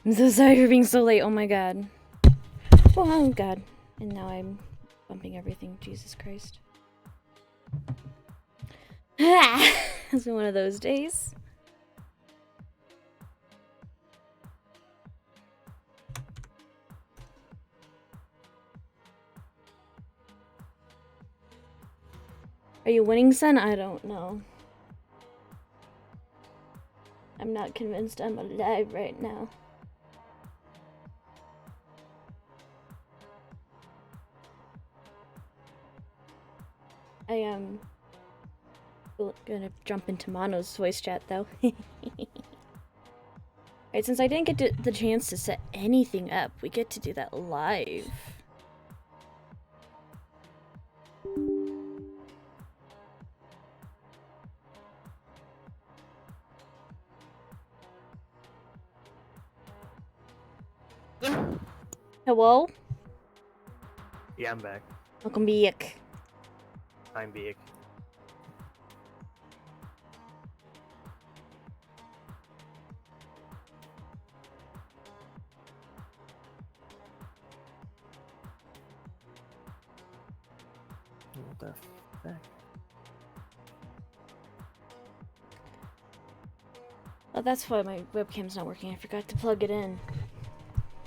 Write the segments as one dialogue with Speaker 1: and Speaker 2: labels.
Speaker 1: I'm so sorry for being so late. Oh my god. Oh god. And now I'm bumping everything. Jesus Christ. It's been one of those days. Are you winning, son? I don't know. I'm not convinced I'm alive right now. I am gonna jump into Mono's voice chat though. Right, since I didn't get the chance to set anything up, we get to do that live. Hello?
Speaker 2: Yeah, I'm back.
Speaker 1: Welcome back.
Speaker 2: I'm back. What the heck?
Speaker 1: Oh, that's why my webcam's not working. I forgot to plug it in.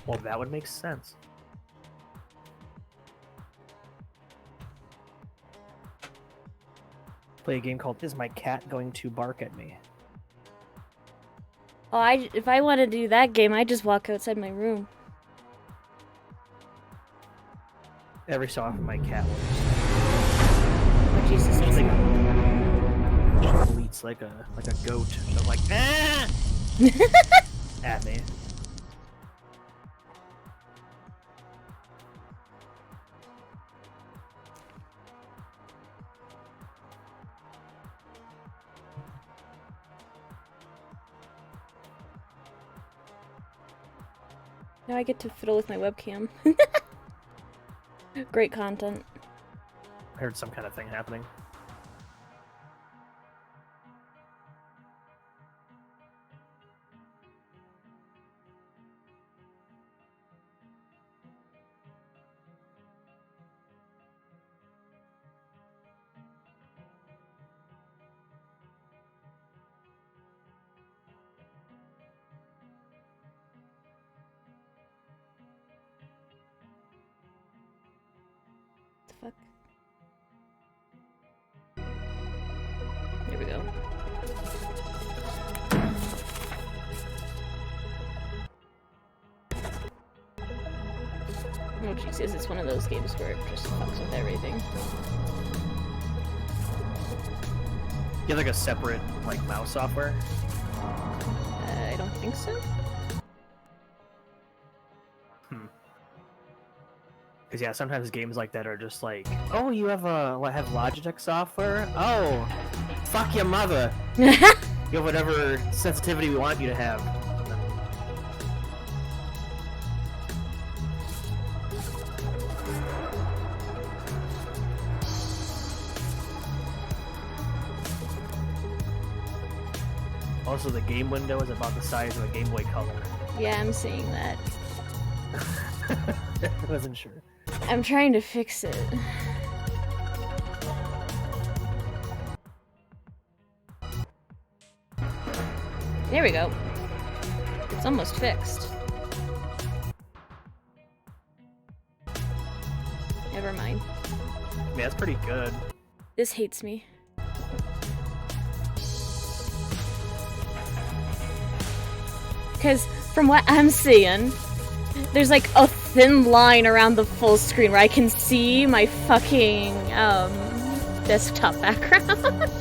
Speaker 2: Well, that would make sense. Play a game called Is My Cat Going to Bark at Me?
Speaker 1: Oh, if I want to do that game, I just walk outside my room.
Speaker 2: Every so often, my cat will
Speaker 1: Oh, Jesus.
Speaker 2: just bleats like a goat. So I'm like, ah! At me.
Speaker 1: Now I get to fiddle with my webcam. Great content.
Speaker 2: I heard some kind of thing happening.
Speaker 1: Fuck. Here we go. Oh Jesus, it's one of those games where it just fucks with everything.
Speaker 2: You have like a separate like mouse software?
Speaker 1: I don't think so.
Speaker 2: Because yeah, sometimes games like that are just like, oh, you have have Logitech software? Oh, fuck your mother. You have whatever sensitivity we want you to have. Also, the game window is about the size of a Game Boy Color.
Speaker 1: Yeah, I'm seeing that.
Speaker 2: I wasn't sure.
Speaker 1: I'm trying to fix it. There we go. It's almost fixed. Never mind.
Speaker 2: Yeah, that's pretty good.
Speaker 1: This hates me. Because from what I'm seeing, there's like a thin line around the full screen where I can see my fucking desktop background.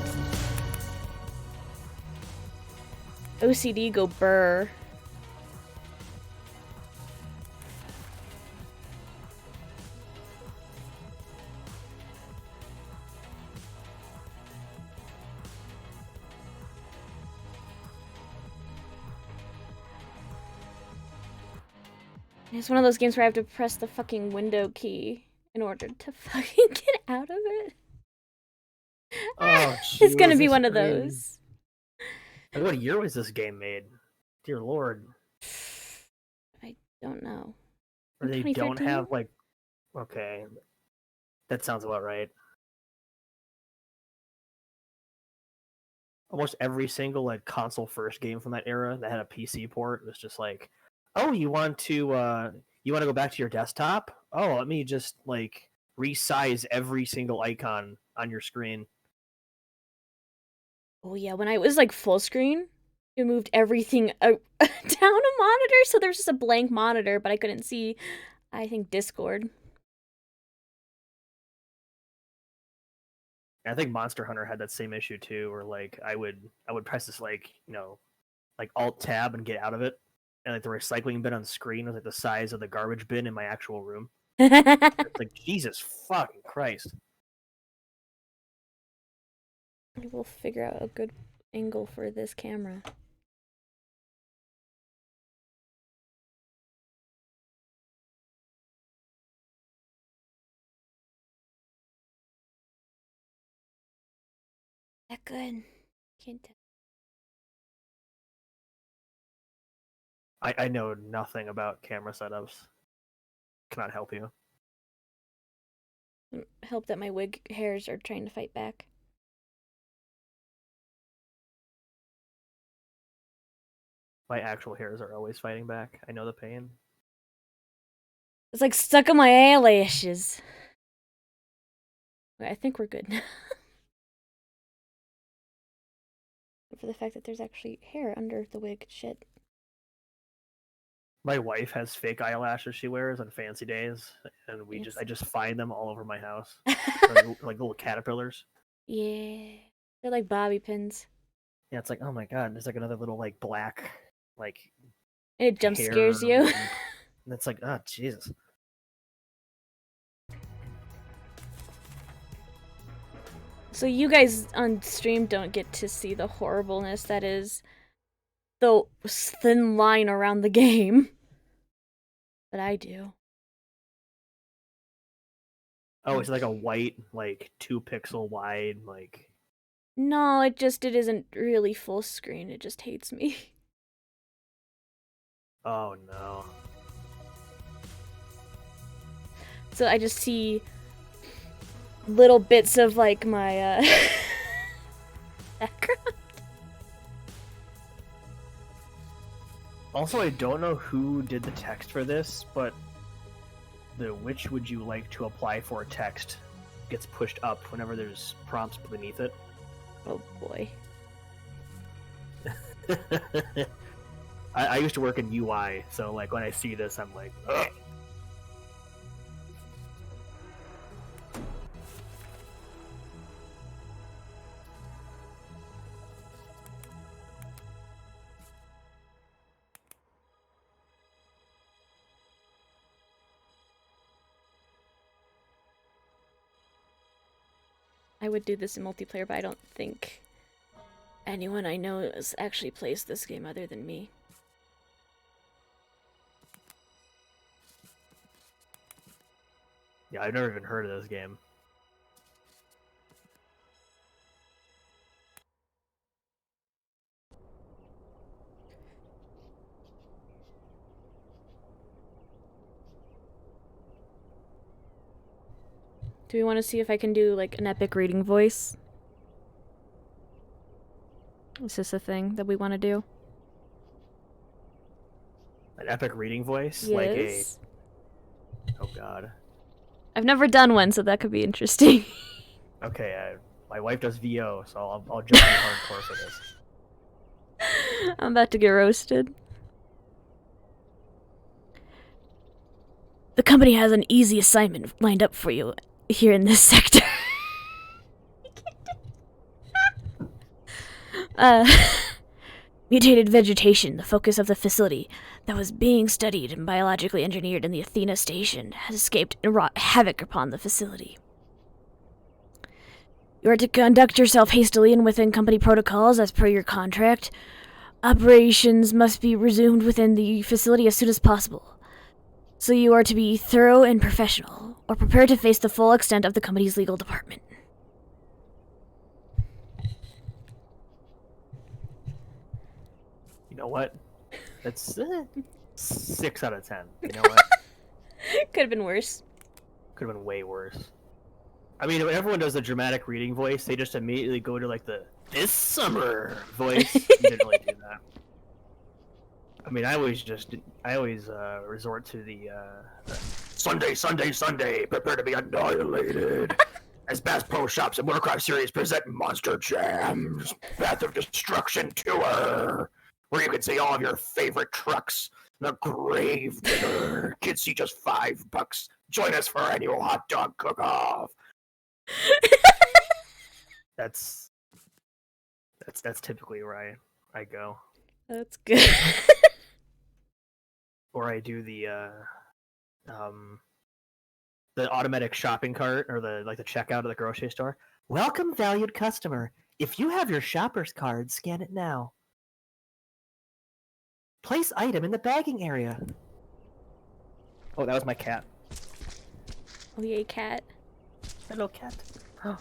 Speaker 1: OCD go burr. It's one of those games where I have to press the fucking window key in order to fucking get out of it.
Speaker 2: Oh,
Speaker 1: It's gonna be
Speaker 2: this
Speaker 1: one of
Speaker 2: game.
Speaker 1: those.
Speaker 2: Like, what year was this game made? Dear Lord.
Speaker 1: Don't know.
Speaker 2: Or
Speaker 1: In
Speaker 2: they don't
Speaker 1: 2013?
Speaker 2: have like. Okay, that sounds about right. Almost every single like console first game from that era that had a PC port was just like, oh, you want to go back to your desktop? Oh, let me just like resize every single icon on your screen.
Speaker 1: Oh yeah, when I was like full screen, it moved everything down a monitor, so there's just a blank monitor, but I couldn't see, I think, Discord.
Speaker 2: And I think Monster Hunter had that same issue too, where like I would press this like like Alt Tab and get out of it, and like the recycling bin on the screen was like the size of the garbage bin in my actual room. It's like Jesus fucking Christ.
Speaker 1: We'll figure out a good angle for this camera. That good? Can't tell.
Speaker 2: I know nothing about camera setups. Cannot help you.
Speaker 1: Help that my wig hairs are trying to fight back.
Speaker 2: My actual hairs are always fighting back. I know the pain.
Speaker 1: It's like stuck on my eyelashes. Okay, I think we're good now. For the fact that there's actually hair under the wig. Shit.
Speaker 2: My wife has fake eyelashes she wears on fancy days, and I just find them all over my house, like little caterpillars.
Speaker 1: Yeah. They're like bobby pins.
Speaker 2: Yeah, it's like, oh my god, there's like another little like black like
Speaker 1: And it jump
Speaker 2: hair
Speaker 1: scares you.
Speaker 2: and it's like, oh Jesus.
Speaker 1: So you guys on stream don't get to see the horribleness that is the thin line around the game. But I do.
Speaker 2: Oh, it's like a white, like 2 pixel wide, like.
Speaker 1: No, it isn't really full screen. It just hates me.
Speaker 2: Oh no.
Speaker 1: So I just see little bits of like my background.
Speaker 2: Also, I don't know who did the text for this, but the which would you like to apply for text gets pushed up whenever there's prompts beneath it.
Speaker 1: Oh boy.
Speaker 2: I used to work in UI, so like when I see this, I'm like, ugh.
Speaker 1: I would do this in multiplayer, but I don't think anyone I know actually plays this game other than me.
Speaker 2: Yeah, I've never even heard of this game.
Speaker 1: Do we want to see if I can do like an epic reading voice? Is this a thing that we want to do?
Speaker 2: An epic reading voice?
Speaker 1: Yes.
Speaker 2: Like a... Oh god.
Speaker 1: I've never done one, so that could be interesting.
Speaker 2: Okay, my wife does VO, so I'll jump in hardcore for this.
Speaker 1: I'm about to get roasted. The company has an easy assignment lined up for you here in this sector. Mutated vegetation, the focus of the facility that was being studied and biologically engineered in the Athena station, has escaped and wrought havoc upon the facility. You are to conduct yourself hastily and within company protocols as per your contract. Operations must be resumed within the facility as soon as possible. So you are to be thorough and professional, or prepare to face the full extent of the company's legal department.
Speaker 2: You know what? It's 6 out of 10. You know what?
Speaker 1: Could have been worse.
Speaker 2: Could have been way worse. I mean, when everyone does the dramatic reading voice, they just immediately go to like the "this summer" voice. You didn't really do that. I mean, I always resort to the Sunday, Sunday, Sunday. Prepare to be annihilated. As Bass Pro Shops and Warcraft series present Monster Jams, Path of Destruction Tour, where you can see all of your favorite trucks. The Grave Digger. Kids see just $5. Join us for our annual hot dog cook-off. That's typically where I go.
Speaker 1: That's good.
Speaker 2: Or I do the automatic shopping cart or the checkout at the grocery store. Welcome, valued customer. If you have your shopper's card, scan it now. Place item in the bagging area. Oh, that was my cat.
Speaker 1: Oh yay, cat.
Speaker 2: Hello, cat. Oh.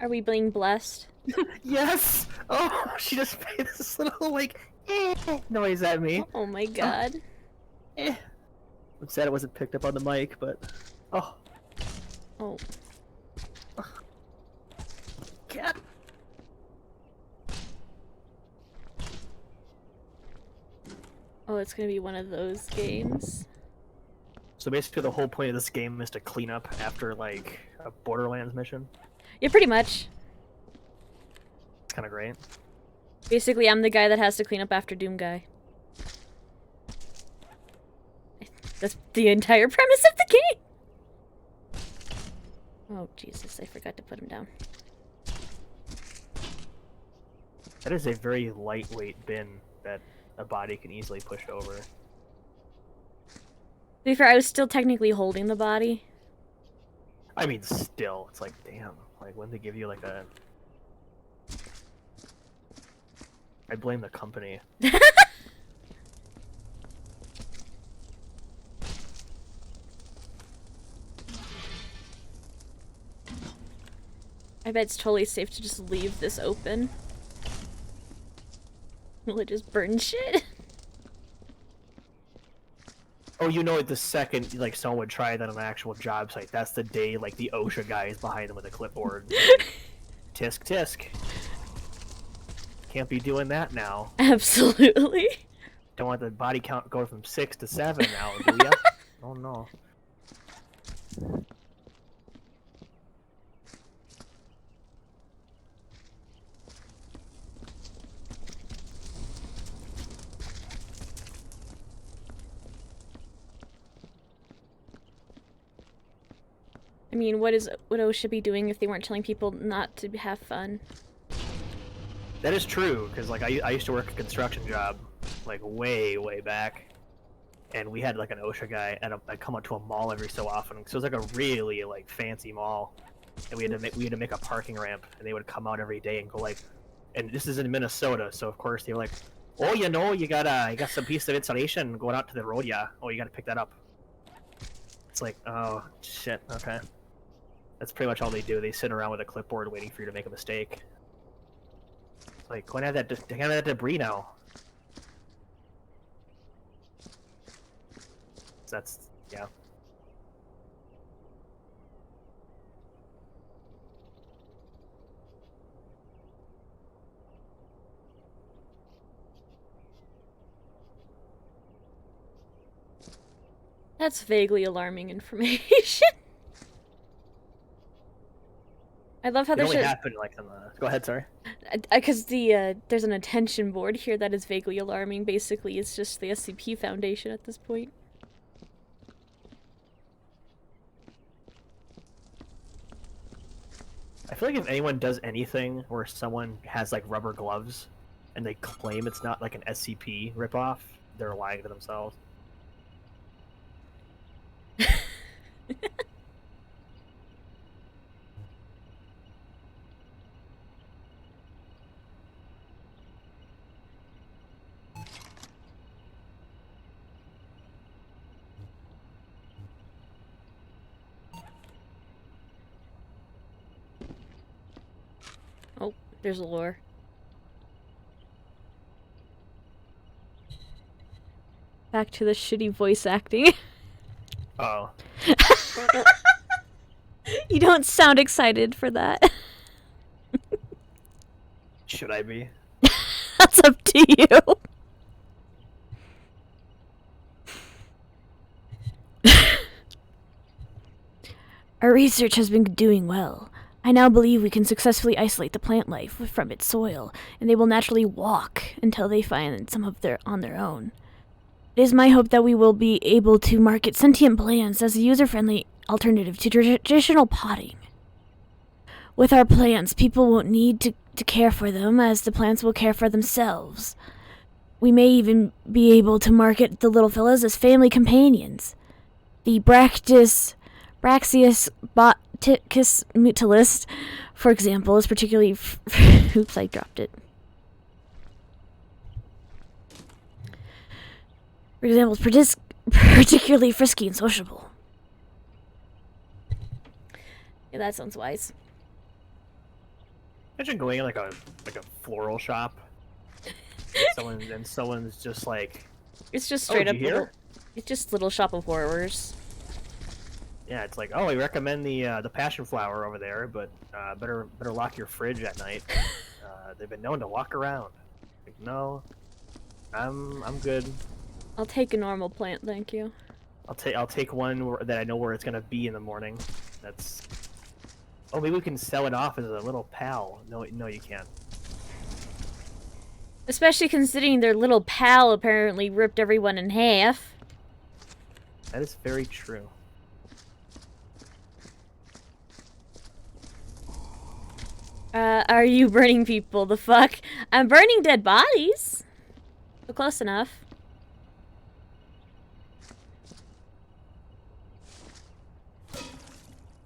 Speaker 1: Are we being blessed?
Speaker 2: Yes. Oh, she just made this little like noise at me.
Speaker 1: Oh my god.
Speaker 2: I'm sad it wasn't picked up on the mic, but oh. Cat.
Speaker 1: Oh, it's gonna be one of those games.
Speaker 2: So basically the whole point of this game is to clean up after like a Borderlands mission.
Speaker 1: Yeah, pretty much.
Speaker 2: It's kind of great.
Speaker 1: Basically, I'm the guy that has to clean up after Doom Guy. That's the entire premise of the game! Oh, Jesus, I forgot to put him down.
Speaker 2: That is a very lightweight bin that a body can easily push over.
Speaker 1: To be fair, I was still technically holding the body.
Speaker 2: I mean, still, it's like, damn. Like, when they give you like a... I blame the company.
Speaker 1: I bet it's totally safe to just leave this open. Will it just burn shit?
Speaker 2: Oh, you know, the second like someone would try that on an actual job site, that's the day like the OSHA guy is behind them with a clipboard. Tisk tisk. Can't be doing that now.
Speaker 1: Absolutely.
Speaker 2: Don't want the body count going from 6 to 7 now, do ya? Oh no.
Speaker 1: I mean, what OSHA be doing if they weren't telling people not to have fun?
Speaker 2: That is true, because like I used to work a construction job, like way back, and we had like an OSHA guy, and I'd come up to a mall every so often. So it was like a really like fancy mall, and we had to make a parking ramp, and they would come out every day and go like, and this is in Minnesota, so of course they were like, oh, you know, you got some piece of insulation going out to the road, yeah. Oh, you got to pick that up. It's like, oh shit, okay. That's pretty much all they do. They sit around with a clipboard waiting for you to make a mistake. It's like, go and have that debris now. That's, yeah.
Speaker 1: That's vaguely alarming information. I love how
Speaker 2: It only
Speaker 1: there's
Speaker 2: happened like on the... Go ahead, sorry.
Speaker 1: because there's an attention board here that is vaguely alarming. Basically, it's just the SCP Foundation at this point.
Speaker 2: I feel like if anyone does anything where someone has like rubber gloves and they claim it's not like an SCP ripoff, they're lying to themselves.
Speaker 1: Oh, there's a lure. Back to the shitty voice acting.
Speaker 2: Oh.
Speaker 1: You don't sound excited for that.
Speaker 2: Should I be?
Speaker 1: That's up to you. Our research has been doing well. I now believe we can successfully isolate the plant life from its soil, and they will naturally walk until they find some of their on their own. It is my hope that we will be able to market sentient plants as a user-friendly alternative to traditional potting. With our plants, people won't need to care for them, as the plants will care for themselves. We may even be able to market the little fellas as family companions. The Braxius boticus mutalis, for example, is particularly... Oops, I dropped it. For example, is particularly frisky and sociable. Yeah, that sounds wise.
Speaker 2: Imagine going in like a floral shop. and someone's just like,
Speaker 1: It's just straight
Speaker 2: oh,
Speaker 1: up
Speaker 2: did you hear?
Speaker 1: It's just little shop of horrors.
Speaker 2: Yeah, it's like, oh, we recommend the passion flower over there, but better lock your fridge at night. They've been known to walk around. Like, no, I'm good.
Speaker 1: I'll take a normal plant, thank you.
Speaker 2: I'll take one that I know where it's gonna be in the morning. That's. Oh, maybe we can sell it off as a little pal. No, you can't.
Speaker 1: Especially considering their little pal apparently ripped everyone in half.
Speaker 2: That is very true.
Speaker 1: Are you burning people? The fuck? I'm burning dead bodies. So close enough.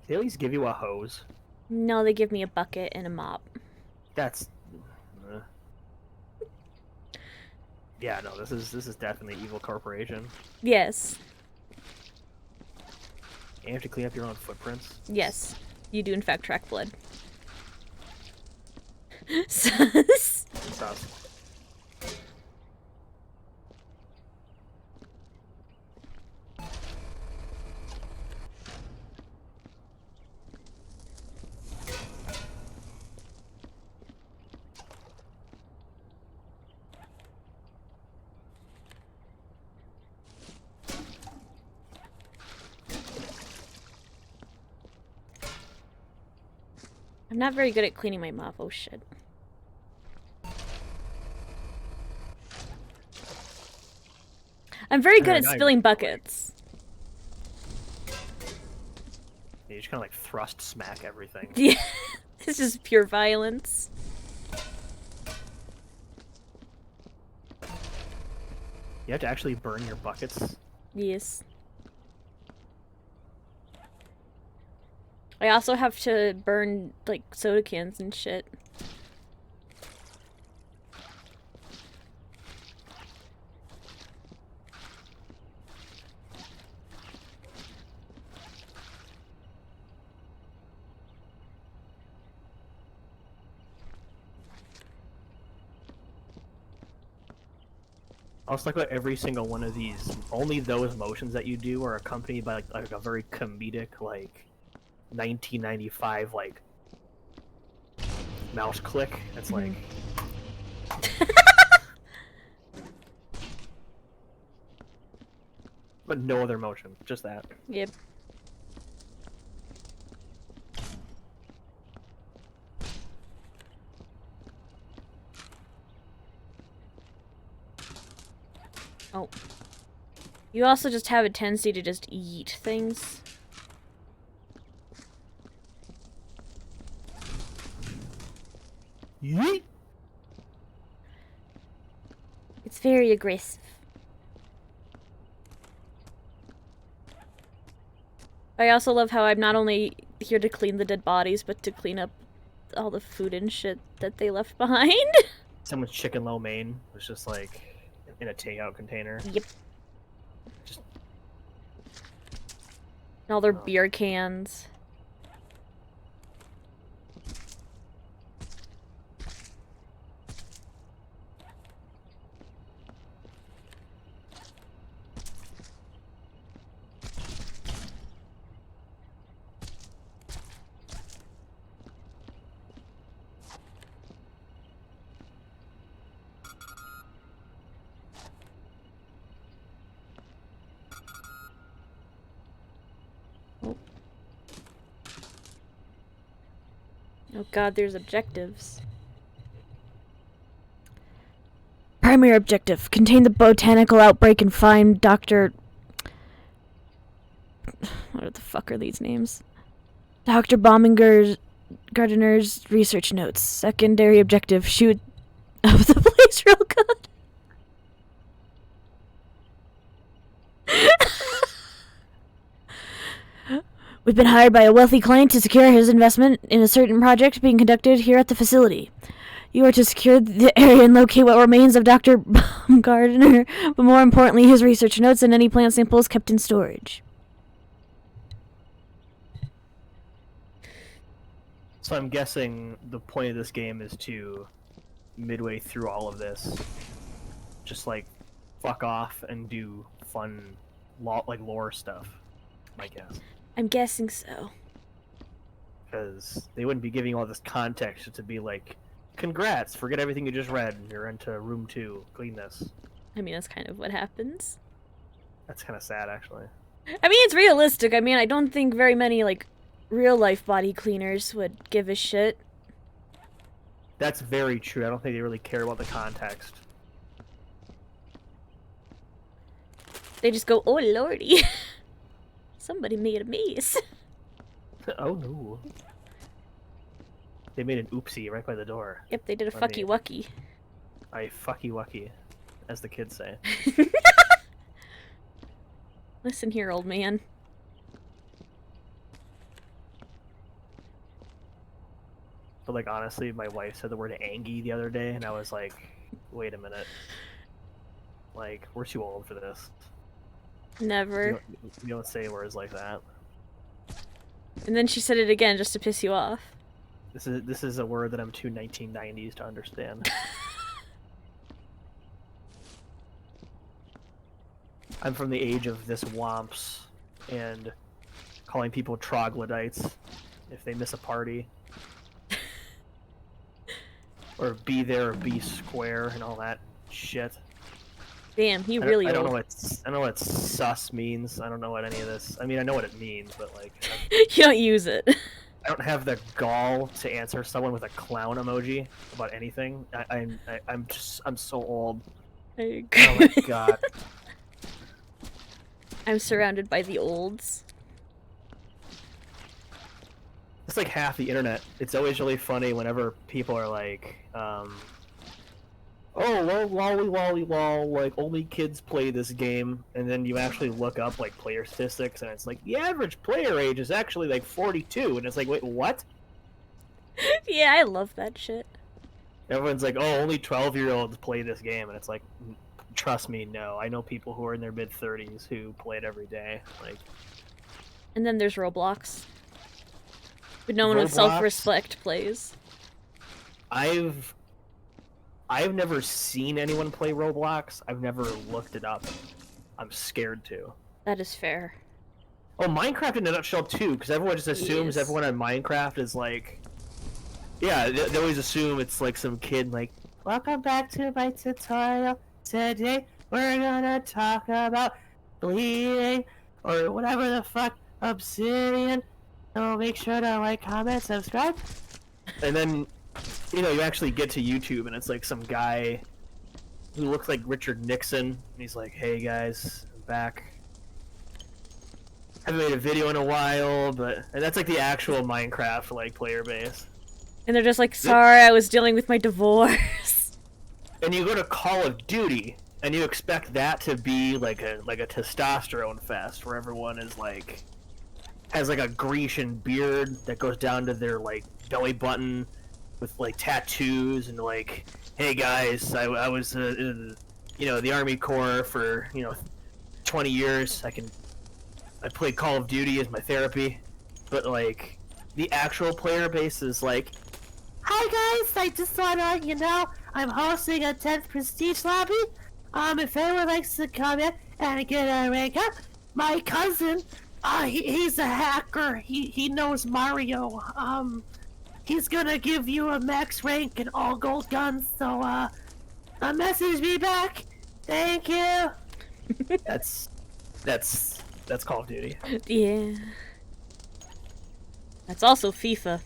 Speaker 2: They at least give you a hose.
Speaker 1: No, they give me a bucket and a mop.
Speaker 2: That's. Yeah, no, this is definitely evil corporation.
Speaker 1: Yes.
Speaker 2: And you have to clean up your own footprints.
Speaker 1: Yes. You do in fact track blood. Sus.
Speaker 2: Sus.
Speaker 1: I'm not very good at cleaning my mop. Oh shit. I'm very good at spilling buckets.
Speaker 2: You just kind of like thrust smack everything.
Speaker 1: Yeah. This is pure violence.
Speaker 2: You have to actually burn your buckets.
Speaker 1: Yes. I also have to burn, like, soda cans and shit.
Speaker 2: Also, like about every single one of these, only those motions that you do are accompanied by like a very comedic, like 1995 like mouse click. It's like. But no other motion, just that.
Speaker 1: Yep. Oh. You also just have a tendency to just eat things.
Speaker 2: Yeet!
Speaker 1: It's very aggressive. I also love how I'm not only here to clean the dead bodies, but to clean up all the food and shit that they left behind.
Speaker 2: Someone's chicken lo mein was just like in a takeout container.
Speaker 1: Yep.
Speaker 2: Just
Speaker 1: And all their beer cans. Oh. Oh god, there's objectives. Primary objective: contain the botanical outbreak and find Dr. What the fuck are these names? Dr. Gardner's research notes. Secondary objective: shoot up the place real good. We've been hired by a wealthy client to secure his investment in a certain project being conducted here at the facility. You are to secure the area and locate what remains of Dr. Gardner, but more importantly, his research notes and any plant samples kept in storage.
Speaker 2: So I'm guessing the point of this game is to, midway through all of this, just like fuck off and do fun, like lore stuff, I guess.
Speaker 1: I'm guessing so.
Speaker 2: Because they wouldn't be giving all this context to be like, congrats, forget everything you just read, you're into room 2, clean this.
Speaker 1: I mean, that's kind of what happens.
Speaker 2: That's kind of sad, actually.
Speaker 1: I mean, it's realistic. I mean, I don't think very many, like, real-life body cleaners would give a shit.
Speaker 2: That's very true. I don't think they really care about the context.
Speaker 1: They just go, oh lordy. Somebody made a mess.
Speaker 2: Oh no. They made an oopsie right by the door.
Speaker 1: Yep, they did a fucky wucky.
Speaker 2: I fucky wucky, as the kids say.
Speaker 1: Listen here, old man.
Speaker 2: But like honestly, my wife said the word angy the other day, and I was like, wait a minute. Like, we're too old for this.
Speaker 1: Never.
Speaker 2: We don't say words like that.
Speaker 1: And then she said it again just to piss you off.
Speaker 2: This is a word that I'm too 1990s to understand. I'm from the age of this womps and calling people troglodytes if they miss a party. Or be there or be square and all that shit.
Speaker 1: Damn, he really
Speaker 2: I don't
Speaker 1: old.
Speaker 2: know what sus means. I don't know what any of this. I mean, I know what it means, but like
Speaker 1: You don't use it.
Speaker 2: I don't have the gall to answer someone with a clown emoji about anything. I'm so old.
Speaker 1: I agree.
Speaker 2: Oh my god.
Speaker 1: I'm surrounded by the olds.
Speaker 2: It's like half the internet. It's always really funny whenever people are like, oh, well, lolly lol, like, only kids play this game, and then you actually look up, like, player statistics, and it's like, the average player age is actually, like, 42, and it's like, wait, what?
Speaker 1: Yeah, I love that shit.
Speaker 2: Everyone's like, oh, only 12-year-olds play this game, and it's like, trust me, no. I know people who are in their mid-30s who play it every day, like...
Speaker 1: And then there's Roblox. But no one with self-respect plays.
Speaker 2: I've never seen anyone play Roblox. I've never looked it up. I'm scared to.
Speaker 1: That is fair.
Speaker 2: Oh, Minecraft in a nutshell too, because everyone just assumes everyone on Minecraft is like... Yeah, they always assume it's like some kid like, welcome back to my tutorial. Today we're gonna talk about bleeding, or whatever the fuck, obsidian. So make sure to like, comment, subscribe. And then... You know, you actually get to YouTube and it's like some guy who looks like Richard Nixon, and he's like, hey guys, I'm back. Haven't made a video in a while, and that's like the actual Minecraft, like, player base.
Speaker 1: And they're just like, sorry, I was dealing with my divorce.
Speaker 2: And you go to Call of Duty, and you expect that to be like a testosterone fest, where everyone is like, has like a Grecian beard that goes down to their, like, belly button, with like tattoos and like, hey guys, I was in, you know, the Army Corps for 20 years. I played Call of Duty as my therapy, but like the actual player base is like, hi guys, I just want to let you know I'm hosting a 10th Prestige lobby. If anyone likes to come in and get a rank up, my cousin, he's a hacker. He knows Mario. He's gonna give you a max rank and all gold guns, so, message me back. Thank you. That's That's Call of Duty.
Speaker 1: Yeah. That's also FIFA.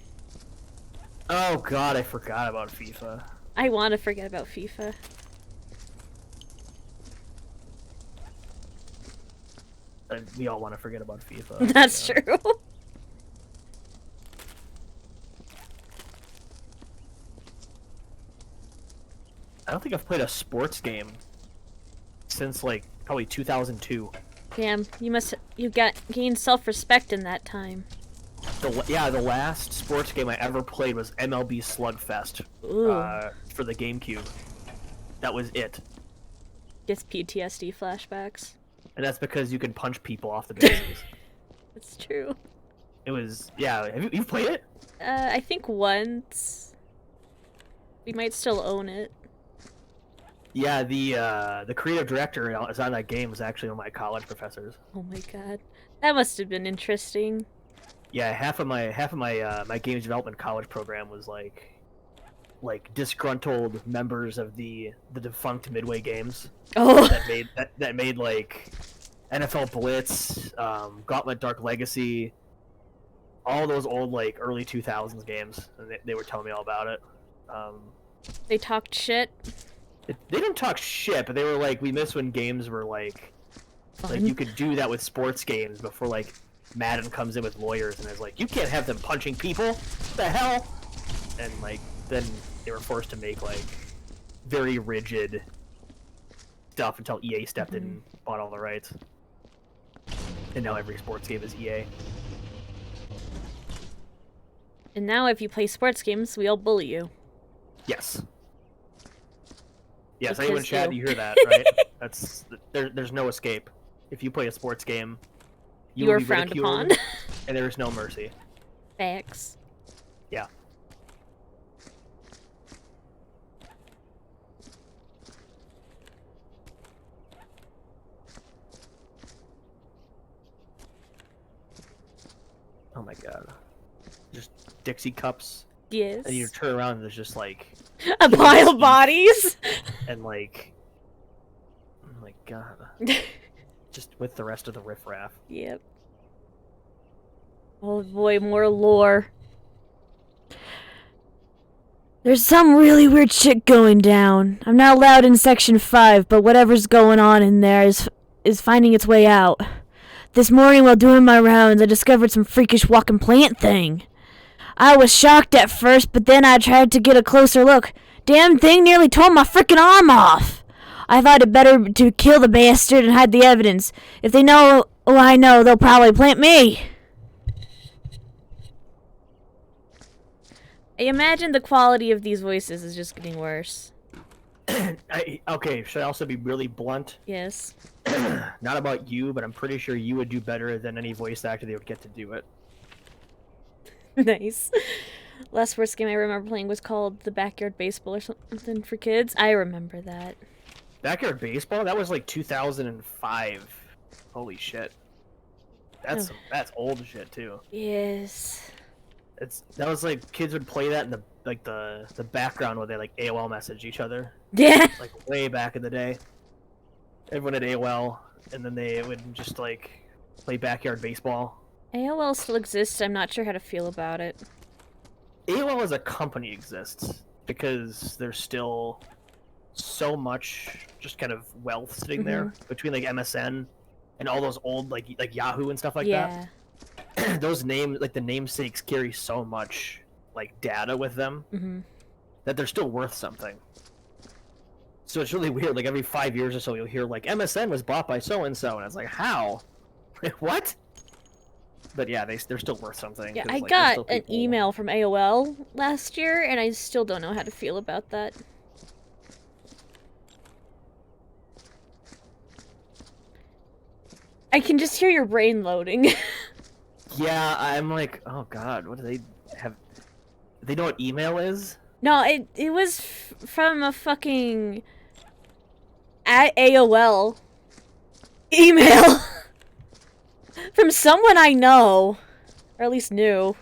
Speaker 2: Oh god, I forgot about FIFA.
Speaker 1: I want to forget about FIFA.
Speaker 2: We all want to forget about FIFA.
Speaker 1: That's true.
Speaker 2: I don't think I've played a sports game since like probably 2002.
Speaker 1: Damn, you gained self-respect in that time.
Speaker 2: The last sports game I ever played was MLB Slugfest for the GameCube. That was it.
Speaker 1: Gets PTSD flashbacks.
Speaker 2: And that's because you can punch people off the bases.
Speaker 1: It's true.
Speaker 2: It was, yeah. You've played it?
Speaker 1: I think once. We might still own it.
Speaker 2: Yeah, the creative director is on that game was actually one of my college professors.
Speaker 1: Oh my god, that must have been interesting.
Speaker 2: Yeah, half of my games development college program was like disgruntled members of the defunct Midway Games.
Speaker 1: Oh,
Speaker 2: that made like NFL Blitz, Gauntlet Dark Legacy, all those old like early 2000s games, and they were telling me all about it.
Speaker 1: They talked shit.
Speaker 2: They didn't talk shit, but they were like, we miss when games were like you could do that with sports games before like Madden comes in with lawyers and is like, you can't have them punching people. What the hell? And like then they were forced to make like very rigid stuff until EA stepped in and bought all the rights. And now every sports game is EA.
Speaker 1: And now if you play sports games, we all bully you.
Speaker 2: Yes. Yes,
Speaker 1: Because
Speaker 2: anyone in chat, you hear that, right? There's no escape. If you play a sports game,
Speaker 1: you are frowned upon.
Speaker 2: And there is no mercy.
Speaker 1: Facts.
Speaker 2: Yeah. Oh my god. Just Dixie cups.
Speaker 1: Yes.
Speaker 2: And you turn around and there's just like
Speaker 1: a pile of bodies.
Speaker 2: And like, oh my god. Just with the rest of the riffraff.
Speaker 1: Yep. Oh boy, more lore. There's some really weird shit going down. I'm not allowed in Section 5, but whatever's going on in there is finding its way out. This morning while doing my rounds, I discovered some freakish walking plant thing. I was shocked at first, but then I tried to get a closer look. Damn thing nearly tore my frickin' arm off. I thought it better to kill the bastard and hide the evidence. If they know who I know, they'll probably plant me. I imagine the quality of these voices is just getting worse.
Speaker 2: Okay, should I also be really blunt?
Speaker 1: Yes.
Speaker 2: Not about you, but I'm pretty sure you would do better than any voice actor they would get to do it.
Speaker 1: Nice. Last sports game I remember playing was called The Backyard Baseball or something for kids. I remember that.
Speaker 2: Backyard Baseball? That was like 2005. Holy shit. That's old shit too.
Speaker 1: Yes.
Speaker 2: That was like kids would play that in the background where they like AOL message each other.
Speaker 1: Yeah.
Speaker 2: Like way back in the day. Everyone had AOL, and then they would just like play Backyard Baseball.
Speaker 1: AOL still exists. I'm not sure how to feel about it.
Speaker 2: AOL as a company exists because there's still so much just kind of wealth sitting there between like MSN and all those old like Yahoo and stuff like that. Those names, like the namesakes, carry so much like data with them that they're still worth something. So it's really weird. Like every 5 years or so, you'll hear like MSN was bought by so and so, and it's like how, what? But yeah, they're still worth something.
Speaker 1: Yeah, I
Speaker 2: like,
Speaker 1: got an email from AOL last year, and I still don't know how to feel about that. I can just hear your brain loading.
Speaker 2: Yeah, I'm like, oh god, what do they have? They know what email is?
Speaker 1: No, it was from a fucking @AOL email from someone I know, or at least knew.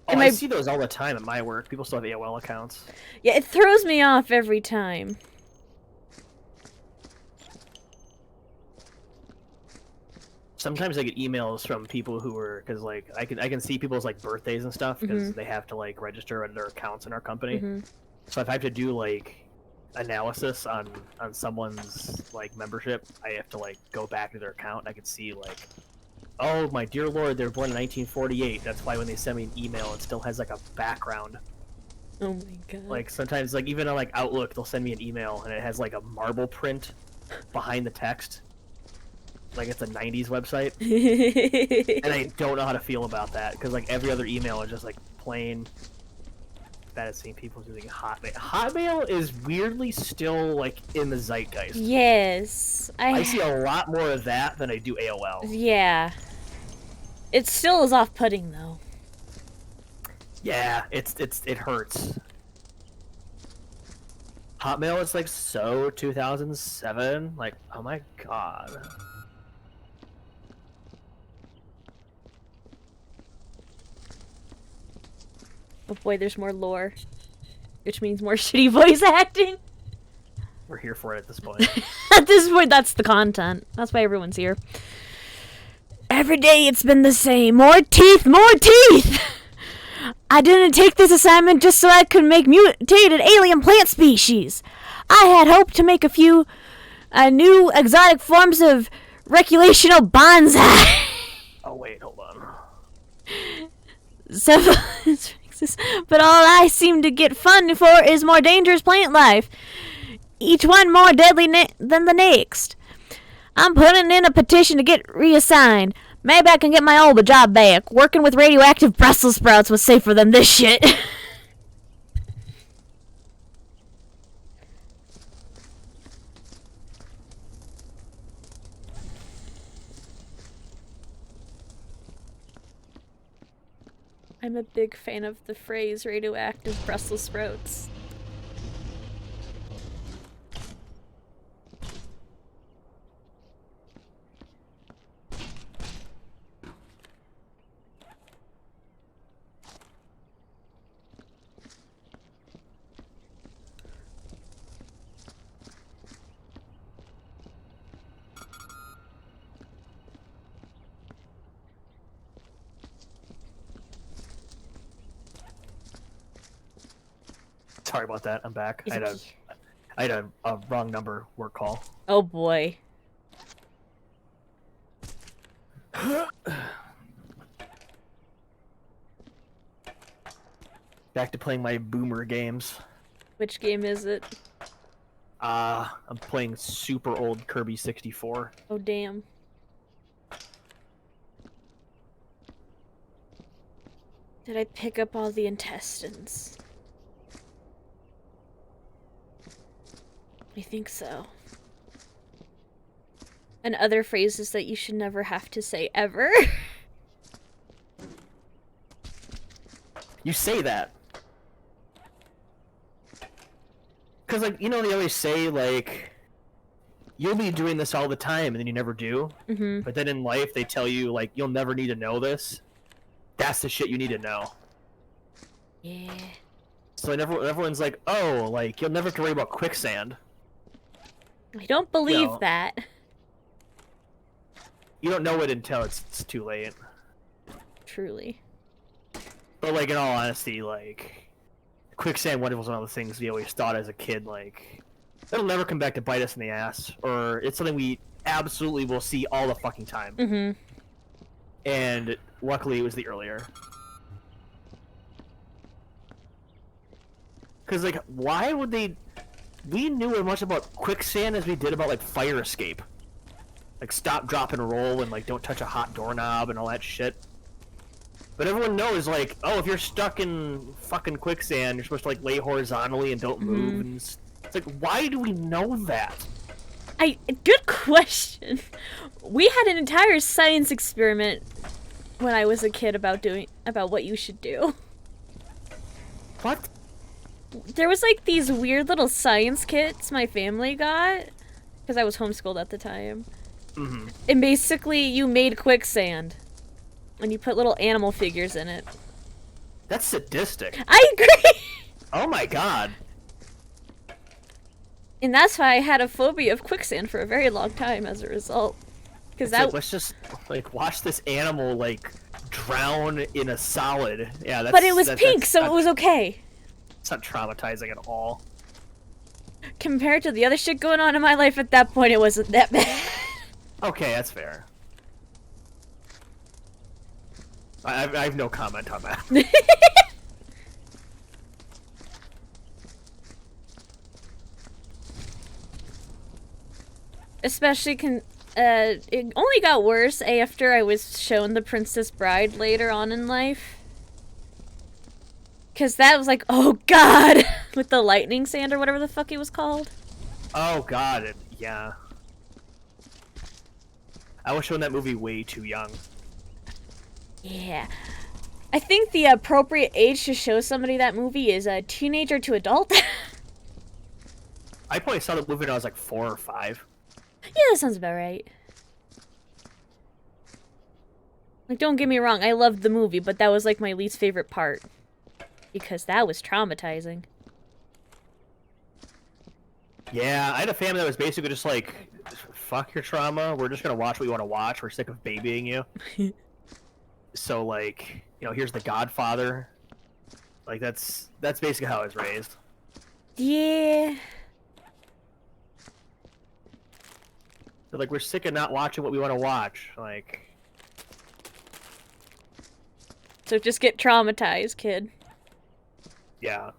Speaker 2: Oh, I see those all the time at my work. People still have AOL accounts.
Speaker 1: Yeah, it throws me off every time.
Speaker 2: sometimes I get emails from people who are because like I can see people's like birthdays and stuff because they have to like register their accounts in our company. So if I have to do like analysis on someone's like membership, I have to like go back to their account and I can see like, oh my dear lord, they were born in 1948. That's why when they send me an email, it still has like a background.
Speaker 1: Oh my god.
Speaker 2: Like sometimes like even on like Outlook, they'll send me an email and it has like a marble print behind the text. Like it's a 90s website. And I don't know how to feel about that because like every other email is just like plain. Bad at seeing people using Hotmail. Hotmail is weirdly still like in the zeitgeist.
Speaker 1: Yes,
Speaker 2: I see a lot more of that than I do AOL.
Speaker 1: Yeah, it still is off-putting though.
Speaker 2: Yeah, it hurts. Hotmail is like so 2007. Like, oh my god.
Speaker 1: Oh boy, there's more lore. Which means more shitty voice acting.
Speaker 2: We're here for it at this point.
Speaker 1: At this point, that's the content. That's why everyone's here. Every day it's been the same. More teeth, more teeth! I didn't take this assignment just so I could make mutated alien plant species. I had hoped to make a few new exotic forms of recreational bonsai.
Speaker 2: Oh wait, hold on.
Speaker 1: But all I seem to get fun for is more dangerous plant life. Each one more deadly than the next. I'm putting in a petition to get reassigned. Maybe I can get my old job back. Working with radioactive Brussels sprouts was safer than this shit. I'm a big fan of the phrase radioactive Brussels sprouts.
Speaker 2: Sorry about that. I'm back. I had a wrong number work call.
Speaker 1: Oh boy.
Speaker 2: Back to playing my boomer games.
Speaker 1: Which game is it?
Speaker 2: I'm playing super old Kirby 64.
Speaker 1: Oh damn. Did I pick up all the intestines? I think so. And other phrases that you should never have to say ever.
Speaker 2: You say that. Because, like, you know, they always say, like, you'll be doing this all the time, and then you never do.
Speaker 1: Mm-hmm.
Speaker 2: But then in life, they tell you, like, you'll never need to know this. That's the shit you need to know.
Speaker 1: Yeah.
Speaker 2: So everyone's like, oh, like, you'll never have to worry about quicksand.
Speaker 1: I don't believe
Speaker 2: No.
Speaker 1: that.
Speaker 2: You don't know it until it's too late.
Speaker 1: Truly.
Speaker 2: But, like, in all honesty, like, quicksand was one of the things we always thought as a kid, like, it'll never come back to bite us in the ass, or it's something we absolutely will see all the fucking time.
Speaker 1: Mm-hmm.
Speaker 2: And luckily it was the earlier. Because, like, why would they... We knew as much about quicksand as we did about, like, fire escape. Like, stop, drop, and roll, and, like, don't touch a hot doorknob and all that shit. But everyone knows, like, oh, if you're stuck in fucking quicksand, you're supposed to, like, lay horizontally and don't move. And it's like, why do we know that?
Speaker 1: Good question. We had an entire science experiment when I was a kid about what you should do.
Speaker 2: What?
Speaker 1: There was like these weird little science kits my family got because I was homeschooled at the time.
Speaker 2: Mm-hmm.
Speaker 1: And basically you made quicksand and you put little animal figures in it.
Speaker 2: That's sadistic.
Speaker 1: I agree.
Speaker 2: Oh my god.
Speaker 1: And that's why I had a phobia of quicksand for a very long time as a result. Because
Speaker 2: Like, let's just like watch this animal like drown in a solid. Yeah, that's.
Speaker 1: But it was pink, so
Speaker 2: not,
Speaker 1: it was okay.
Speaker 2: It's not traumatizing at all.
Speaker 1: Compared to the other shit going on in my life at that point, it wasn't that bad.
Speaker 2: Okay, that's fair. I have no comment on that.
Speaker 1: Especially it only got worse after I was shown The Princess Bride later on in life. Cause that was like, oh god! With the lightning sand or whatever the fuck it was called.
Speaker 2: Oh god, yeah. I was shown that movie way too young.
Speaker 1: Yeah. I think the appropriate age to show somebody that movie is a teenager to adult.
Speaker 2: I probably saw the movie when I was like 4 or 5.
Speaker 1: Yeah, that sounds about right. Like, don't get me wrong, I loved the movie, but that was like my least favorite part. Because that was traumatizing.
Speaker 2: Yeah, I had a family that was basically just like, fuck your trauma, we're just gonna watch what you want to watch, we're sick of babying you. So like, you know, here's The Godfather. Like that's basically how I was raised.
Speaker 1: Yeah.
Speaker 2: They're like, we're sick of not watching what we want to watch. Like,
Speaker 1: So just get traumatized, kid.
Speaker 2: yeah.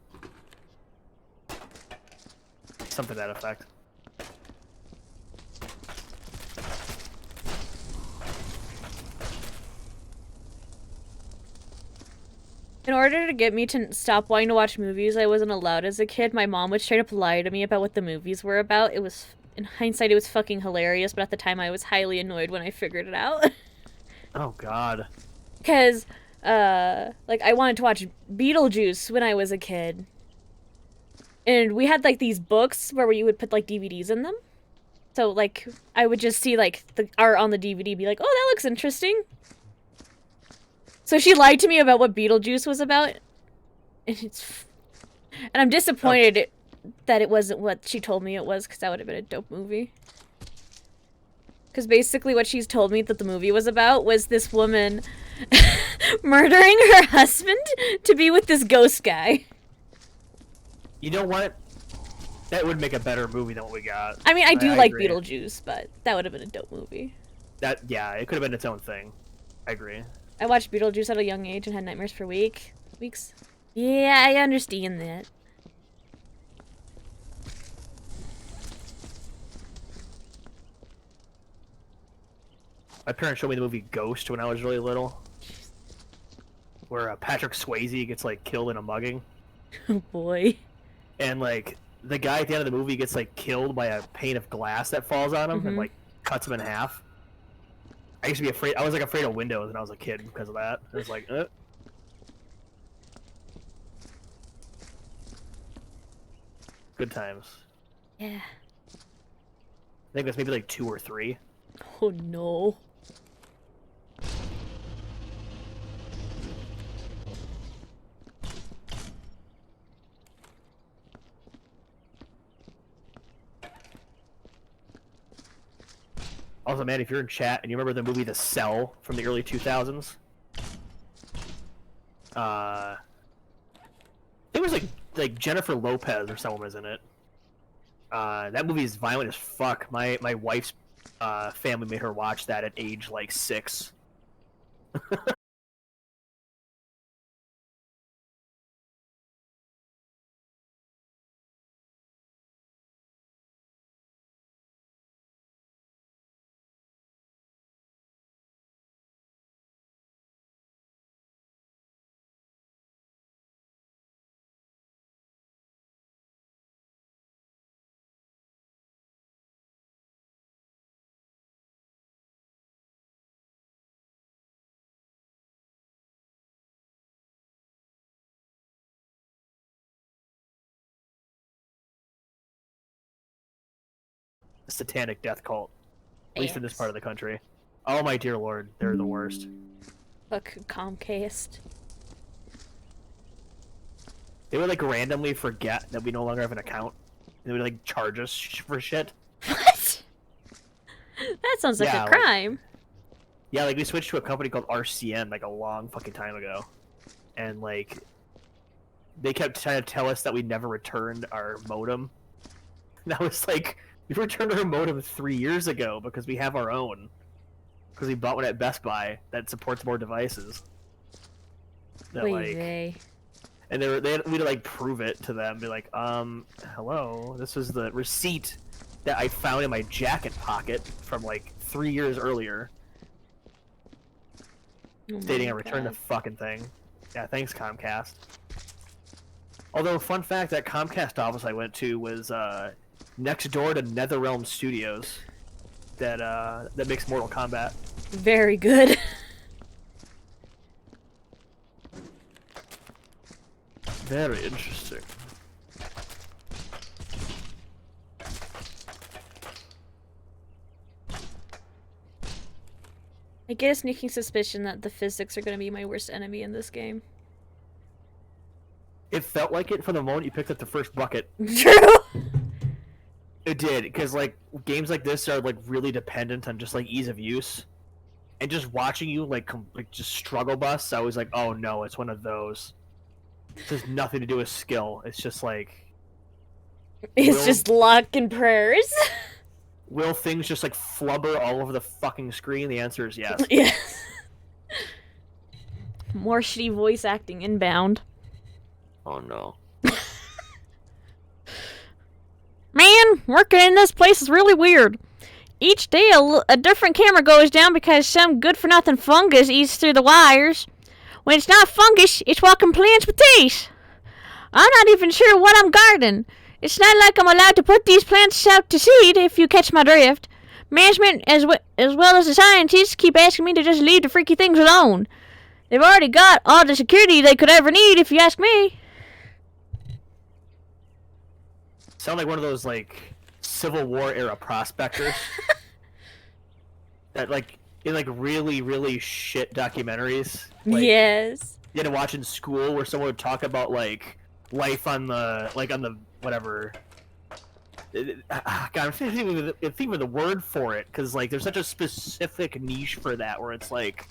Speaker 2: Something to that effect.
Speaker 1: In order to get me to stop wanting to watch movies I wasn't allowed as a kid, my mom would straight up lie to me about what the movies were about. It was, in hindsight, it was fucking hilarious, but at the time I was highly annoyed when I figured it out.
Speaker 2: Oh god.
Speaker 1: Because, like, I wanted to watch Beetlejuice when I was a kid. And we had, like, these books where you would put, like, DVDs in them. So, like, I would just see, like, the art on the DVD, be like, oh, that looks interesting. So she lied to me about what Beetlejuice was about. And I'm disappointed that it wasn't what she told me it was, because that would have been a dope movie. Because basically what she's told me that the movie was about was this woman murdering her husband to be with this ghost guy.
Speaker 2: You know what? That would make a better movie than what we got.
Speaker 1: I mean, I do like
Speaker 2: agree.
Speaker 1: Beetlejuice, but that would have been a dope movie.
Speaker 2: Yeah, it could have been its own thing. I agree.
Speaker 1: I watched Beetlejuice at a young age and had nightmares for weeks. Yeah, I understand that.
Speaker 2: My parents showed me the movie Ghost when I was really little. Where Patrick Swayze gets, like, killed in a mugging.
Speaker 1: Oh boy.
Speaker 2: And, like, the guy at the end of the movie gets, like, killed by a pane of glass that falls on him and, like, cuts him in half. I used to be afraid. I was, like, afraid of windows when I was a kid because of that. It was like, Good times.
Speaker 1: Yeah.
Speaker 2: I think that's maybe, like, 2 or 3.
Speaker 1: Oh no.
Speaker 2: Also, man, if you're in chat and you remember the movie The Cell from the early 2000s, it was like Jennifer Lopez or someone was in it. That movie is violent as fuck. My wife's family made her watch that at age like 6. Satanic death cult, at least in this part of the country. Oh my dear lord, they're the worst.
Speaker 1: Fuck Comcast.
Speaker 2: They would like randomly forget that we no longer have an account. They would like charge us for shit.
Speaker 1: What? That sounds like
Speaker 2: Yeah,
Speaker 1: a
Speaker 2: like-
Speaker 1: crime.
Speaker 2: Yeah, like we switched to a company called RCN like a long fucking time ago, and like they kept trying to tell us that we never returned our modem. And I was like, we returned our modem 3 years ago because we have our own. Because we bought one at Best Buy that supports more devices. That,
Speaker 1: Oy
Speaker 2: like,
Speaker 1: vey.
Speaker 2: and we had to like prove it to them, be like, hello, this is the receipt that I found in my jacket pocket from like 3 years earlier,
Speaker 1: Oh
Speaker 2: stating
Speaker 1: my
Speaker 2: I returned the
Speaker 1: God.
Speaker 2: fucking thing. Yeah, thanks Comcast. Although, fun fact, that Comcast office I went to was next door to NetherRealm Studios, that makes Mortal Kombat.
Speaker 1: Very good.
Speaker 2: Very interesting.
Speaker 1: I get a sneaking suspicion that the physics are going to be my worst enemy in this game.
Speaker 2: It felt like it from the moment you picked up the first bucket.
Speaker 1: True.
Speaker 2: It did, because like games like this are like really dependent on just like ease of use, and just watching you like just struggle bus. I was like, oh no, it's one of those. This has nothing to do with skill. It's just like
Speaker 1: It's just luck and prayers.
Speaker 2: will things just like flubber all over the fucking screen? The answer is yes.
Speaker 1: Yes. More shitty voice acting inbound.
Speaker 2: Oh no.
Speaker 1: Man, working in this place is really weird. Each day a different camera goes down because some good-for-nothing fungus eats through the wires. When it's not fungus, it's walking plants with teeth. I'm not even sure what I'm gardening. It's not like I'm allowed to put these plants out to seed, if you catch my drift. Management, as well as the scientists, keep asking me to just leave the freaky things alone. They've already got all the security they could ever need, if you ask me.
Speaker 2: Sound like one of those like Civil War era prospectors that like in like really shit documentaries. Like,
Speaker 1: Yes.
Speaker 2: you had to watch in school where someone would talk about like life on the whatever. God, I'm thinking of the word for it because like there's such a specific niche for that where it's like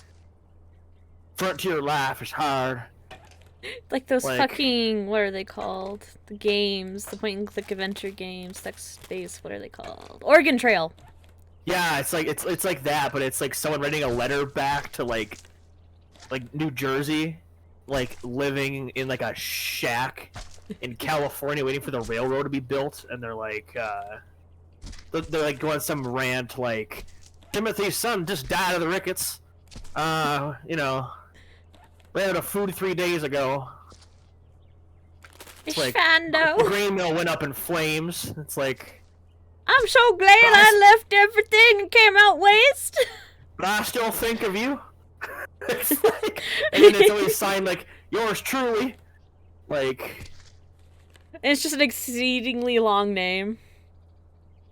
Speaker 2: frontier life is hard.
Speaker 1: Like those
Speaker 2: Like-
Speaker 1: fucking, what are they called? The games, the point and click adventure games, Sex Space, what are they called? Oregon Trail.
Speaker 2: Yeah, it's like that, but it's like someone writing a letter back to like New Jersey, like living in like a shack in California waiting for the railroad to be built, and they're like going some rant like Timothy's son just died of the rickets. You know, ran out of food 3 days ago.
Speaker 1: It's
Speaker 2: like-
Speaker 1: Fando.
Speaker 2: The grain mill went up in flames. It's like,
Speaker 1: I'm so glad I left everything and came out west.
Speaker 2: but I still think of you. It's like, and then it's always signed like yours truly. Like,
Speaker 1: And it's just an exceedingly long name.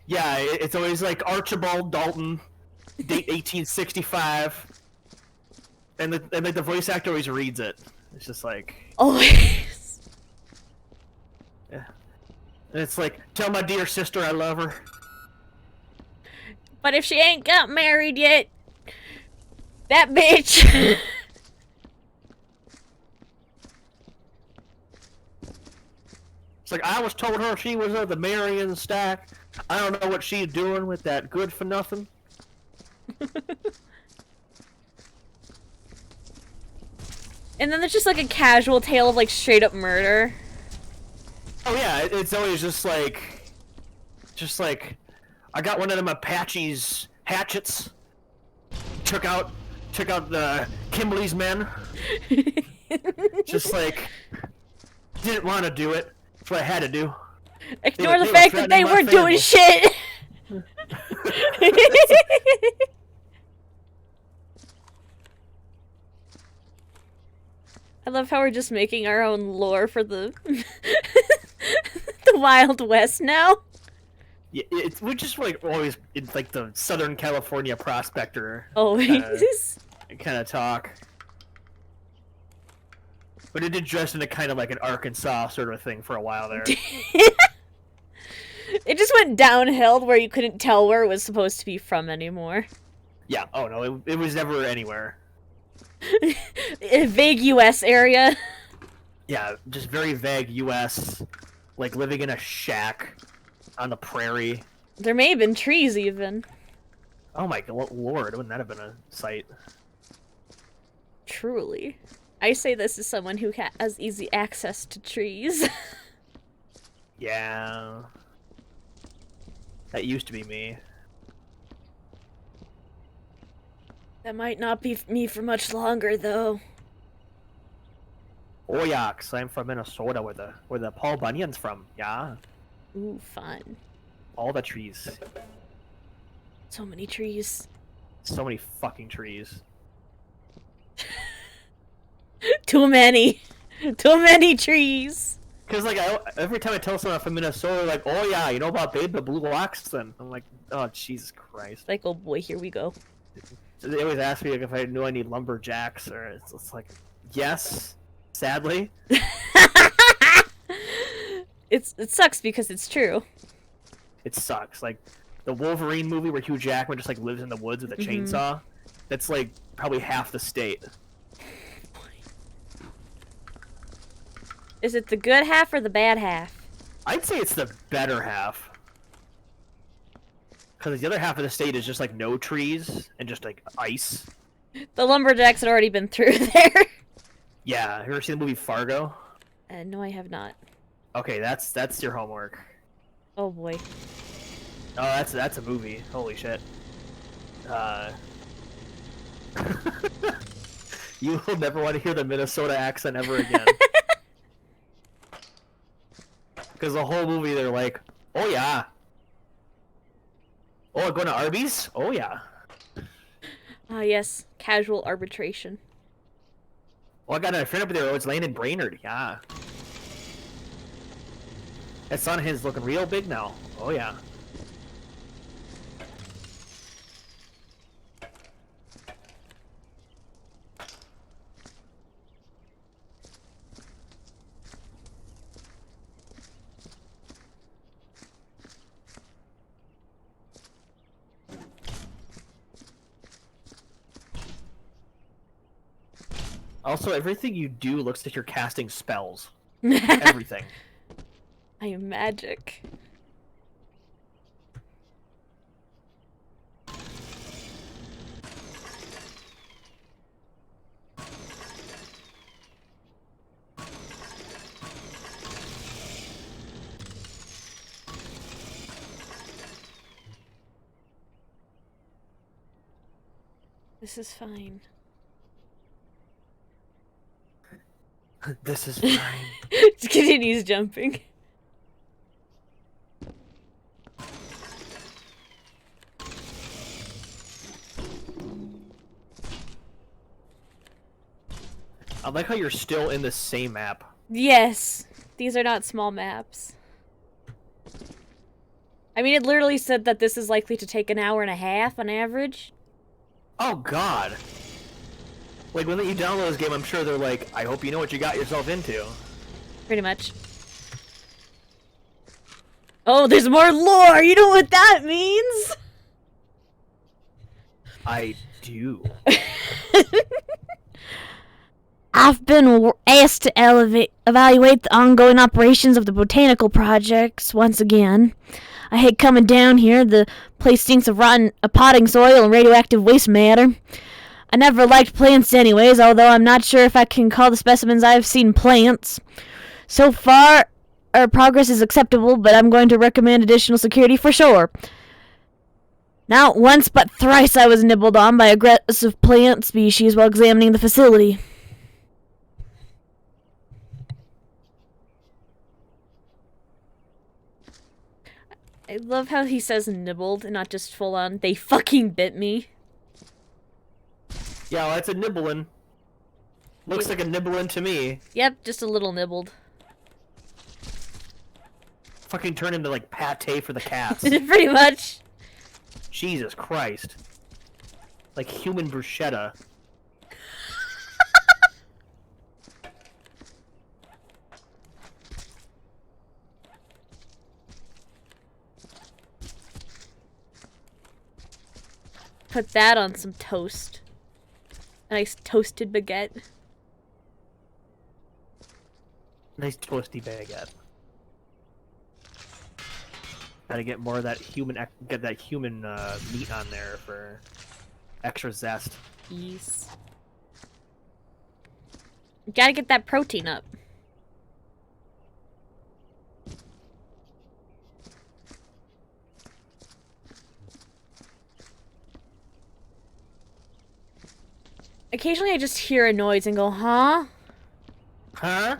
Speaker 2: yeah, it's always like Archibald Dalton, date 1865, and like the voice actor always reads it. It's just like,
Speaker 1: Always.
Speaker 2: yeah, and it's like, tell my dear sister I love her.
Speaker 1: But if she ain't got married yet, that bitch.
Speaker 2: It's like, I was told her she was of the Marion stack. I don't know what she's doing with that good for nothing.
Speaker 1: And then there's just like a casual tale of like straight up murder.
Speaker 2: Oh yeah, it's always just like, I got one of them Apache's hatchets. Took out the Kimberly's men. Just like, didn't want to do it. That's what I had to do.
Speaker 1: Ignore the
Speaker 2: they were
Speaker 1: fact that they
Speaker 2: threatening my
Speaker 1: weren't doing
Speaker 2: family.
Speaker 1: shit. I love how we're just making our own lore for the the Wild West now.
Speaker 2: Yeah, we're just like always in like the Southern California prospector
Speaker 1: Always.
Speaker 2: kind of talk. But it did dress in a kind of like an Arkansas sort of thing for a while there.
Speaker 1: It just went downhill where you couldn't tell where it was supposed to be from anymore.
Speaker 2: Yeah. Oh no, it was never anywhere.
Speaker 1: A vague U.S. area.
Speaker 2: Yeah, just very vague U.S. Like living in a shack on the prairie.
Speaker 1: There may have been trees even.
Speaker 2: Oh my lord, wouldn't that have been a sight?
Speaker 1: Truly. I say this as someone who has easy access to trees.
Speaker 2: Yeah. That used to be me.
Speaker 1: That might not be me for much longer, though.
Speaker 2: Oh yeah, 'cause I'm from Minnesota, where the Paul Bunyan's from. Yeah.
Speaker 1: Ooh, fun.
Speaker 2: All the trees.
Speaker 1: So many trees.
Speaker 2: So many fucking trees.
Speaker 1: Too many. Too many trees.
Speaker 2: Cause like every time I tell someone I'm from Minnesota, they're like, "Oh yeah, you know about Babe the Blue Oxen?" I'm like, "Oh Jesus Christ!"
Speaker 1: Like, oh boy, here we go.
Speaker 2: So they always ask me like, if I knew any lumberjacks, or it's like, yes, sadly.
Speaker 1: It sucks because it's true.
Speaker 2: It sucks. Like the Wolverine movie where Hugh Jackman just like lives in the woods with a chainsaw. That's like probably half the state.
Speaker 1: Is it the good half or the bad half?
Speaker 2: I'd say it's the better half. Because the other half of the state is just like no trees and just like ice.
Speaker 1: The lumberjacks had already been through there.
Speaker 2: Yeah, have you ever seen the movie Fargo?
Speaker 1: No, I have not.
Speaker 2: Okay, that's your homework.
Speaker 1: Oh boy.
Speaker 2: Oh, that's a movie. Holy shit. You will never want to hear the Minnesota accent ever again. Because the whole movie they're like, oh yeah. Oh, going to Arby's? Oh yeah.
Speaker 1: Ah, yes. Casual arbitration.
Speaker 2: Oh, I got a friend up there. Oh, it's Landon Brainerd. Yeah. That son of his looking real big now. Oh yeah. Also, everything you do looks like you're casting spells. Everything.
Speaker 1: I am magic. This is fine.
Speaker 2: This is fine.
Speaker 1: Just continues jumping.
Speaker 2: I like how you're still in the same map.
Speaker 1: Yes. These are not small maps. I mean, it literally said that this is likely to take an hour and a half on average.
Speaker 2: Oh god. Like, when you download this game, I'm sure they're like, I hope you know what you got yourself into.
Speaker 1: Pretty much. Oh, there's more lore! You know what that means?
Speaker 2: I do.
Speaker 1: I've been asked to evaluate the ongoing operations of the botanical projects once again. I hate coming down here. The place stinks of rotten potting soil and radioactive waste matter. I never liked plants anyways, although I'm not sure if I can call the specimens I've seen plants. So far, our progress is acceptable, but I'm going to recommend additional security for sure. Not once but thrice I was nibbled on by aggressive plant species while examining the facility. I love how he says nibbled and not just full on, they fucking bit me.
Speaker 2: Yeah, well, that's a nibbling. Looks like a nibbling to me.
Speaker 1: Yep, just a little nibbled.
Speaker 2: Fucking turn into like pate for the cats.
Speaker 1: Pretty much.
Speaker 2: Jesus Christ. Like human bruschetta.
Speaker 1: Put that on some toast. A nice toasted baguette.
Speaker 2: Nice toasty baguette. Gotta get more of that human, get that human meat on there for extra zest.
Speaker 1: Yes. Gotta get that protein up. Occasionally I just hear a noise and go, huh?
Speaker 2: Huh?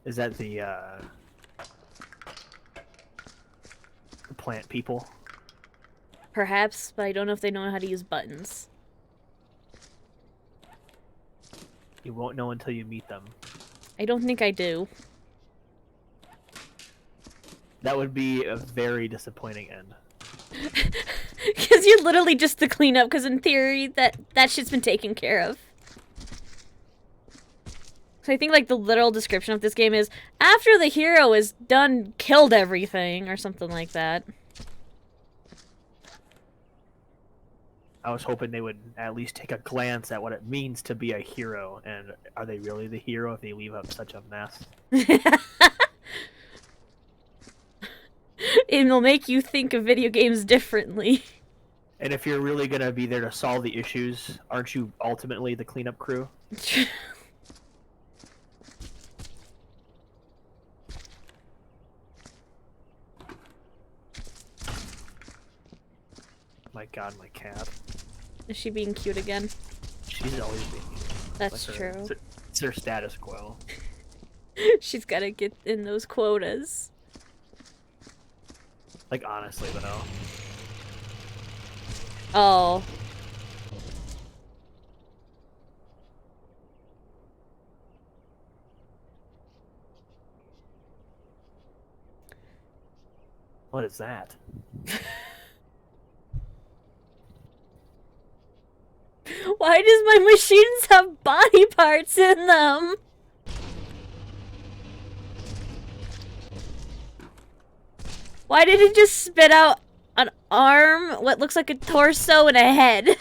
Speaker 2: Is that the plant people?
Speaker 1: Perhaps, but I don't know if they know how to use buttons.
Speaker 2: You won't know until you meet them.
Speaker 1: I don't think I do.
Speaker 2: That would be a very disappointing end.
Speaker 1: Because you're literally just the cleanup, because in theory, that shit's been taken care of. So I think, like, the literal description of this game is, after the hero is done, killed everything, or something like that.
Speaker 2: I was hoping they would at least take a glance at what it means to be a hero, and are they really the hero if they leave up such a mess?
Speaker 1: It'll make you think of video games differently.
Speaker 2: And if you're really gonna be there to solve the issues, aren't you ultimately the cleanup crew? My god, my cat.
Speaker 1: Is she being cute again?
Speaker 2: She's always being.
Speaker 1: That's
Speaker 2: like
Speaker 1: true.
Speaker 2: It's her status quo.
Speaker 1: She's gotta get in those quotas.
Speaker 2: Like, honestly, though.
Speaker 1: Oh.
Speaker 2: What is that?
Speaker 1: Why does my machines have body parts in them? Why did it just spit out an arm, what looks like a torso, and a head?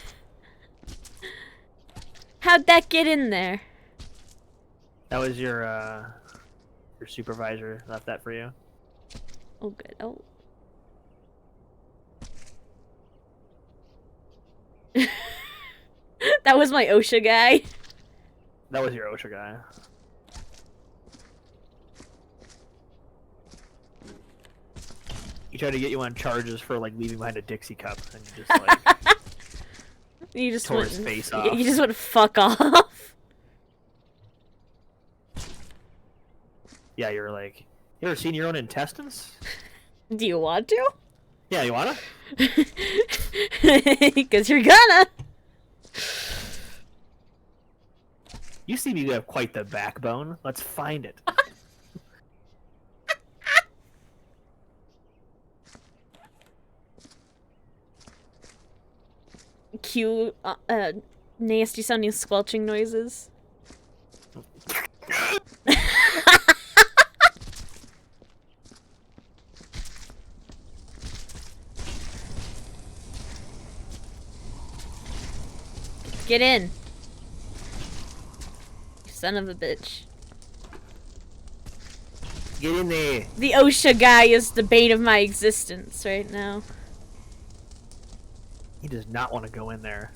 Speaker 1: How'd that get in there?
Speaker 2: That was your supervisor left that for you?
Speaker 1: Oh, good. Oh. That was my OSHA guy.
Speaker 2: That was your OSHA guy. He tried to get you on charges for, like, leaving behind a Dixie cup, and you just, like,
Speaker 1: You just
Speaker 2: tore
Speaker 1: went,
Speaker 2: his face off.
Speaker 1: You just went fuck off.
Speaker 2: Yeah, you were like, you ever seen your own intestines?
Speaker 1: Do you want to?
Speaker 2: Yeah, you wanna?
Speaker 1: Because you're gonna.
Speaker 2: You seem to have quite the backbone. Let's find it.
Speaker 1: Cue nasty sounding squelching noises. Get in. Son of a bitch.
Speaker 2: Get in there.
Speaker 1: The OSHA guy is the bane of my existence right now.
Speaker 2: He does not want to go in there.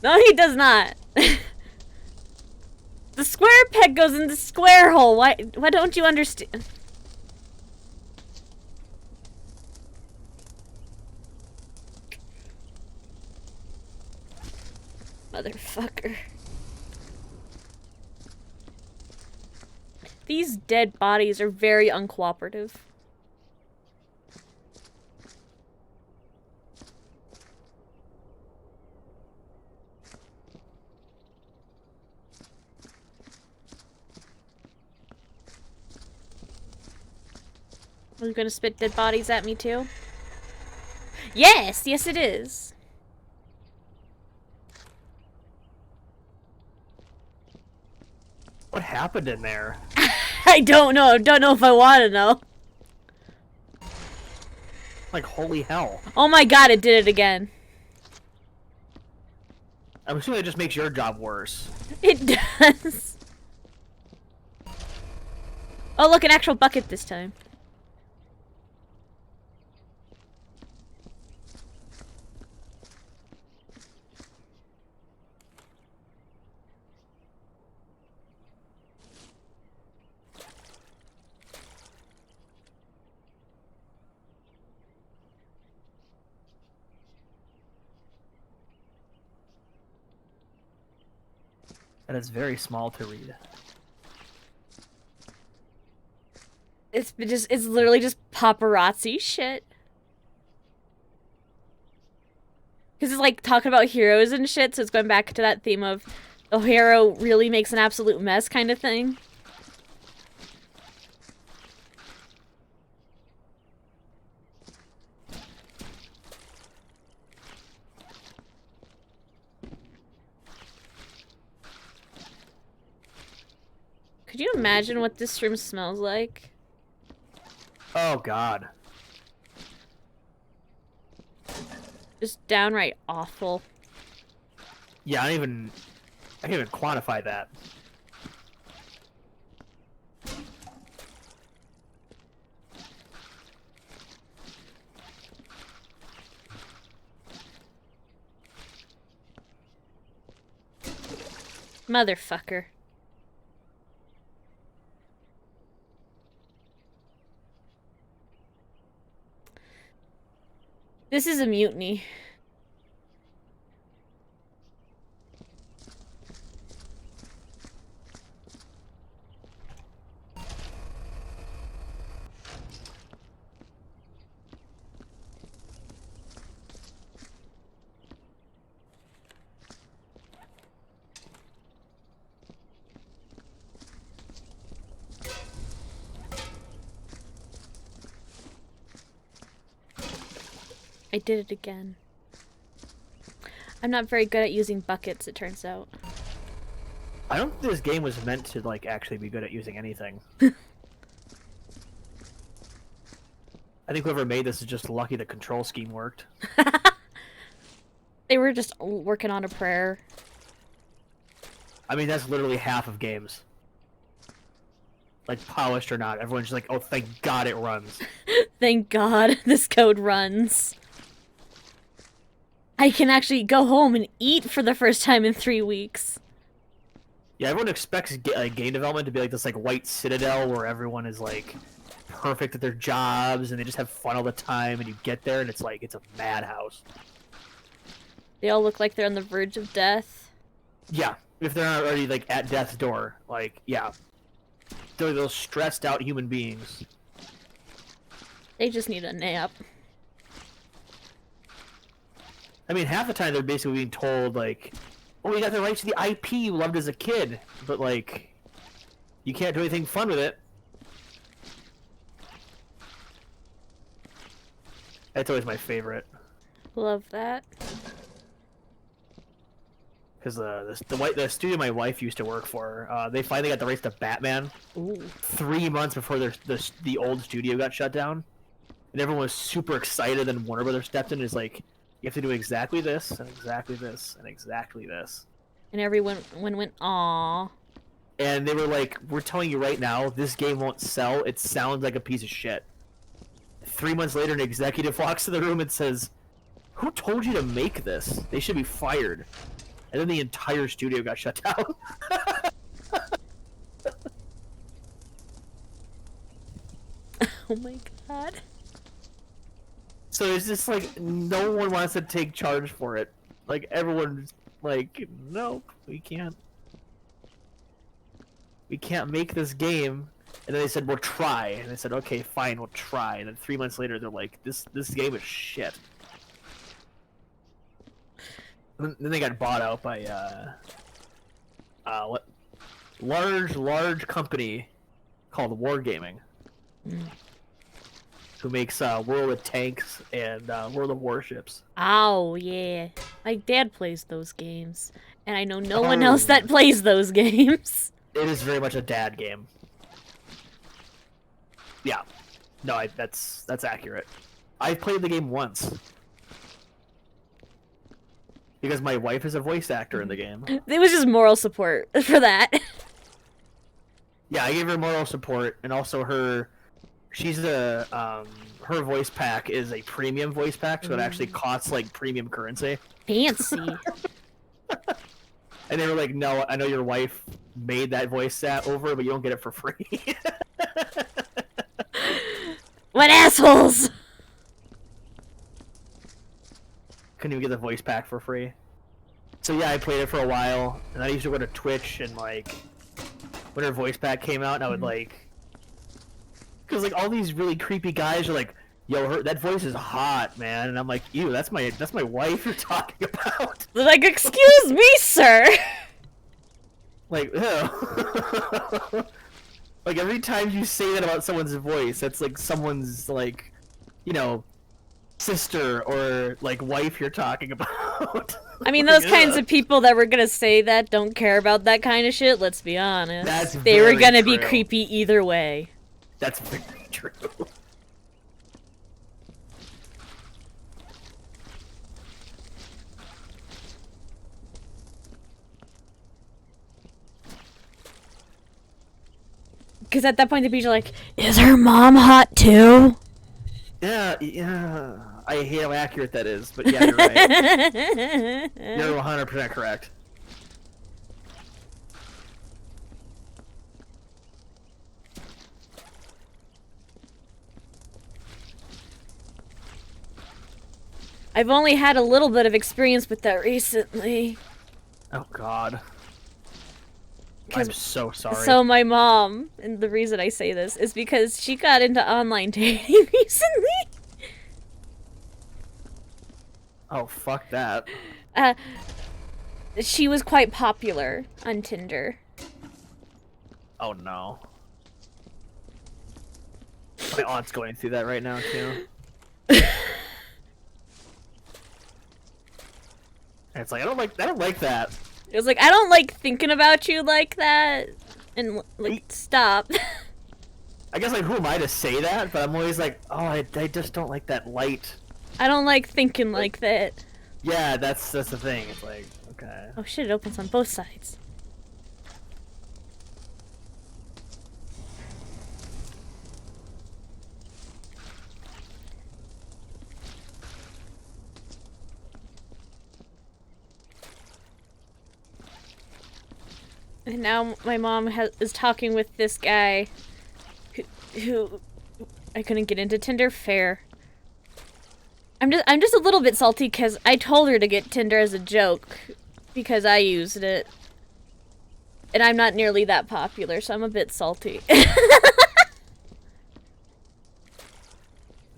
Speaker 1: No, he does not. The square peg goes in the square hole. Why don't you understand? Motherfucker. These dead bodies are very uncooperative. Are you gonna spit dead bodies at me too? Yes! Yes it is!
Speaker 2: What happened in there?
Speaker 1: I don't know. Don't know if I want to know.
Speaker 2: Like, holy hell.
Speaker 1: Oh my god, it did it again.
Speaker 2: I'm assuming it just makes your job worse.
Speaker 1: It does. Oh, look, an actual bucket this time.
Speaker 2: And it's very small to read.
Speaker 1: It's literally just paparazzi shit. Because it's like talking about heroes and shit, so it's going back to that theme of the hero really makes an absolute mess kind of thing. Could you imagine what this room smells like?
Speaker 2: Oh god.
Speaker 1: Just downright awful.
Speaker 2: Yeah, I can't even quantify that.
Speaker 1: Motherfucker. This is a mutiny. I did it again. I'm not very good at using buckets, it turns out.
Speaker 2: I don't think this game was meant to, like, actually be good at using anything. I think whoever made this is just lucky the control scheme worked.
Speaker 1: They were just working on a prayer.
Speaker 2: I mean, that's literally half of games. Like, polished or not, everyone's just like, oh, thank God it runs.
Speaker 1: Thank God this code runs. I can actually go home and eat for the first time in 3 weeks.
Speaker 2: Yeah, everyone expects game development to be like this, like, white citadel where everyone is, like, perfect at their jobs and they just have fun all the time, and you get there and it's like, it's a madhouse.
Speaker 1: They all look like they're on the verge of death.
Speaker 2: Yeah, if they're not already, like, at death's door, like, yeah. They're those stressed out human beings.
Speaker 1: They just need a nap.
Speaker 2: I mean, half the time they're basically being told, like, oh, you got the rights to the IP you loved as a kid, but, like, you can't do anything fun with it. That's always my favorite.
Speaker 1: Love that.
Speaker 2: Because the studio my wife used to work for, they finally got the rights to Batman.
Speaker 1: Ooh.
Speaker 2: 3 months before the old studio got shut down. And everyone was super excited, and Warner Brothers stepped in and is like, you have to do exactly this, and exactly this, and exactly this.
Speaker 1: And everyone went, aww.
Speaker 2: And they were like, we're telling you right now, this game won't sell. It sounds like a piece of shit. 3 months later, an executive walks in the room and says, who told you to make this? They should be fired. And then the entire studio got shut down.
Speaker 1: Oh my god.
Speaker 2: So it's just like, no one wants to take charge for it. Like, everyone's like, nope, we can't. We can't make this game. And then they said, we'll try. And they said, okay, fine, we'll try. And then 3 months later, they're like, this game is shit. And then they got bought out by, large company called Wargaming.
Speaker 1: Mm.
Speaker 2: Who makes World of Tanks and World of Warships.
Speaker 1: Oh, yeah. My dad plays those games. And I know no one else that plays those games.
Speaker 2: It is very much a dad game. Yeah. No, that's accurate. I played the game once. Because my wife is a voice actor in the game.
Speaker 1: It was just moral support for that.
Speaker 2: Yeah, I gave her moral support, and also she's her voice pack is a premium voice pack, so it actually costs like premium currency.
Speaker 1: Fancy.
Speaker 2: And they were like, no, I know your wife made that voice set over, but you don't get it for free.
Speaker 1: What assholes!
Speaker 2: Couldn't even get the voice pack for free. So yeah, I played it for a while, and I used to go to Twitch and like when her voice pack came out, and I would like, because like all these really creepy guys are like, "Yo, that voice is hot, man," and I'm like, "Ew, that's my wife you're talking about."
Speaker 1: They're like, excuse me, sir.
Speaker 2: Like, ew. Like every time you say that about someone's voice, that's like someone's like, you know, sister or like wife you're talking about.
Speaker 1: I mean, those kinds of people that were gonna say that don't care about that kind of shit. Let's be honest. They were gonna be creepy either way.
Speaker 2: That's very true.
Speaker 1: Because at that point, the people are like, "Is her mom hot too?"
Speaker 2: Yeah. I hate how accurate that is, but yeah, you're right. You're 100% correct.
Speaker 1: I've only had a little bit of experience with that recently.
Speaker 2: Oh God. I'm so sorry.
Speaker 1: So my mom, and the reason I say this is because she got into online dating recently.
Speaker 2: Oh, fuck that.
Speaker 1: She was quite popular on Tinder.
Speaker 2: Oh no. My aunt's going through that right now too. And it's like I don't like that.
Speaker 1: It was like, I don't like thinking about you like that. And like, stop.
Speaker 2: I guess like who am I to say that? But I'm always like, oh, I just don't like that light.
Speaker 1: I don't like thinking like that.
Speaker 2: Yeah, that's the thing. It's like, okay.
Speaker 1: Oh shit, it opens on both sides. And now my mom is talking with this guy who I couldn't get into Tinder. Fair. I'm just a little bit salty because I told her to get Tinder as a joke because I used it. And I'm not nearly that popular, so I'm a bit salty.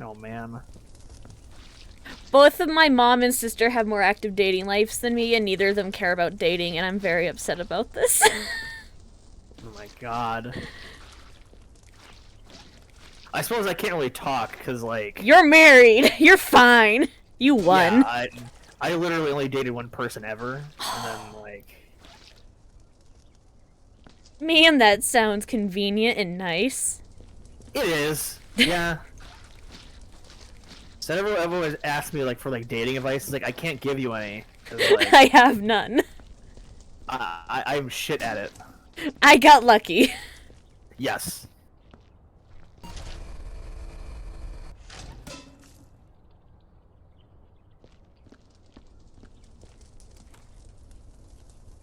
Speaker 2: Oh man.
Speaker 1: Both of my mom and sister have more active dating lives than me, and neither of them care about dating, and I'm very upset about this.
Speaker 2: Oh my God. I suppose I can't really talk, because, like...
Speaker 1: You're married! You're fine! You won!
Speaker 2: Yeah, I literally only dated one person ever, and then, like...
Speaker 1: Man, that sounds convenient and nice.
Speaker 2: It is, yeah. So everyone asks me, like, for, like, dating advice. It's like, I can't give you any, because, like...
Speaker 1: I have none.
Speaker 2: I'm shit at it.
Speaker 1: I got lucky.
Speaker 2: Yes.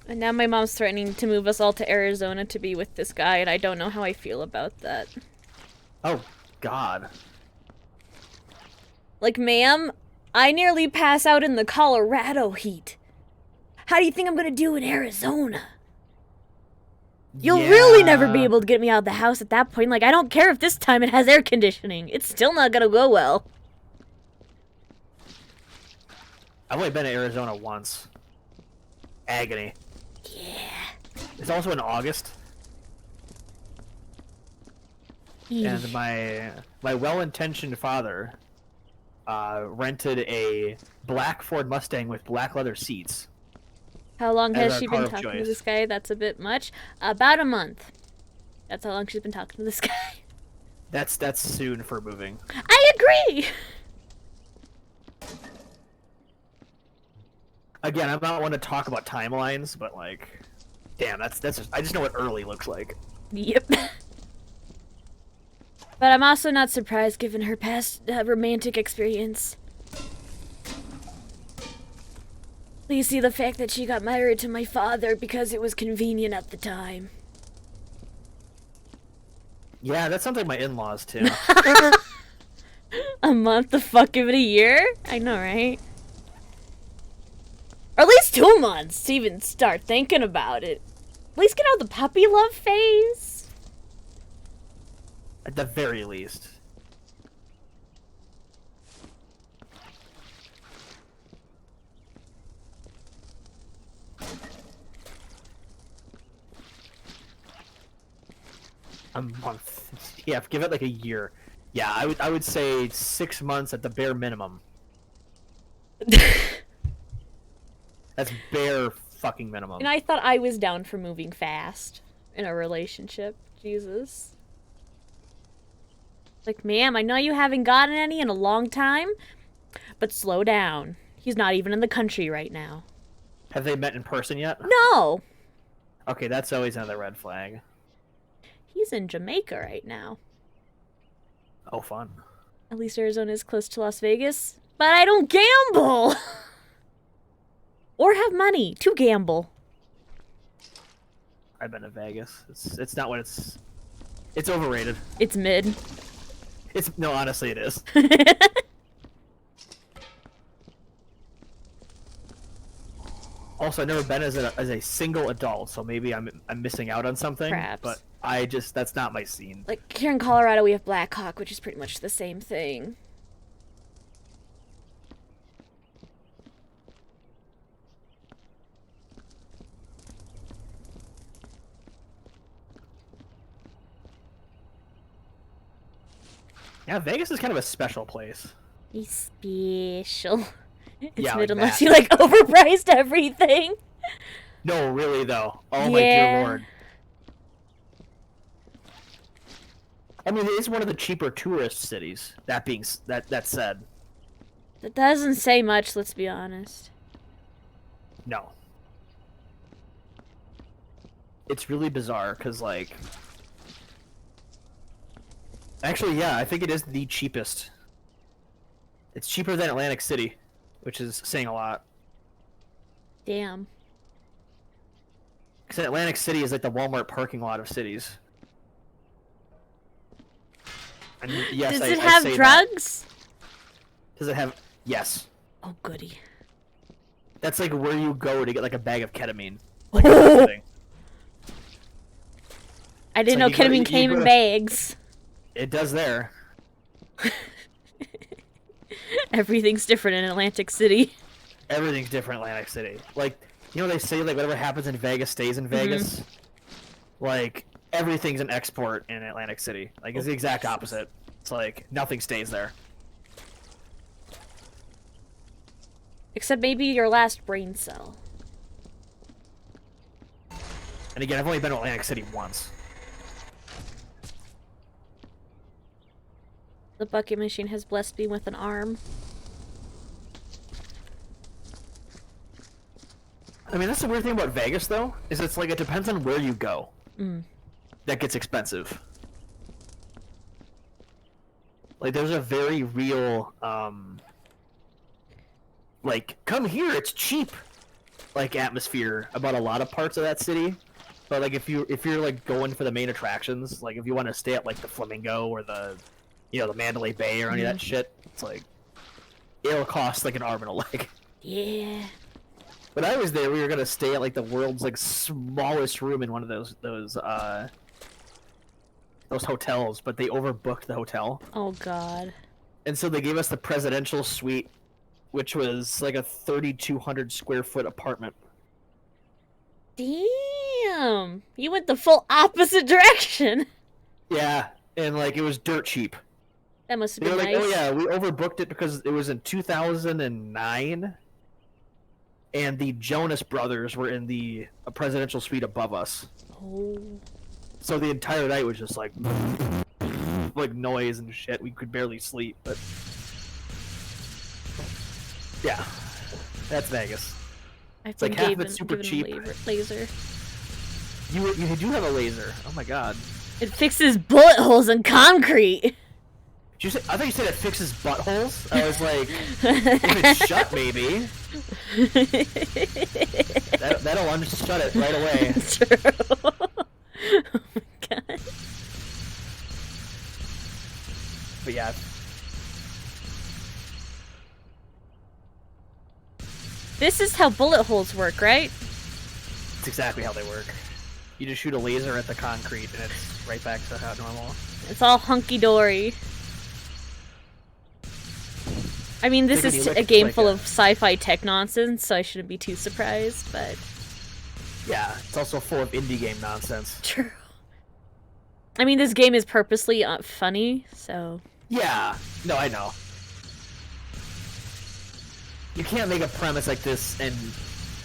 Speaker 1: And now my mom's threatening to move us all to Arizona to be with this guy, and I don't know how I feel about that.
Speaker 2: Oh, God.
Speaker 1: Like, ma'am, I nearly pass out in the Colorado heat. How do you think I'm gonna do in Arizona? You'll really never be able to get me out of the house at that point. Like, I don't care if this time it has air conditioning. It's still not gonna go well.
Speaker 2: I've only been to Arizona once. Agony.
Speaker 1: Yeah.
Speaker 2: It's also in August. And my well-intentioned father rented a black Ford Mustang with black leather seats.
Speaker 1: How long
Speaker 2: as
Speaker 1: has
Speaker 2: our
Speaker 1: she
Speaker 2: car
Speaker 1: been
Speaker 2: of
Speaker 1: talking to
Speaker 2: choice.
Speaker 1: this guy? That's a bit much. About a month. That's how long she's been talking to this guy.
Speaker 2: That's soon for moving.
Speaker 1: I agree!
Speaker 2: Again, I'm not one to talk about timelines, but like, damn, that's just, I just know what early looks like.
Speaker 1: Yep. But I'm also not surprised given her past romantic experience. Please see the fact that she got married to my father because it was convenient at the time.
Speaker 2: Yeah, that sounds like my in-laws too.
Speaker 1: A month, the fuck of it, a year? I know, right? Or at least 2 months to even start thinking about it. At least get out of the puppy love phase.
Speaker 2: At the very least. A month. Yeah, give it like a year. Yeah, I would say 6 months at the bare minimum. That's bare fucking minimum.
Speaker 1: And I thought I was down for moving fast in a relationship. Jesus. Like, ma'am, I know you haven't gotten any in a long time, but slow down. He's not even in the country right now.
Speaker 2: Have they met in person yet?
Speaker 1: No!
Speaker 2: Okay, that's always another red flag.
Speaker 1: He's in Jamaica right now.
Speaker 2: Oh, fun.
Speaker 1: At least Arizona is close to Las Vegas. But I don't gamble! Or have money to gamble.
Speaker 2: I've been to Vegas. It's not what it's overrated.
Speaker 1: It's mid.
Speaker 2: No, honestly it is. Also, I've never been as a single adult, so maybe I'm missing out on something.
Speaker 1: Perhaps.
Speaker 2: But that's not my scene.
Speaker 1: Like, here in Colorado we have Black Hawk, which is pretty much the same thing.
Speaker 2: Yeah, Vegas is kind of a special place.
Speaker 1: He's special. It's
Speaker 2: Yeah,
Speaker 1: mid
Speaker 2: like
Speaker 1: unless
Speaker 2: that.
Speaker 1: you, like, overpriced everything.
Speaker 2: No, really though. Oh my dear lord. I mean, it is one of the cheaper tourist cities. That said,
Speaker 1: That doesn't say much, let's be honest.
Speaker 2: no. It's really bizarre because, like, actually, yeah, I think it is the cheapest. It's cheaper than Atlantic City, which is saying a lot.
Speaker 1: Damn.
Speaker 2: Because Atlantic City is like the Walmart parking lot of cities. And yes,
Speaker 1: Does
Speaker 2: I
Speaker 1: it have
Speaker 2: say
Speaker 1: drugs?
Speaker 2: That. Does it have? Yes.
Speaker 1: Oh, goody.
Speaker 2: That's like where you go to get like a bag of ketamine. Like, I'm not kidding.
Speaker 1: I didn't know
Speaker 2: like you go to-
Speaker 1: ketamine
Speaker 2: you
Speaker 1: came
Speaker 2: go
Speaker 1: in
Speaker 2: to-
Speaker 1: bags.
Speaker 2: It does there.
Speaker 1: Everything's different in Atlantic City.
Speaker 2: Everything's different in Atlantic City. Like, you know, they say like whatever happens in Vegas stays in Vegas. Like, everything's an export in Atlantic City. Like, it's the exact opposite. It's like nothing stays there.
Speaker 1: Except maybe your last brain cell.
Speaker 2: And again, I've only been to Atlantic City once.
Speaker 1: The bucket machine has blessed me with an arm.
Speaker 2: I mean, that's the weird thing about Vegas, though, is it's like it depends on where you go. That gets expensive. Like, there's a very real, like, come here, it's cheap, like, atmosphere about a lot of parts of that city. But, like, if you're, like, going for the main attractions, like, if you want to stay at, like, the Flamingo or the, you know, the Mandalay Bay or any of that shit, it's like, it'll cost, like, an arm and a leg.
Speaker 1: Yeah.
Speaker 2: When I was there, we were gonna stay at like the world's like smallest room in one of those hotels, but they overbooked the hotel,
Speaker 1: Oh, God.
Speaker 2: and so they gave us the presidential suite, which was like a 3,200 square foot apartment.
Speaker 1: Damn. You went the full opposite direction.
Speaker 2: Yeah, and like it was dirt cheap.
Speaker 1: That must have
Speaker 2: They were
Speaker 1: been
Speaker 2: like,
Speaker 1: nice.
Speaker 2: "Oh yeah, we overbooked it because it was in 2009." and the Jonas Brothers were in the presidential suite above us.
Speaker 1: Oh.
Speaker 2: So the entire night was just like noise and shit. We could barely sleep, but yeah, that's Vegas.
Speaker 1: I've
Speaker 2: like
Speaker 1: been
Speaker 2: half of
Speaker 1: given,
Speaker 2: it's super
Speaker 1: given
Speaker 2: cheap.
Speaker 1: a laser.
Speaker 2: You do have a laser. Oh my god.
Speaker 1: It fixes bullet holes in concrete.
Speaker 2: Did you say, I thought you said it fixes buttholes. I was like, if it's shut, maybe. That'll unshut it right away.
Speaker 1: True. Oh my god.
Speaker 2: But yeah.
Speaker 1: This is how bullet holes work, right?
Speaker 2: It's exactly how they work. You just shoot a laser at the concrete and it's right back to how normal.
Speaker 1: It's all hunky-dory. I mean, this is a game full of sci-fi tech nonsense, so I shouldn't be too surprised, but...
Speaker 2: Yeah, it's also full of indie game nonsense.
Speaker 1: True. I mean, this game is purposely funny, so...
Speaker 2: Yeah, no, I know. You can't make a premise like this and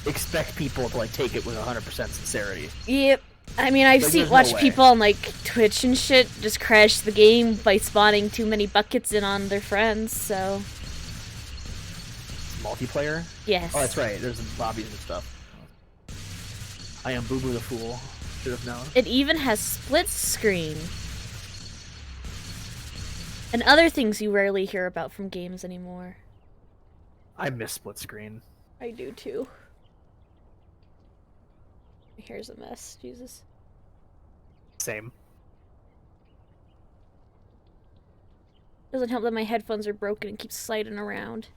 Speaker 2: expect people to like take it with 100% sincerity.
Speaker 1: Yep. I mean, I've watched people on like Twitch and shit just crash the game by spawning too many buckets in on their friends, so...
Speaker 2: Multiplayer?
Speaker 1: Yes.
Speaker 2: Oh, that's right. There's lobbies and stuff. I am Boo Boo the Fool. Should have known.
Speaker 1: It even has split screen. And other things you rarely hear about from games anymore.
Speaker 2: I miss split screen.
Speaker 1: I do too. Here's a mess, Jesus.
Speaker 2: Same.
Speaker 1: Doesn't help that my headphones are broken and keep sliding around.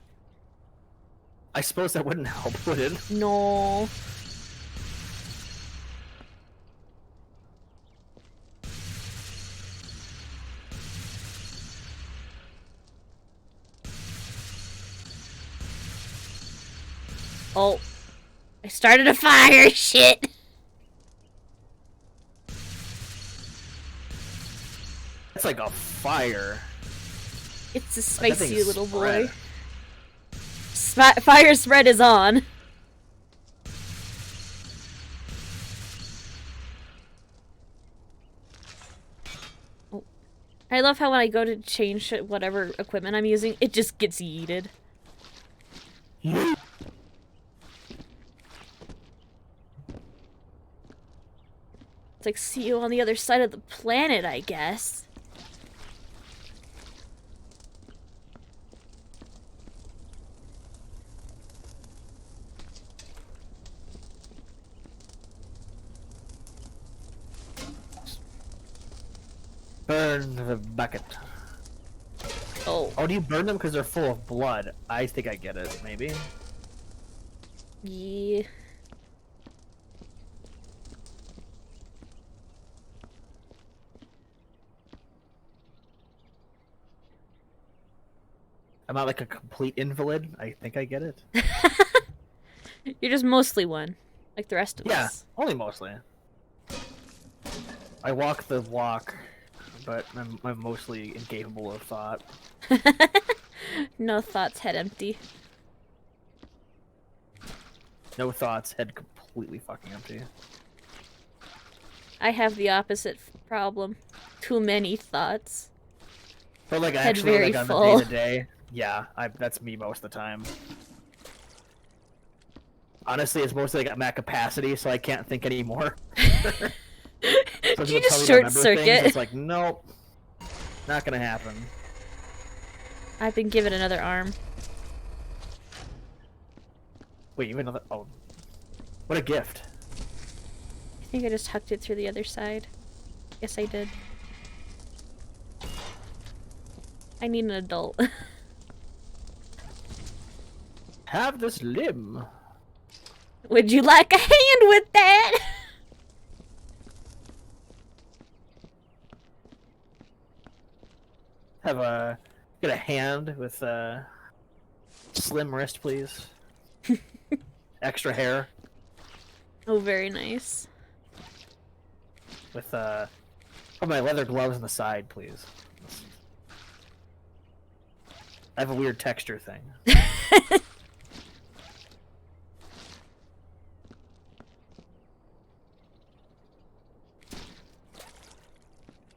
Speaker 2: I suppose that wouldn't help, would it?
Speaker 1: No. Oh. I started a fire, shit!
Speaker 2: It's like a fire.
Speaker 1: It's a spicy little boy.
Speaker 2: Spread.
Speaker 1: Fire spread is on. Oh. I love how when I go to change whatever equipment I'm using, it just gets yeeted. It's like, see you on the other side of the planet, I guess.
Speaker 2: Burn the bucket.
Speaker 1: Oh.
Speaker 2: Oh, do you burn them because they're full of blood? I think I get it, maybe.
Speaker 1: Yeah.
Speaker 2: I'm not like a complete invalid. I think I get it.
Speaker 1: You're just mostly one, like the rest of
Speaker 2: Yeah,
Speaker 1: us.
Speaker 2: only mostly. I walk the walk, but I'm mostly incapable of thought.
Speaker 1: No thoughts, head empty.
Speaker 2: No thoughts, head completely fucking empty.
Speaker 1: I have the opposite problem. Too many thoughts.
Speaker 2: But like
Speaker 1: Head
Speaker 2: actually,
Speaker 1: very
Speaker 2: like on
Speaker 1: full.
Speaker 2: the day-to-day, yeah, that's me most of the time. Honestly, it's mostly like I'm at capacity, so I can't think anymore. So
Speaker 1: Did you just short circuit?
Speaker 2: Things, it's like, nope, not gonna happen.
Speaker 1: I've been given another arm.
Speaker 2: Wait, you have another? Oh, what a gift!
Speaker 1: I think I just tucked it through the other side. Yes, I did. I need an adult.
Speaker 2: Have this limb.
Speaker 1: Would you like a hand with that?
Speaker 2: Get a hand with a slim wrist, please. Extra hair.
Speaker 1: Oh, very nice.
Speaker 2: With put my leather gloves on the side, please. I have a weird texture thing.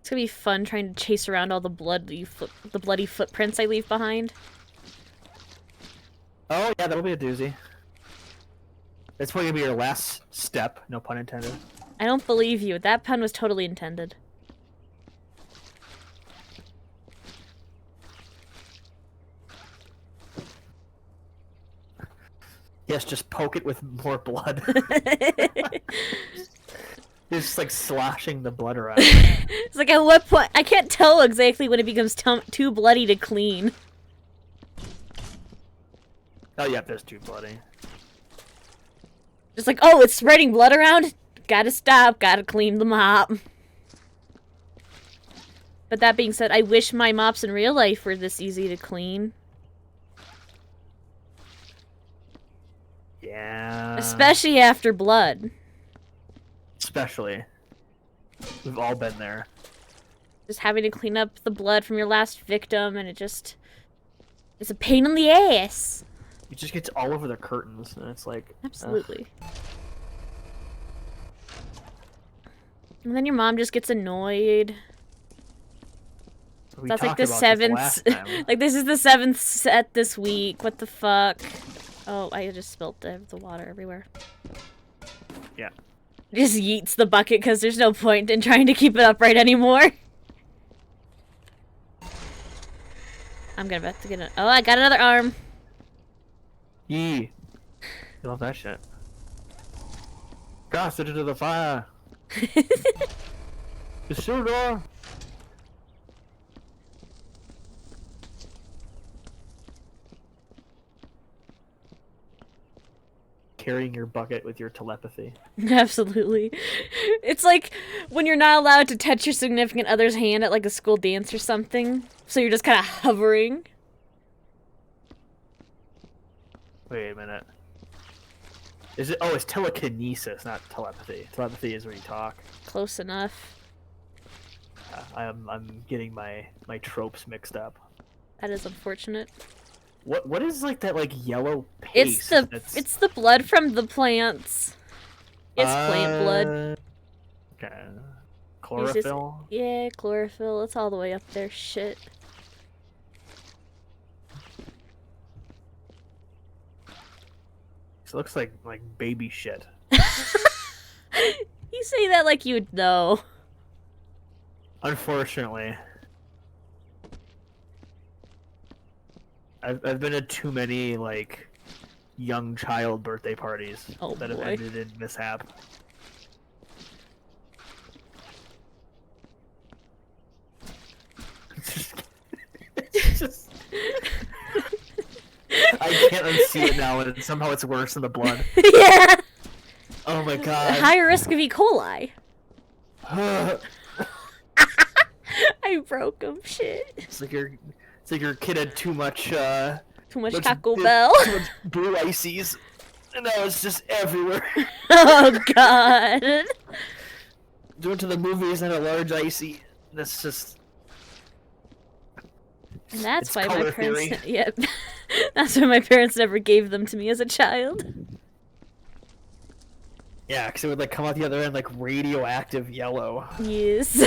Speaker 1: It's gonna be fun trying to chase around all the bloody footprints I leave behind.
Speaker 2: Oh yeah, that'll be a doozy. That's probably gonna be your last step, no pun intended.
Speaker 1: I don't believe you. That pun was totally intended.
Speaker 2: Yes, just poke it with more blood. Just like sloshing the blood around.
Speaker 1: It's like, at what point? I can't tell exactly when it becomes too bloody to clean.
Speaker 2: Oh yeah, there's too bloody.
Speaker 1: Just like, oh, it's spreading blood around? Gotta stop, gotta clean the mop. But that being said, I wish my mops in real life were this easy to clean.
Speaker 2: Yeah.
Speaker 1: Especially after blood.
Speaker 2: Especially. We've all been there.
Speaker 1: Just having to clean up the blood from your last victim, and it's a pain in the ass.
Speaker 2: It just gets all over the curtains, and it's like...
Speaker 1: Absolutely. And then your mom just gets annoyed. That's like the 7th... like, this is the 7th set this week. What the fuck? Oh, I just spilled the water everywhere.
Speaker 2: Yeah.
Speaker 1: Just yeets the bucket because there's no point in trying to keep it upright anymore. I'm gonna have to get it. Oh, I got another arm.
Speaker 2: Yee. You love that shit. Cast it into the fire. Viscera. Carrying your bucket with your telepathy.
Speaker 1: Absolutely. It's like when you're not allowed to touch your significant other's hand at like a school dance or something. So you're just kind of hovering.
Speaker 2: Wait a minute. Is it? Oh, it's telekinesis, not telepathy. Telepathy is where you talk.
Speaker 1: Close enough.
Speaker 2: I'm getting my tropes mixed up.
Speaker 1: That is unfortunate.
Speaker 2: What is like that like yellow paste?
Speaker 1: It's the blood from the plants. It's plant blood.
Speaker 2: Okay. Chlorophyll?
Speaker 1: Yeah, chlorophyll. It's all the way up there. Shit.
Speaker 2: It looks like baby shit.
Speaker 1: You say that like you'd know.
Speaker 2: Unfortunately. I've been to too many like young child birthday parties that have ended in mishap. It's just I can't unsee it now, and somehow it's worse than the blood.
Speaker 1: Yeah.
Speaker 2: Oh my god.
Speaker 1: Higher risk of E. coli. I broke him. Shit.
Speaker 2: It's like your kid had too much
Speaker 1: Taco Bell.
Speaker 2: Too much blue ices, and now it's just everywhere.
Speaker 1: Oh god.
Speaker 2: Went to the movies and a large icy. That's just.
Speaker 1: And that's why
Speaker 2: color
Speaker 1: my parents.
Speaker 2: theory.
Speaker 1: Yep. That's why my parents never gave them to me as a child.
Speaker 2: Yeah, because it would like come out the other end like radioactive yellow.
Speaker 1: Yes.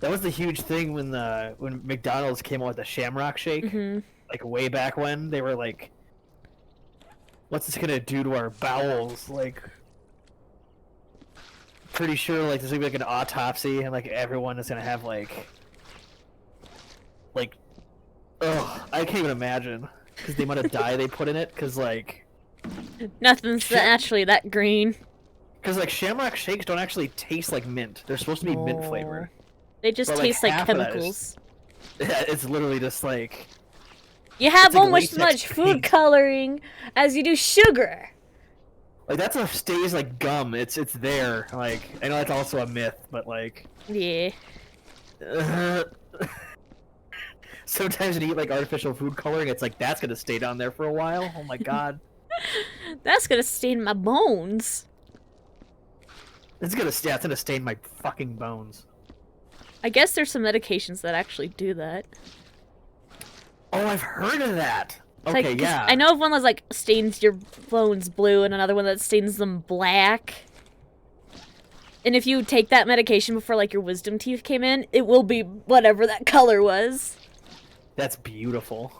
Speaker 2: That was the huge thing when McDonald's came out with the Shamrock Shake, like way back when. They were like, "What's this gonna do to our bowels?" Like, pretty sure like there's gonna be like an autopsy, and like everyone is gonna have like, ugh, I can't even imagine because the amount of dye they put in it. Because like,
Speaker 1: nothing's actually that green.
Speaker 2: Because like Shamrock Shakes don't actually taste like mint. They're supposed to be mint flavored.
Speaker 1: They just taste like chemicals.
Speaker 2: Yeah, it's literally just like...
Speaker 1: You have
Speaker 2: like
Speaker 1: almost as much food coloring as you do sugar.
Speaker 2: Like, that stuff stays like gum. It's there. Like, I know that's also a myth, but like...
Speaker 1: Yeah.
Speaker 2: Sometimes when you eat like artificial food coloring, it's like, that's gonna stay down there for a while. Oh my god.
Speaker 1: That's gonna stain my bones.
Speaker 2: It's gonna stain my fucking bones.
Speaker 1: I guess there's some medications that actually do that.
Speaker 2: Oh, I've heard of that.
Speaker 1: It's
Speaker 2: Okay,
Speaker 1: like,
Speaker 2: yeah.
Speaker 1: I know of one that's like stains your bones blue, and another one that stains them black. And if you take that medication before, like, your wisdom teeth came in, it will be whatever that color was.
Speaker 2: That's beautiful.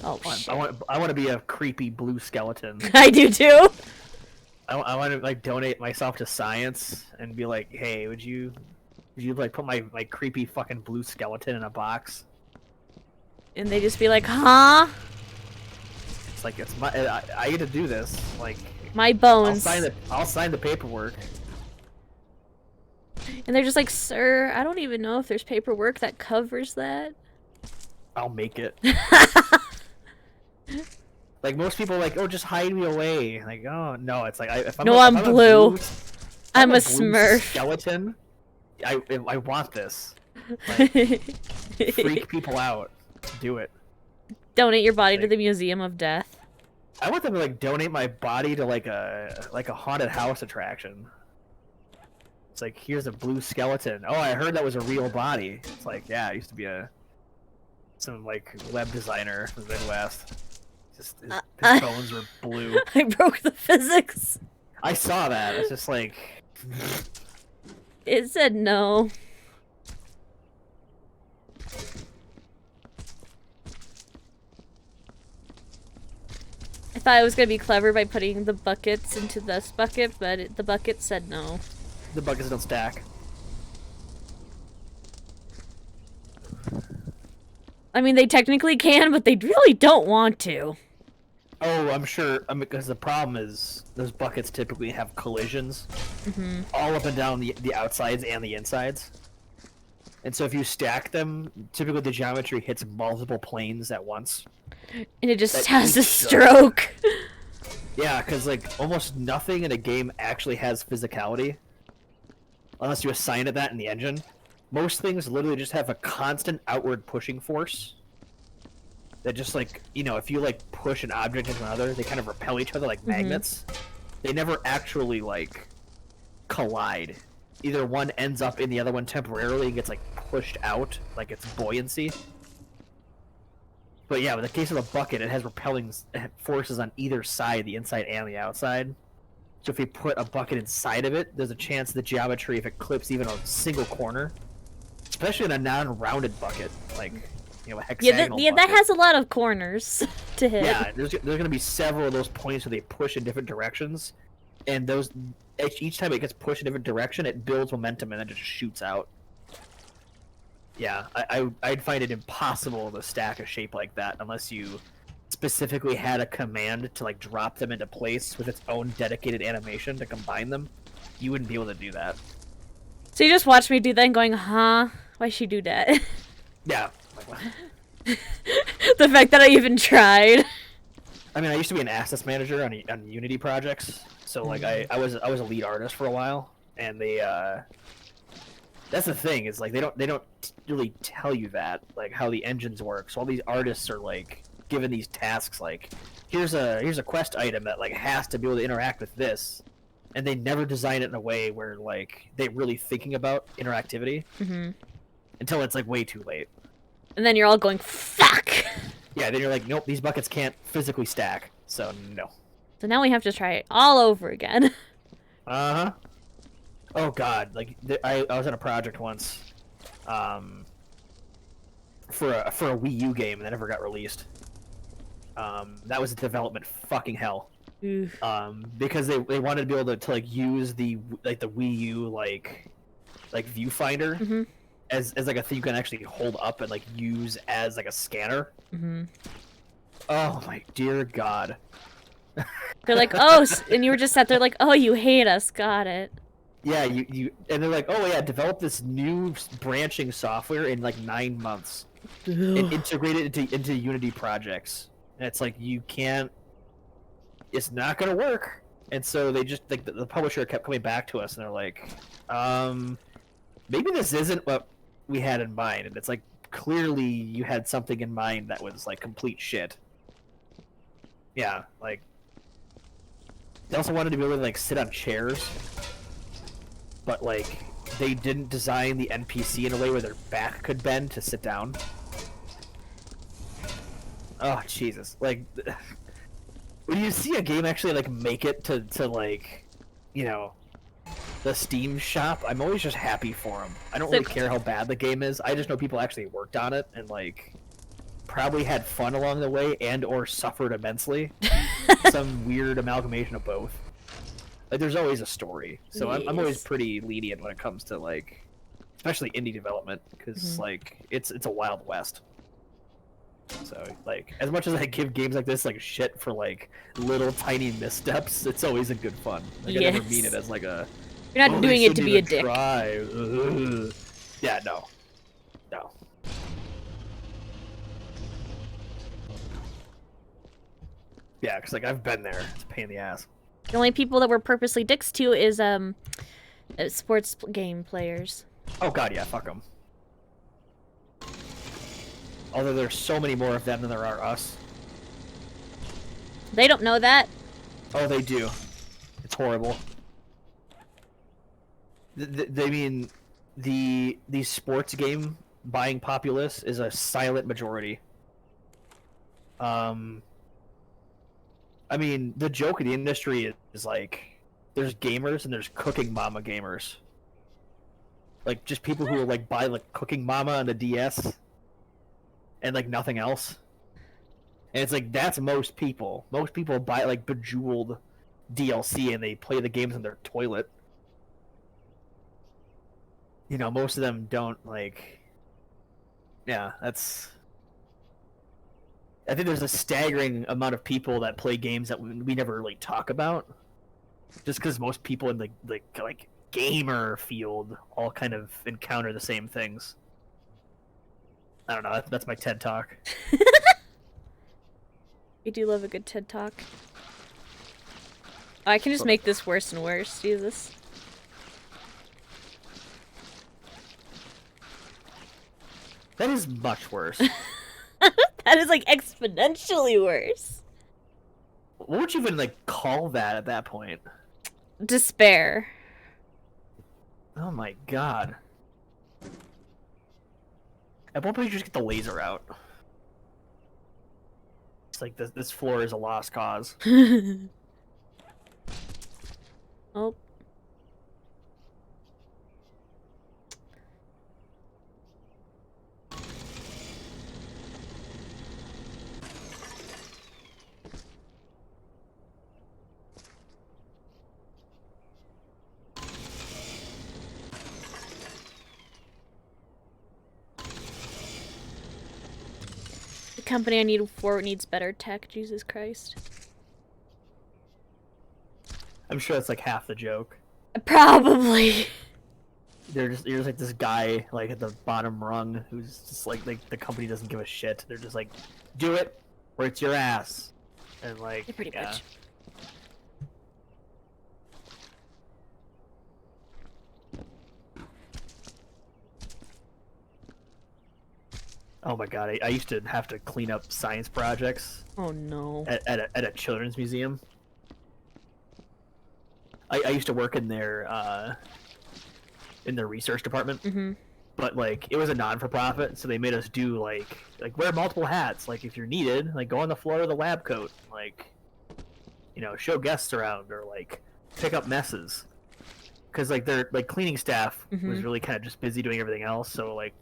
Speaker 1: Oh, shit.
Speaker 2: I want to be a creepy blue skeleton.
Speaker 1: I do too.
Speaker 2: I want to like donate myself to science and be like, hey, would you like put my creepy fucking blue skeleton in a box?
Speaker 1: And they just be like, huh?
Speaker 2: It's like it's my I get to do this. Like
Speaker 1: my bones.
Speaker 2: I'll sign the paperwork.
Speaker 1: And they're just like, sir, I don't even know if there's paperwork that covers that.
Speaker 2: I'll make it. Like most people, are like, oh, just hide me away. Like, oh no, it's like if I'm
Speaker 1: I'm blue. I'm a
Speaker 2: blue
Speaker 1: Smurf.
Speaker 2: skeleton. I want this. Like, freak people out. Do it.
Speaker 1: Donate your body to the Museum of Death.
Speaker 2: I want them to like donate my body to like a haunted house attraction. It's like, here's a blue skeleton. Oh, I heard that was a real body. It's like, yeah, I used to be some like web designer from the Midwest. Just his bones were blue.
Speaker 1: I broke the physics.
Speaker 2: I saw that. It's just like
Speaker 1: it said no. I thought I was gonna be clever by putting the buckets into this bucket, but the bucket said no.
Speaker 2: The buckets don't stack.
Speaker 1: I mean, they technically can, but they really don't want to.
Speaker 2: Oh, I'm sure. Because the problem is those buckets typically have collisions all up and down the outsides and the insides. And so if you stack them, typically the geometry hits multiple planes at once.
Speaker 1: And it just has a stroke.
Speaker 2: Yeah, because like almost nothing in a game actually has physicality. Unless you assign it that in the engine. Most things literally just have a constant outward pushing force. That just like, you know, if you like push an object into another, they kind of repel each other like magnets. They never actually like collide. Either one ends up in the other one temporarily and gets like pushed out, like it's buoyancy. But yeah, in the case of the bucket, it has repelling forces on either side, the inside and the outside. So if you put a bucket inside of it, there's a chance the geometry, if it clips even a single corner, especially in a non-rounded bucket, like, you know, a hexagonal bucket.
Speaker 1: That has a lot of corners to hit.
Speaker 2: Yeah, there's going to be several of those points where they push in different directions, and those each time it gets pushed in a different direction, it builds momentum and then it just shoots out. Yeah, I'd find it impossible to stack a shape like that unless you specifically had a command to like drop them into place with its own dedicated animation to combine them. You wouldn't be able to do that.
Speaker 1: So you just watched me do that and going, huh? Why'd she do that?
Speaker 2: Yeah.
Speaker 1: The fact that I even tried.
Speaker 2: I mean, I used to be an assets manager on Unity projects, so like I was a lead artist for a while, and they that's the thing, is like they don't really tell you that, like how the engines work. So all these artists are like given these tasks, like here's a quest item that like has to be able to interact with this, and they never design it in a way where like they're really thinking about interactivity until it's like way too late. And
Speaker 1: then you're all going, fuck!
Speaker 2: Yeah, then you're like, nope, these buckets can't physically stack, so no.
Speaker 1: So now we have to try it all over again.
Speaker 2: Uh-huh. Oh god, like, I was on a project once, for a Wii U game that never got released. That was a development fucking hell.
Speaker 1: Oof.
Speaker 2: Because they wanted to be able to like use the Wii U like viewfinder as like a thing you can actually hold up and like use as like a scanner. Oh my dear god.
Speaker 1: They're like, oh, and you were just sat there like, oh, you hate us, got it.
Speaker 2: Yeah, you and they're like, oh yeah, develop this new branching software in like 9 months and integrate it into Unity projects. And it's like, you can't, it's not gonna work. And so they just like the publisher kept coming back to us and they're like, maybe this isn't what we had in mind. And it's like, clearly you had something in mind that was like complete shit. Yeah, like they also wanted to be able to like sit on chairs, but like they didn't design the NPC in a way where their back could bend to sit down. Oh Jesus! Like when you see a game actually like make it to like, you know, the Steam shop, I'm always just happy for them. I don't
Speaker 1: So-
Speaker 2: really care how bad the game is. I just know people actually worked on it and like probably had fun along the way and or suffered immensely. Some weird amalgamation of both. Like there's always a story, so I'm always
Speaker 1: Yes.
Speaker 2: pretty lenient when it comes to like, especially indie development, because like it's a wild west. So like, as much as I give games like this like shit for like little tiny missteps, it's always a good fun. Like I never mean
Speaker 1: Yes.
Speaker 2: it as like a.
Speaker 1: You're not
Speaker 2: "Oh,
Speaker 1: doing
Speaker 2: they
Speaker 1: it to
Speaker 2: shouldn't
Speaker 1: be a
Speaker 2: even
Speaker 1: dick.
Speaker 2: try." Ugh. Yeah, no. Yeah, because like I've been there. It's a pain in the ass.
Speaker 1: The only people that we're purposely dicks to is sports game players.
Speaker 2: Oh god, yeah, fuck them. Although there's so many more of them than there are us.
Speaker 1: They don't know that.
Speaker 2: Oh, they do. It's horrible. They mean the sports game buying populace is a silent majority. I mean, the joke of the industry is like, there's gamers and there's cooking mama gamers. Like, just people who will, like, buy, like, cooking mama on the DS and, like, nothing else. And it's like, that's most people. Most people buy, like, bejeweled DLC and they play the games in their toilet. You know, most of them don't, like... Yeah, that's... I think there's a staggering amount of people that play games that we never really talk about, just because most people in the like gamer field all kind of encounter the same things. I don't know. That's my TED talk.
Speaker 1: We do love a good TED Talk. Oh, I can just make this worse and worse. Jesus.
Speaker 2: That is much worse.
Speaker 1: That is like exponentially worse.
Speaker 2: What would you even like call that at that point?
Speaker 1: Despair.
Speaker 2: Oh my god. At one point, you just get the laser out. It's like this floor is a lost cause.
Speaker 1: Oh. The company I need for needs better tech, Jesus Christ.
Speaker 2: I'm sure that's like half the joke.
Speaker 1: Probably.
Speaker 2: There's like this guy like at the bottom rung who's just like the company doesn't give a shit. They're just like, do it or it's your ass, and like
Speaker 1: Pretty much.
Speaker 2: Oh my god, I used to have to clean up science projects
Speaker 1: Oh no.
Speaker 2: at a children's museum. I used to work in their research department.
Speaker 1: Mm-hmm.
Speaker 2: But like it was a non-for-profit, so they made us do like wear multiple hats. Like if you're needed, like go on the floor of the lab coat, like you know, show guests around or like pick up messes. Because like their like cleaning staff was really kind of just busy doing everything else, so like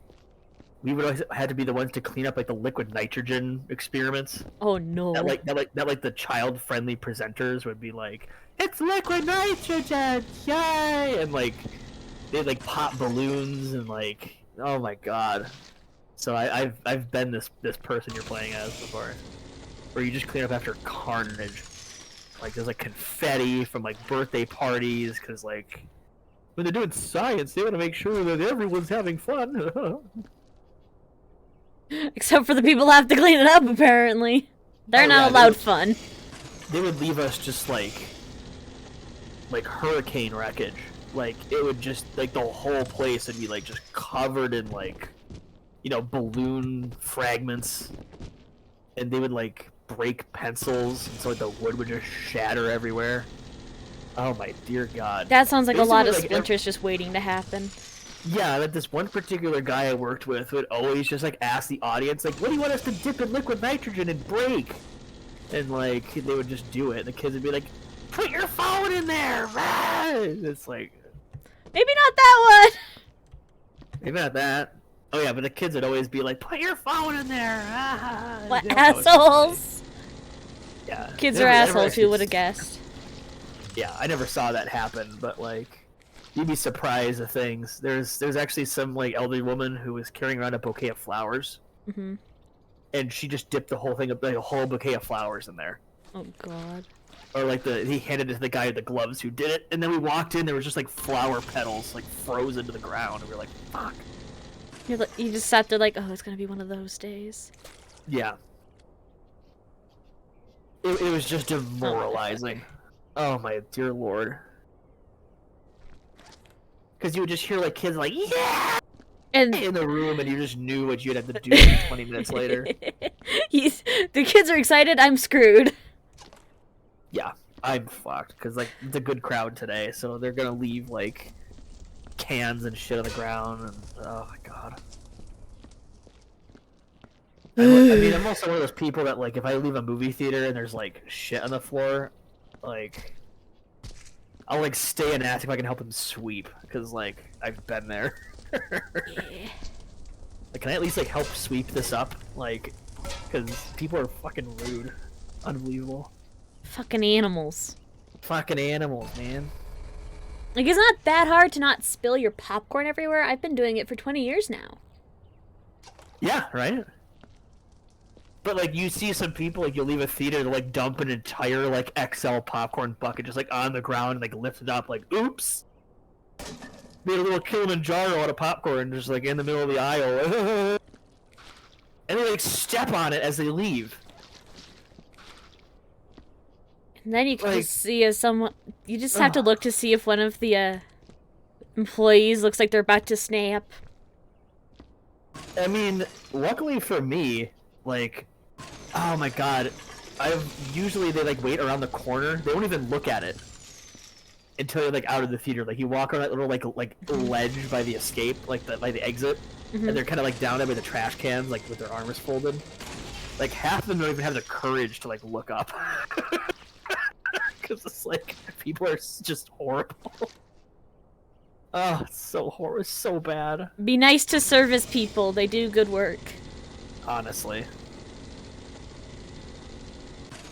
Speaker 2: we would always had to be the ones to clean up like the liquid nitrogen experiments.
Speaker 1: Oh no.
Speaker 2: That the child-friendly presenters would be like, it's liquid nitrogen, yay! And like they'd like pop balloons and like, oh my god. So I've been this person you're playing as before, where you just clean up after carnage. Like there's like confetti from like birthday parties, because like when they're doing science, they want to make sure that everyone's having fun.
Speaker 1: Except for the people who have to clean it up, apparently. They're
Speaker 2: Oh,
Speaker 1: not
Speaker 2: yeah,
Speaker 1: allowed fun.
Speaker 2: They would leave us just like hurricane wreckage. Like it would just like the whole place would be like just covered in like, you know, balloon fragments, and they would like break pencils, and so like the wood would just shatter everywhere. Oh my dear god.
Speaker 1: That sounds like a
Speaker 2: Basically,
Speaker 1: lot of
Speaker 2: like,
Speaker 1: splinters just waiting to happen.
Speaker 2: Yeah, like this one particular guy I worked with would always just like ask the audience, like, what do you want us to dip in liquid nitrogen and break? And like they would just do it. The kids would be like, "Put your phone in there!" It's like,
Speaker 1: maybe not that one.
Speaker 2: maybe not that. Oh yeah, but the kids would always be like, "Put your phone in there!"
Speaker 1: What
Speaker 2: That was so funny.
Speaker 1: assholes?
Speaker 2: Yeah,
Speaker 1: Kids
Speaker 2: never-
Speaker 1: are
Speaker 2: never
Speaker 1: assholes.
Speaker 2: actually
Speaker 1: Who would have guessed?
Speaker 2: Yeah, I never saw that happen, but like, you'd be surprised at things. There's actually some like elderly woman who was carrying around a bouquet of flowers,
Speaker 1: Mm-hmm.
Speaker 2: and she just dipped the whole thing, like a whole bouquet of flowers in there.
Speaker 1: Oh god.
Speaker 2: Or like he handed it to the guy with the gloves who did it, and then we walked in, there was just like flower petals like frozen to the ground, and we were like, "Fuck."
Speaker 1: You just sat there like, oh, it's gonna be one of those days.
Speaker 2: Yeah. It was just demoralizing. Oh my dear lord. Because you would just hear like kids like, "Yeah!"
Speaker 1: And
Speaker 2: in the room, and you just knew what you'd have to do like 20 minutes later.
Speaker 1: The kids are excited. I'm screwed.
Speaker 2: Yeah, I'm fucked because like it's a good crowd today, so they're gonna leave like cans and shit on the ground, and oh my god. I mean, I'm also one of those people that like if I leave a movie theater and there's like shit on the floor, like I'll like stay and ask if I can help them sweep because like I've been there.
Speaker 1: Yeah.
Speaker 2: Like, can I at least like help sweep this up? Like, because people are fucking rude, unbelievable.
Speaker 1: Fucking animals.
Speaker 2: Fucking animals, man.
Speaker 1: Like, it's not that hard to not spill your popcorn everywhere. I've been doing it for 20 years now.
Speaker 2: Yeah, right? But, like, you see some people, like, you'll leave a theater to, like, dump an entire, like, XL popcorn bucket just, like, on the ground, like, lift it up, like, oops! Made a little Kilimanjaro out of popcorn just, like, in the middle of the aisle. And they, like, step on it as they leave.
Speaker 1: And then you can
Speaker 2: Like,
Speaker 1: just see as someone... You just have to look to see if one of the, employees looks like they're about to snap.
Speaker 2: I mean, luckily for me, like, oh my god, usually they like wait around the corner. They won't even look at it until you're like out of the theater. Like you walk on that little like ledge by the escape, like by the exit, and they're kind of like down there by the trash cans, like with their arms folded. Like half of them don't even have the courage to like look up because it's like people are just horrible. Oh, it's so horrible. It's so bad.
Speaker 1: Be nice to service people. They do good work.
Speaker 2: Honestly.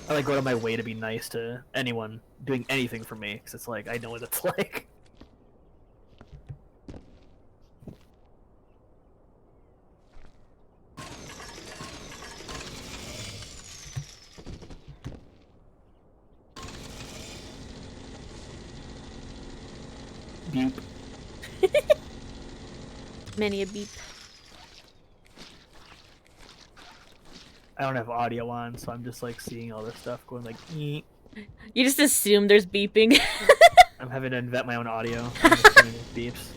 Speaker 2: I like go out of my way to be nice to anyone doing anything for me, because it's like, I know what it's like. Beep.
Speaker 1: Many a beep.
Speaker 2: I don't have audio on, so I'm just like seeing all this stuff going like, eek.
Speaker 1: You just assume there's beeping.
Speaker 2: I'm having to invent my own audio. I'm just hearing beeps.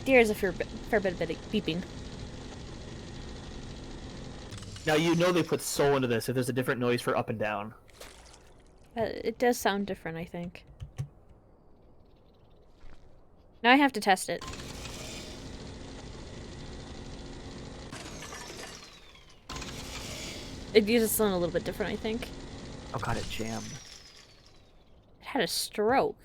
Speaker 1: There's a fair bit of beeping.
Speaker 2: Now you know they put soul into this if there's a different noise for up and down.
Speaker 1: It does sound different, I think. Now I have to test it. It does sound a little bit different, I think.
Speaker 2: Oh god, it jammed.
Speaker 1: It had a stroke.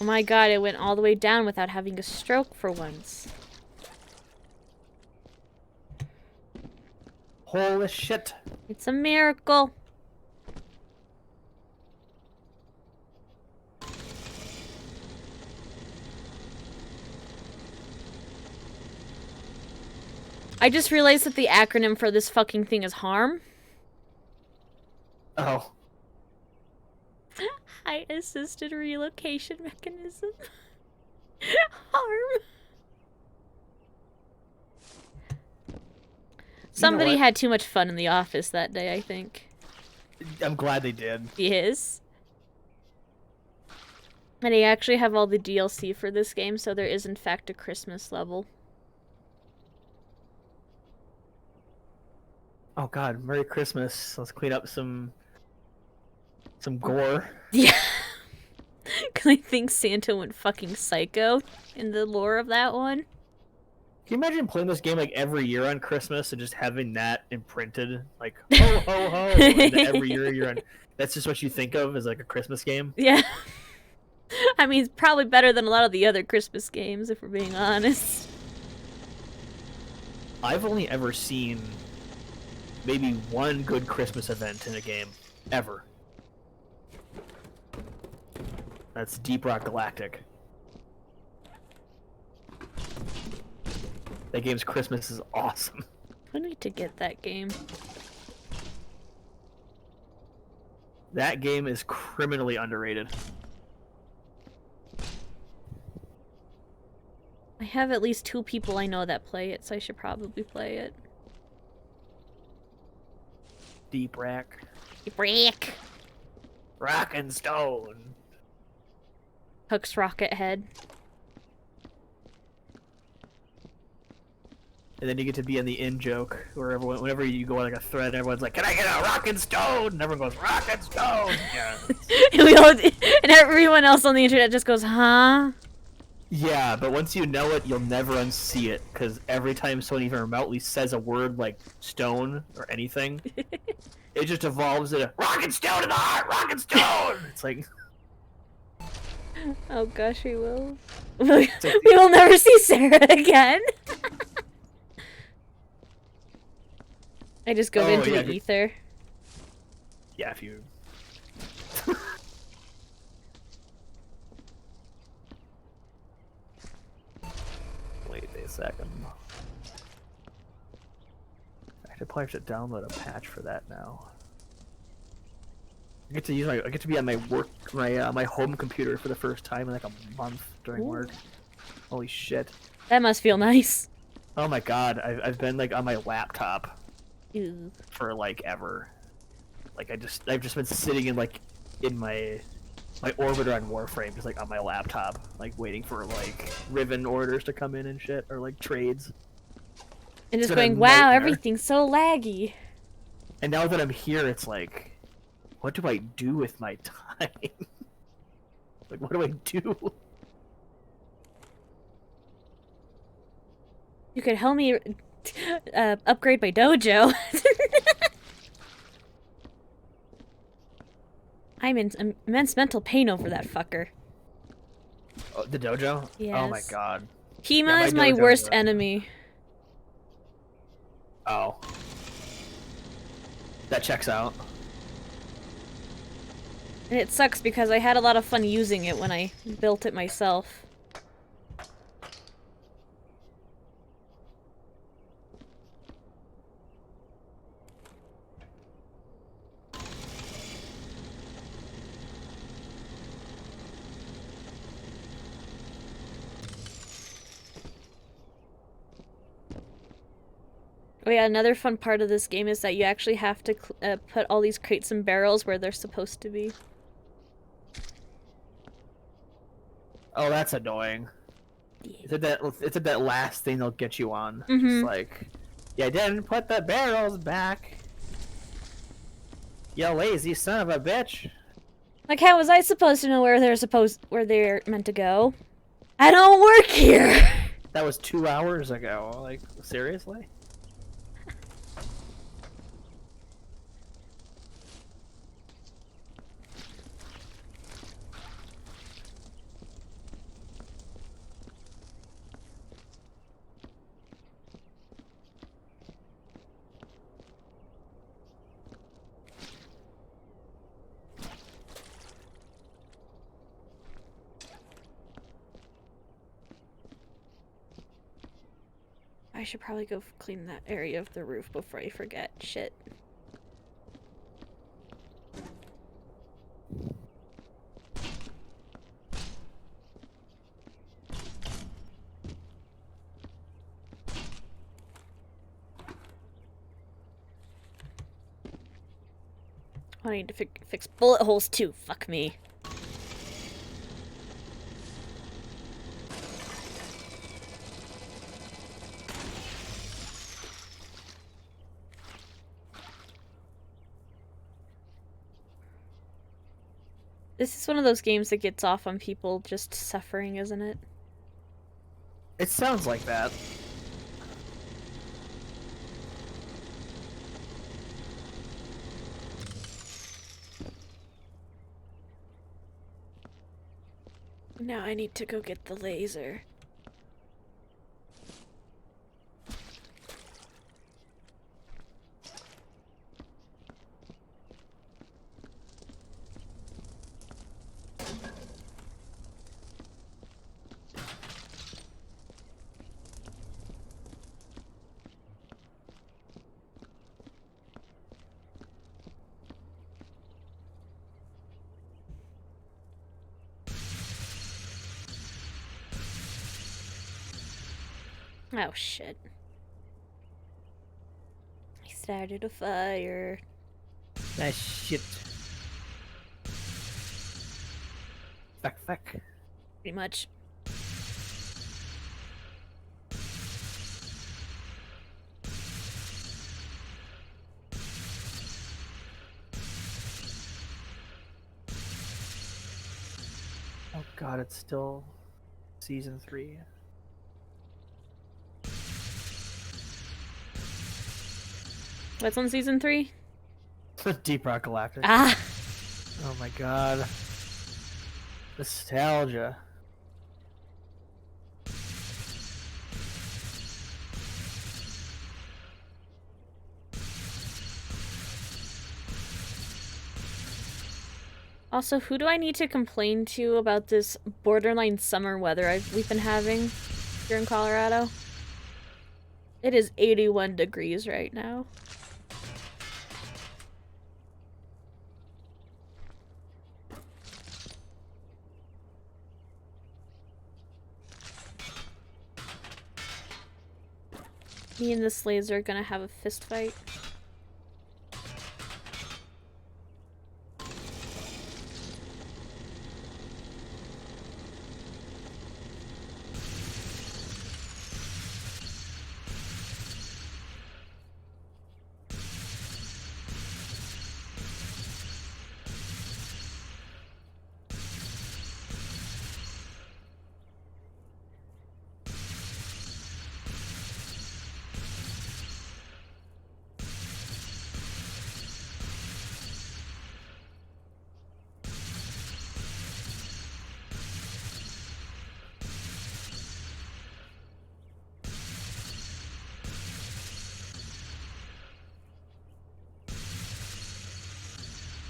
Speaker 1: Oh my god, it went all the way down without having a stroke for once.
Speaker 2: Holy shit.
Speaker 1: It's a miracle. I just realized that the acronym for this fucking thing is HARM.
Speaker 2: Oh.
Speaker 1: High Assisted Relocation Mechanism. HARM. Somebody
Speaker 2: what?
Speaker 1: had too much fun in the office that day, I think.
Speaker 2: I'm glad they did.
Speaker 1: He is. And they actually have all the DLC for this game, so there is in fact a Christmas level.
Speaker 2: Oh god, Merry Christmas. Let's clean up some gore.
Speaker 1: Yeah. Because I think Santa went fucking psycho in the lore of that one.
Speaker 2: Can you imagine playing this game like every year on Christmas and just having that imprinted? Like, ho ho ho! And every year you're on. That's just what you think of as like a Christmas game?
Speaker 1: Yeah. I mean, it's probably better than a lot of the other Christmas games, if we're being honest.
Speaker 2: I've only ever seen maybe one good Christmas event in a game. Ever. That's Deep Rock Galactic. That game's Christmas is awesome.
Speaker 1: I need to get that game.
Speaker 2: That game is criminally underrated.
Speaker 1: I have at least 2 people I know that play it, so I should probably play it.
Speaker 2: Deep Rack.
Speaker 1: Break!
Speaker 2: Rock and Stone.
Speaker 1: Hook's Rocket Head.
Speaker 2: And then you get to be in the in-joke, where everyone, whenever you go on like a thread, everyone's like, "Can I get a rock and stone?" And everyone goes, "Rock and stone!" Yeah.
Speaker 1: And everyone else on the internet just goes, huh?
Speaker 2: Yeah, but once you know it, you'll never unsee it, because every time someone even remotely says a word like stone or anything, it just evolves into rock and stone in the heart, rock and stone! It's like...
Speaker 1: Oh gosh, we will. We will never see Sarah again. I just go into the ether.
Speaker 2: Yeah, if you... Wait a second. I should probably have to download a patch for that now. I get to be on my my home computer for the first time in like a month during work. Holy shit.
Speaker 1: That must feel nice.
Speaker 2: Oh my god, I've been like on my laptop
Speaker 1: Ew.
Speaker 2: for like ever. Like I've just been sitting in like in my orbiter on Warframe, just like on my laptop, like waiting for like Riven orders to come in and shit, or like trades.
Speaker 1: And just
Speaker 2: It's been a
Speaker 1: going, wow,
Speaker 2: nightmare.
Speaker 1: everything's so laggy.
Speaker 2: And now that I'm here, it's like, what do I do with my time? Like, what do I do?
Speaker 1: You could help me upgrade my dojo. I'm in immense mental pain over that fucker.
Speaker 2: Oh, the dojo?
Speaker 1: Yes.
Speaker 2: Oh my god.
Speaker 1: Hema
Speaker 2: Yeah,
Speaker 1: is
Speaker 2: my
Speaker 1: my
Speaker 2: dojo's
Speaker 1: worst
Speaker 2: right.
Speaker 1: enemy.
Speaker 2: Oh. That checks out.
Speaker 1: And it sucks because I had a lot of fun using it when I built it myself. Oh yeah, another fun part of this game is that you actually have to put all these crates and barrels where they're supposed to be.
Speaker 2: Oh, that's annoying.
Speaker 1: Yeah.
Speaker 2: It's at that last thing they'll get you on.
Speaker 1: Mhm.
Speaker 2: Just like, you didn't put the barrels back. You lazy son of a bitch.
Speaker 1: Like, how was I supposed to know where they're meant to go? I don't work here.
Speaker 2: That was 2 hours ago. Like, seriously?
Speaker 1: I should probably go clean that area of the roof before I forget. Shit. I need to fix bullet holes too. Fuck me. This is one of those games that gets off on people just suffering, isn't it?
Speaker 2: It sounds like that.
Speaker 1: Now I need to go get the laser. Oh shit. I started a fire.
Speaker 2: Nice shit. Feck.
Speaker 1: Pretty much.
Speaker 2: Oh god, it's still season 3.
Speaker 1: What's on season 3?
Speaker 2: Deep Rock Galactic.
Speaker 1: Ah!
Speaker 2: Oh my god. Nostalgia.
Speaker 1: Also, who do I need to complain to about this borderline summer weather we've been having here in Colorado? It is 81 degrees right now. Me and this laser are gonna have a fist fight.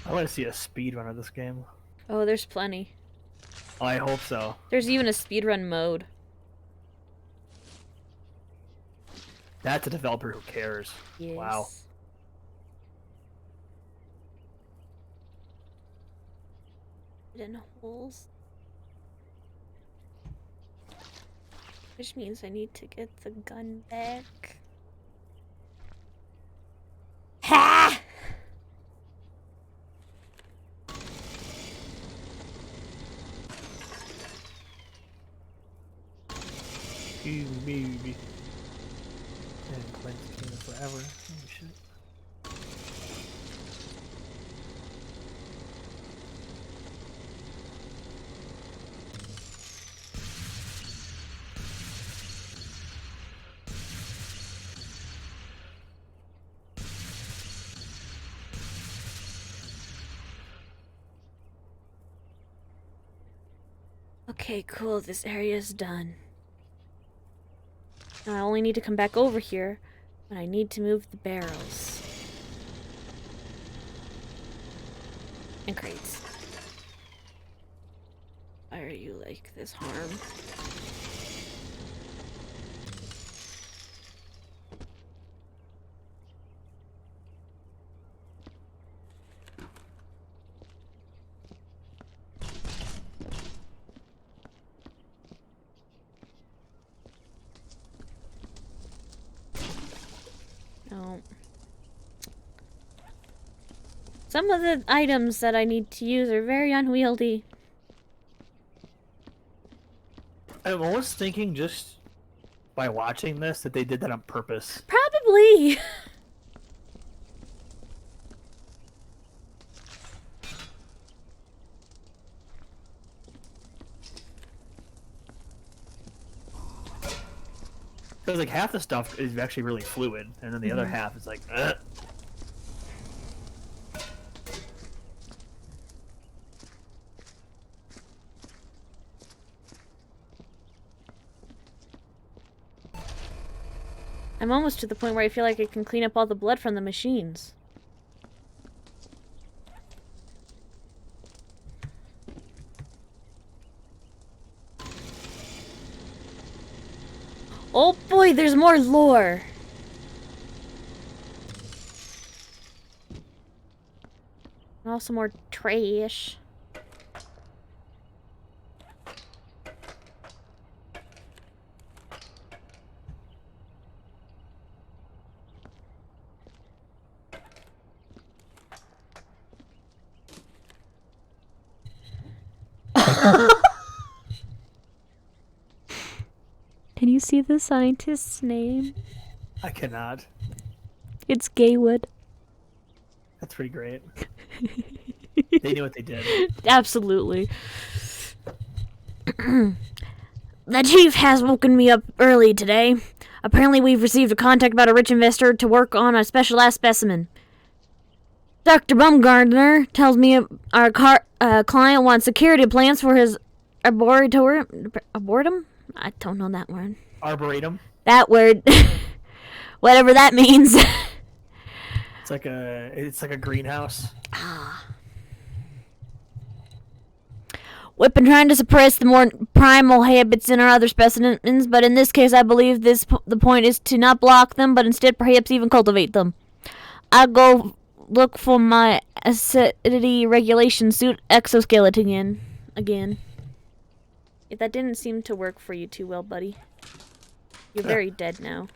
Speaker 2: I want to see a speed run of this game.
Speaker 1: Oh, there's plenty.
Speaker 2: Oh, I hope so.
Speaker 1: There's even a speedrun mode.
Speaker 2: That's a developer who cares.
Speaker 1: Yes.
Speaker 2: Wow.
Speaker 1: In holes. Which means I need to get the gun back. Ha!
Speaker 2: Ooh, baby. And Clint's King forever. Holy shit.
Speaker 1: Okay, cool. This area's done. Now I only need to come back over here, but I need to move the barrels. And crates. Why are you like this, Harm? No. Some of the items that I need to use are very unwieldy.
Speaker 2: I'm almost thinking just by watching this that they did that on purpose.
Speaker 1: Probably.
Speaker 2: Because like half the stuff is actually really fluid, and then the other half is like, ugh.
Speaker 1: I'm almost to the point where I feel like I can clean up all the blood from the machines. Oh boy, there's more lore! And also more trash. Can you see the scientist's name?
Speaker 2: I cannot.
Speaker 1: It's Gaywood.
Speaker 2: That's pretty great. They knew what they did.
Speaker 1: Absolutely. The chief has woken me up early today. Apparently we've received a contact about a rich investor to work on a specialized specimen. Dr. Bumgardner tells me our client wants security plans for his arboretum? I don't know that word.
Speaker 2: Arboretum?
Speaker 1: That word. Whatever that means.
Speaker 2: It's like a greenhouse.
Speaker 1: We've been trying to suppress the more primal habits in our other specimens, but in this case I believe the point is to not block them, but instead perhaps even cultivate them. I'll go look for my acidity regulation suit exoskeleton again. If that didn't seem to work for you too well, buddy. You're very dead now.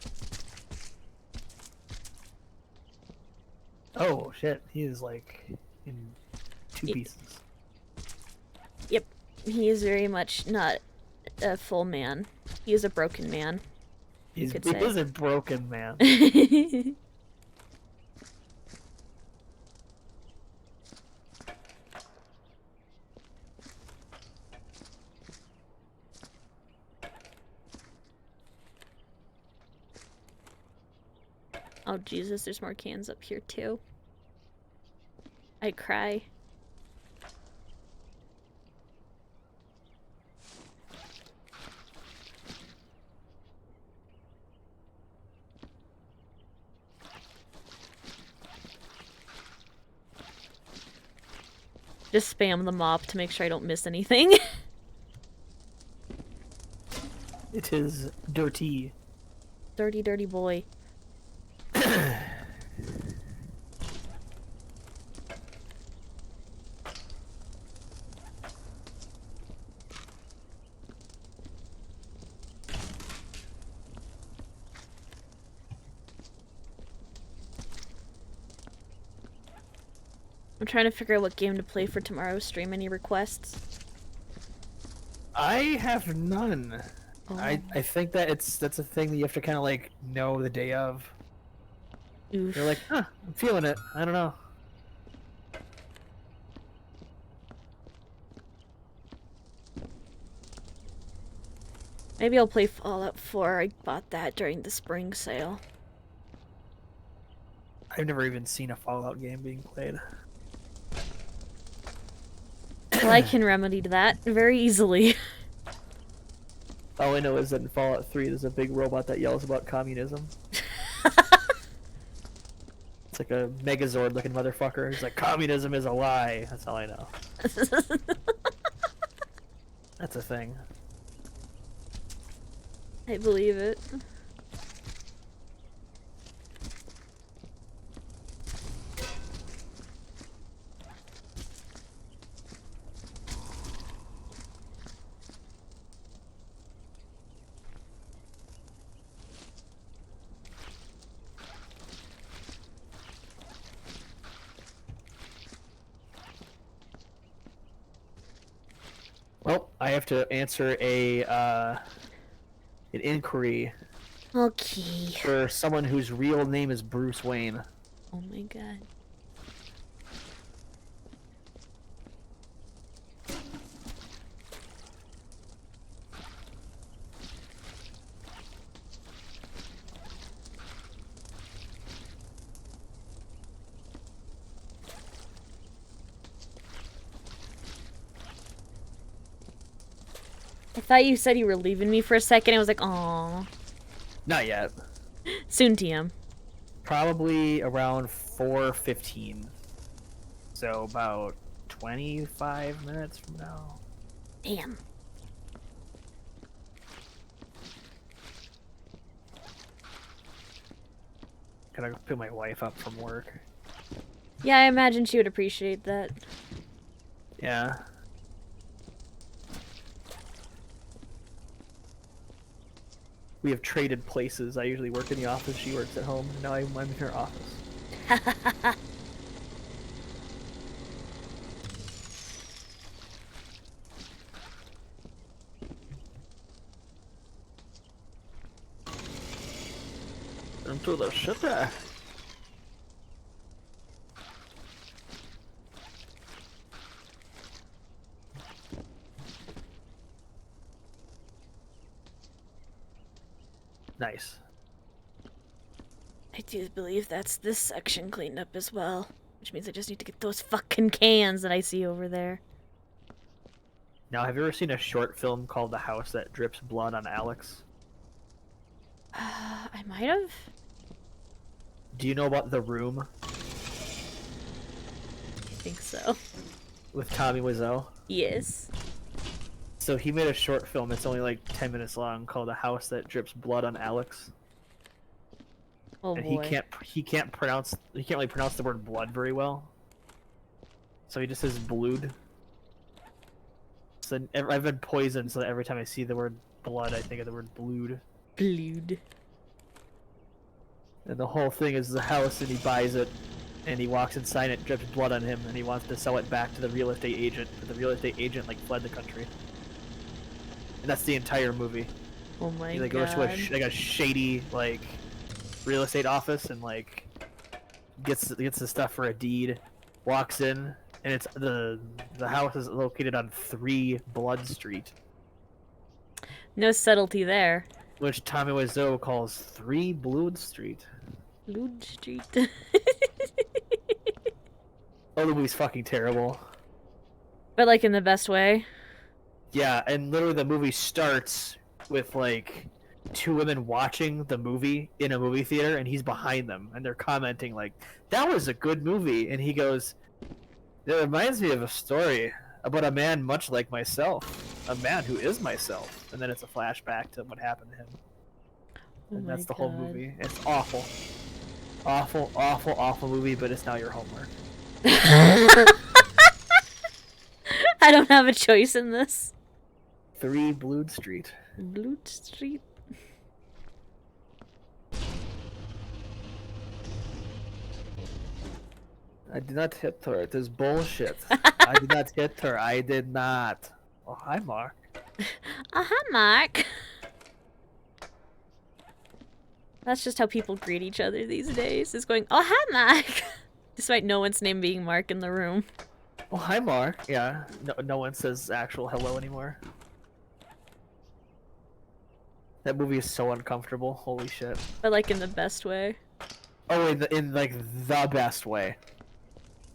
Speaker 2: Oh shit, he is like in two pieces.
Speaker 1: Yep, he is very much not a full man. He is a broken man.
Speaker 2: He is a broken man.
Speaker 1: Oh Jesus, there's more cans up here too. I cry. Just spam the mop to make sure I don't miss anything.
Speaker 2: It is dirty.
Speaker 1: Dirty, dirty boy. I'm trying to figure out what game to play for tomorrow's stream. Any requests?
Speaker 2: I have none.
Speaker 1: Oh.
Speaker 2: I think that's a thing that you have to kind of like know the day of.
Speaker 1: Oof.
Speaker 2: You're like, huh, I'm feeling it. I don't know.
Speaker 1: Maybe I'll play Fallout 4. I bought that during the spring sale.
Speaker 2: I've never even seen a Fallout game being played.
Speaker 1: Well, I can remedy that very easily.
Speaker 2: All I know is that in Fallout 3 there's a big robot that yells about communism. It's like a Megazord looking motherfucker. He's like, communism is a lie. That's all I know. That's a thing.
Speaker 1: I believe it.
Speaker 2: Well, I have to answer an inquiry
Speaker 1: Okay.
Speaker 2: for someone whose real name is Bruce Wayne.
Speaker 1: Oh my god. I thought you said you were leaving me for a second. I was like, aw.
Speaker 2: Not yet.
Speaker 1: Soon, TM.
Speaker 2: Probably around 4:15. So about 25 minutes from now.
Speaker 1: Damn.
Speaker 2: Gotta pick my wife up from work.
Speaker 1: Yeah, I imagine she would appreciate that.
Speaker 2: Yeah. We have traded places. I usually work in the office. She works at home. Now I'm in her office. Into the city. Nice.
Speaker 1: I do believe that's this section cleaned up as well. Which means I just need to get those fucking cans that I see over there.
Speaker 2: Now, have you ever seen a short film called The House That Drips Blood on Alex?
Speaker 1: I might have.
Speaker 2: Do you know about The Room
Speaker 1: I think so.
Speaker 2: with Tommy Wiseau?
Speaker 1: Yes.
Speaker 2: So he made a short film. It's only like 10 minutes long, called The House That Drips Blood on Alex.
Speaker 1: Oh
Speaker 2: And
Speaker 1: boy.
Speaker 2: he can't really pronounce the word blood very well. So he just says blood. So I've been poisoned, so that every time I see the word blood, I think of the word blood.
Speaker 1: Blood.
Speaker 2: And the whole thing is the house, and he buys it, and he walks inside it, drips blood on him, and he wants to sell it back to the real estate agent, but the real estate agent like fled the country. And that's the entire movie.
Speaker 1: Oh my
Speaker 2: He like
Speaker 1: god.
Speaker 2: goes to a shady like real estate office and like gets the stuff for a deed, walks in, and it's the house is located on 3 Blood Street,
Speaker 1: No subtlety there.
Speaker 2: which Tommy Wiseau calls 3 Blood Street.
Speaker 1: Blood Street.
Speaker 2: Oh, the movie's fucking terrible.
Speaker 1: But like in the best way.
Speaker 2: Yeah, and literally the movie starts with like 2 women watching the movie in a movie theater, and he's behind them, and they're commenting like, "That was a good movie," and he goes, "It reminds me of a story about a man much like myself, a man who is myself," and then it's a flashback to what happened to him,
Speaker 1: Oh
Speaker 2: and
Speaker 1: my
Speaker 2: that's the
Speaker 1: god.
Speaker 2: whole movie. It's awful, awful, awful, awful movie, but it's now your homework.
Speaker 1: I don't have a choice in this.
Speaker 2: 3 Blood Street.
Speaker 1: Blood Street.
Speaker 2: I did not hit her. It is bullshit. I did not hit her. I did not. Oh, hi, Mark.
Speaker 1: Uh-huh, Mark. That's just how people greet each other these days, is going, oh, hi, Mark. Despite no one's name being Mark in the room.
Speaker 2: Oh, hi, Mark. Yeah, no one says actual hello anymore. That movie is so uncomfortable. Holy shit.
Speaker 1: But like in the best way.
Speaker 2: Oh, in like the best way.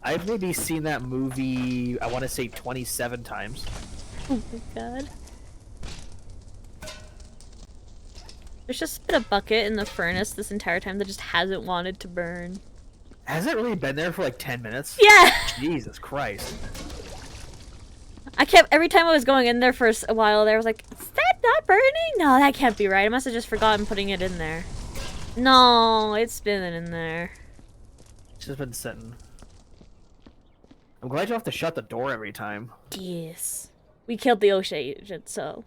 Speaker 2: I've maybe seen that movie, I want to say 27 times.
Speaker 1: Oh my god. There's just been a bucket in the furnace this entire time that just hasn't wanted to burn.
Speaker 2: Has it really been there for like 10 minutes?
Speaker 1: Yeah!
Speaker 2: Jesus Christ.
Speaker 1: I kept, every time I was going in there for a while there, I was like, is that not burning? No, that can't be right. I must have just forgotten putting it in there. No, it's been in there.
Speaker 2: It's just been sitting. I'm glad you don't have to shut the door every time.
Speaker 1: Yes. We killed the OSHA agent, so.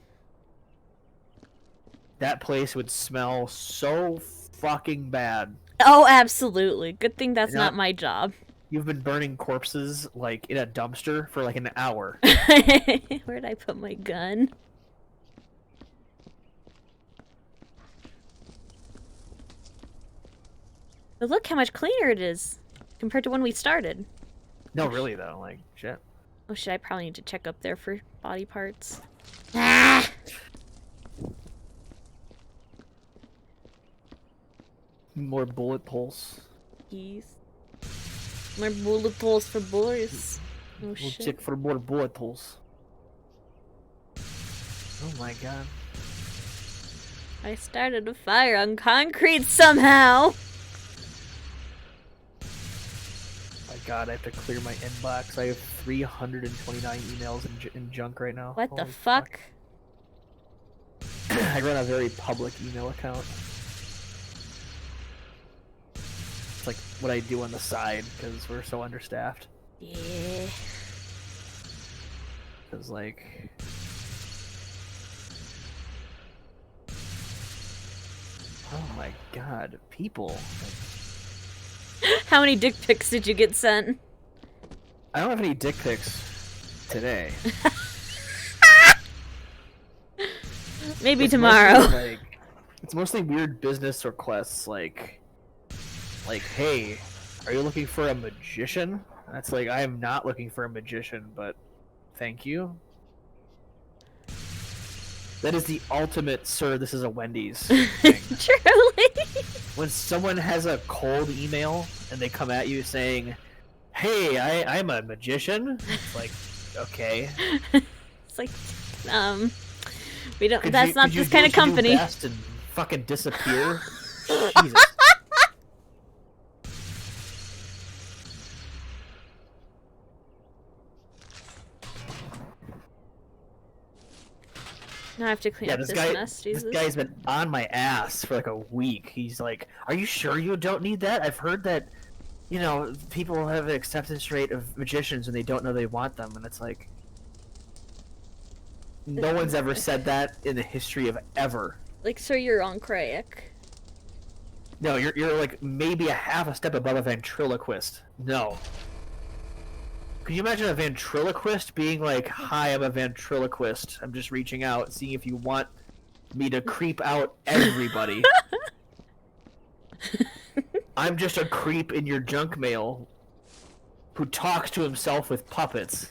Speaker 2: That place would smell so fucking bad.
Speaker 1: Oh, absolutely. Good thing that's
Speaker 2: Yeah.
Speaker 1: not my job.
Speaker 2: You've been burning corpses like in a dumpster for like an hour.
Speaker 1: Where'd I put my gun? But look how much cleaner it is compared to when we started.
Speaker 2: No, really though, like shit.
Speaker 1: Oh shit, I probably need to check up there for body parts. Ah!
Speaker 2: More bullet holes.
Speaker 1: Keys. More bullet holes for Boris. Oh
Speaker 2: We'll
Speaker 1: shit.
Speaker 2: check for more bullet holes. Oh my god.
Speaker 1: I started a fire on concrete somehow!
Speaker 2: My god, I have to clear my inbox. I have 329 emails in junk right now.
Speaker 1: What the
Speaker 2: Holy
Speaker 1: fuck?
Speaker 2: I run a very public email account. It's like what I do on the side because we're so understaffed.
Speaker 1: Yeah.
Speaker 2: Because like... Oh my god, people.
Speaker 1: How many dick pics did you get sent?
Speaker 2: I don't have any dick pics today.
Speaker 1: Maybe
Speaker 2: It's
Speaker 1: tomorrow.
Speaker 2: mostly, like, it's mostly weird business requests like, hey, are you looking for a magician? That's like, I am not looking for a magician, but thank you. That is the ultimate, sir, this is a Wendy's thing.
Speaker 1: Truly.
Speaker 2: When someone has a cold email and they come at you saying, hey, I'm a magician, it's like, okay.
Speaker 1: It's like, we don't.
Speaker 2: Could
Speaker 1: that's
Speaker 2: you-
Speaker 1: not
Speaker 2: could you
Speaker 1: this kind
Speaker 2: do
Speaker 1: of company.
Speaker 2: your best and fucking disappear? Jesus.
Speaker 1: Now I have to clean
Speaker 2: Yeah,
Speaker 1: up
Speaker 2: this
Speaker 1: this
Speaker 2: guy,
Speaker 1: mess, Jesus.
Speaker 2: this guy's been on my ass for like a week. He's like, "Are you sure you don't need that? I've heard that, you know, people have an acceptance rate of magicians and they don't know they want them." And it's like, no one's ever said that in the history of ever.
Speaker 1: Like, sir, you're on crack.
Speaker 2: No, you're like maybe a half a step above a ventriloquist. No. Could you imagine a ventriloquist being like, "Hi, I'm a ventriloquist. I'm just reaching out, seeing if you want me to creep out everybody." I'm just a creep in your junk mail who talks to himself with puppets.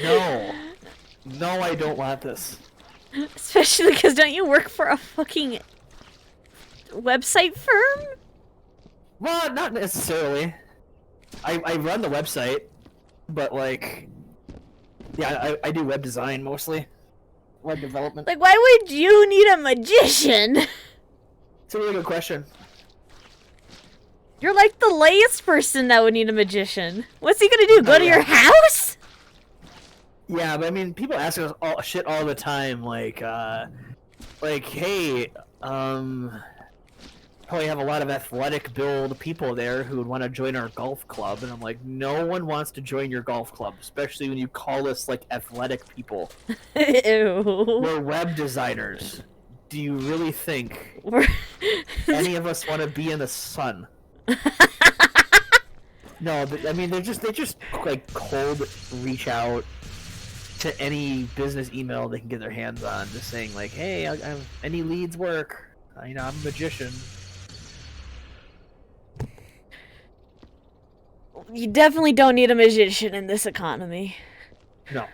Speaker 2: No. No, I don't want this.
Speaker 1: Especially because don't you work for a fucking website firm?
Speaker 2: Well, not necessarily. I run the website, but like, yeah, I do web design mostly. Web development.
Speaker 1: Like, why would you need a magician?
Speaker 2: It's a really good question.
Speaker 1: You're like the layest person that would need a magician. What's he gonna do? Go to
Speaker 2: yeah.
Speaker 1: your house?
Speaker 2: Yeah, but I mean, people ask us shit all the time, like, hey, probably have a lot of athletic build people there who would want to join our golf club, and I'm like, no one wants to join your golf club, especially when you call us like athletic people.
Speaker 1: Ew.
Speaker 2: We're web designers. Do you really think
Speaker 1: We're-
Speaker 2: any of us want to be in the sun? No, I mean, they just like cold reach out to any business email they can get their hands on, just saying like, hey, any leads work? You know, I'm a magician.
Speaker 1: You definitely don't need a magician in this economy.
Speaker 2: No.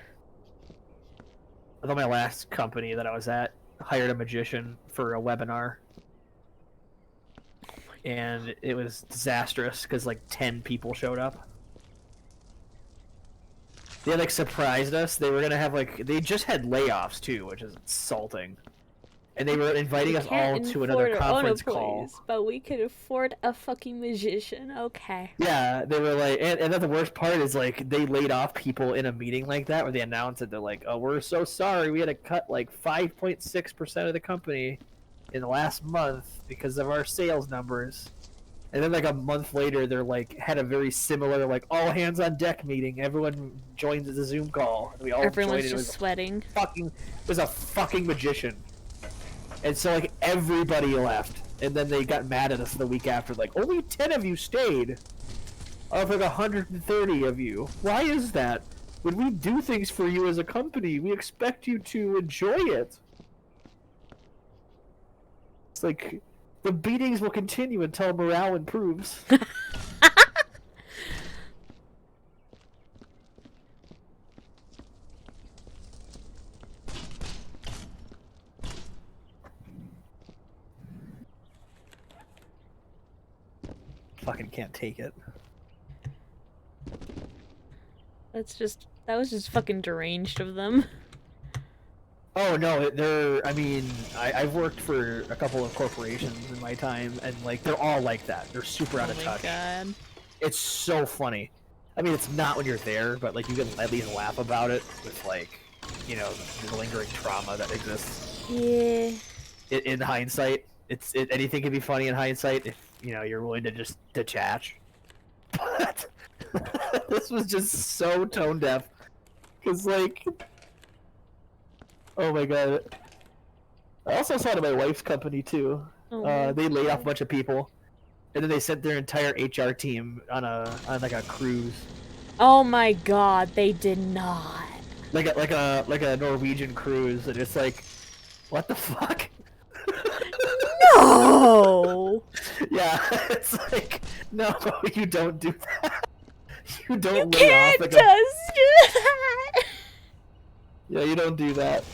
Speaker 2: Although my last company that I was at hired a magician for a webinar, and it was disastrous because like 10 people showed up. They like surprised us. They were gonna have like, they just had layoffs too, which is insulting. And they were inviting us all to another conference call.
Speaker 1: But we could afford a fucking magician. Okay.
Speaker 2: Yeah, they were like, and then the worst part is like they laid off people in a meeting like that where they announced it. They're like, "Oh, we're so sorry. We had to cut like 5.6% of the company in the last month because of our sales numbers." And then like a month later, they're like had a very similar like all hands on deck meeting. Everyone joins the Zoom call. And we all
Speaker 1: Everyone's
Speaker 2: joined.
Speaker 1: just sweating.
Speaker 2: It was a fucking magician. And so like everybody left, and then they got mad at us the week after, like only 10 of you stayed. of like 130 of you. Why is that? When we do things for you as a company, we expect you to enjoy it. It's like the beatings will continue until morale improves. Fucking can't take it.
Speaker 1: That was just fucking deranged of them.
Speaker 2: Oh no, I mean, I've worked for a couple of corporations in my time, and like they're all like that. They're super out of touch.
Speaker 1: Oh my god.
Speaker 2: It's so funny. I mean, it's not when you're there, but like you can at least laugh about it with like, you know, the lingering trauma that exists.
Speaker 1: Yeah.
Speaker 2: In hindsight, anything can be funny in hindsight if you know you're willing to just detach. But this was just so tone deaf, because like, oh my god. I also saw it at my wife's company too.
Speaker 1: Oh
Speaker 2: they laid off a bunch of people, and then they sent their entire HR team on like a cruise.
Speaker 1: Oh my god, they did not.
Speaker 2: Like a Norwegian cruise, and it's like, what the fuck?
Speaker 1: No!
Speaker 2: Yeah, it's like, no, you don't do that. You don't
Speaker 1: You
Speaker 2: lay
Speaker 1: can't
Speaker 2: off like
Speaker 1: just do that!
Speaker 2: Yeah, you don't do that.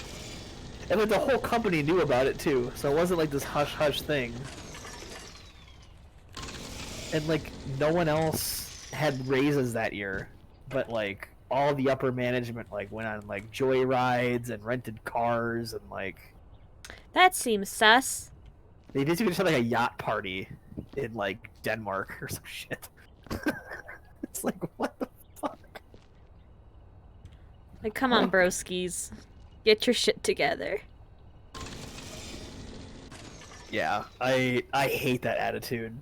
Speaker 2: And like the whole company knew about it too, so it wasn't like this hush-hush thing. And like, no one else had raises that year, but like, all the upper management like went on like joyrides and rented cars and like...
Speaker 1: That seems sus.
Speaker 2: They basically just had like a yacht party in like Denmark or some shit. It's like, what the fuck?
Speaker 1: Like, come on, broskies. Get your shit together.
Speaker 2: Yeah, I hate that attitude.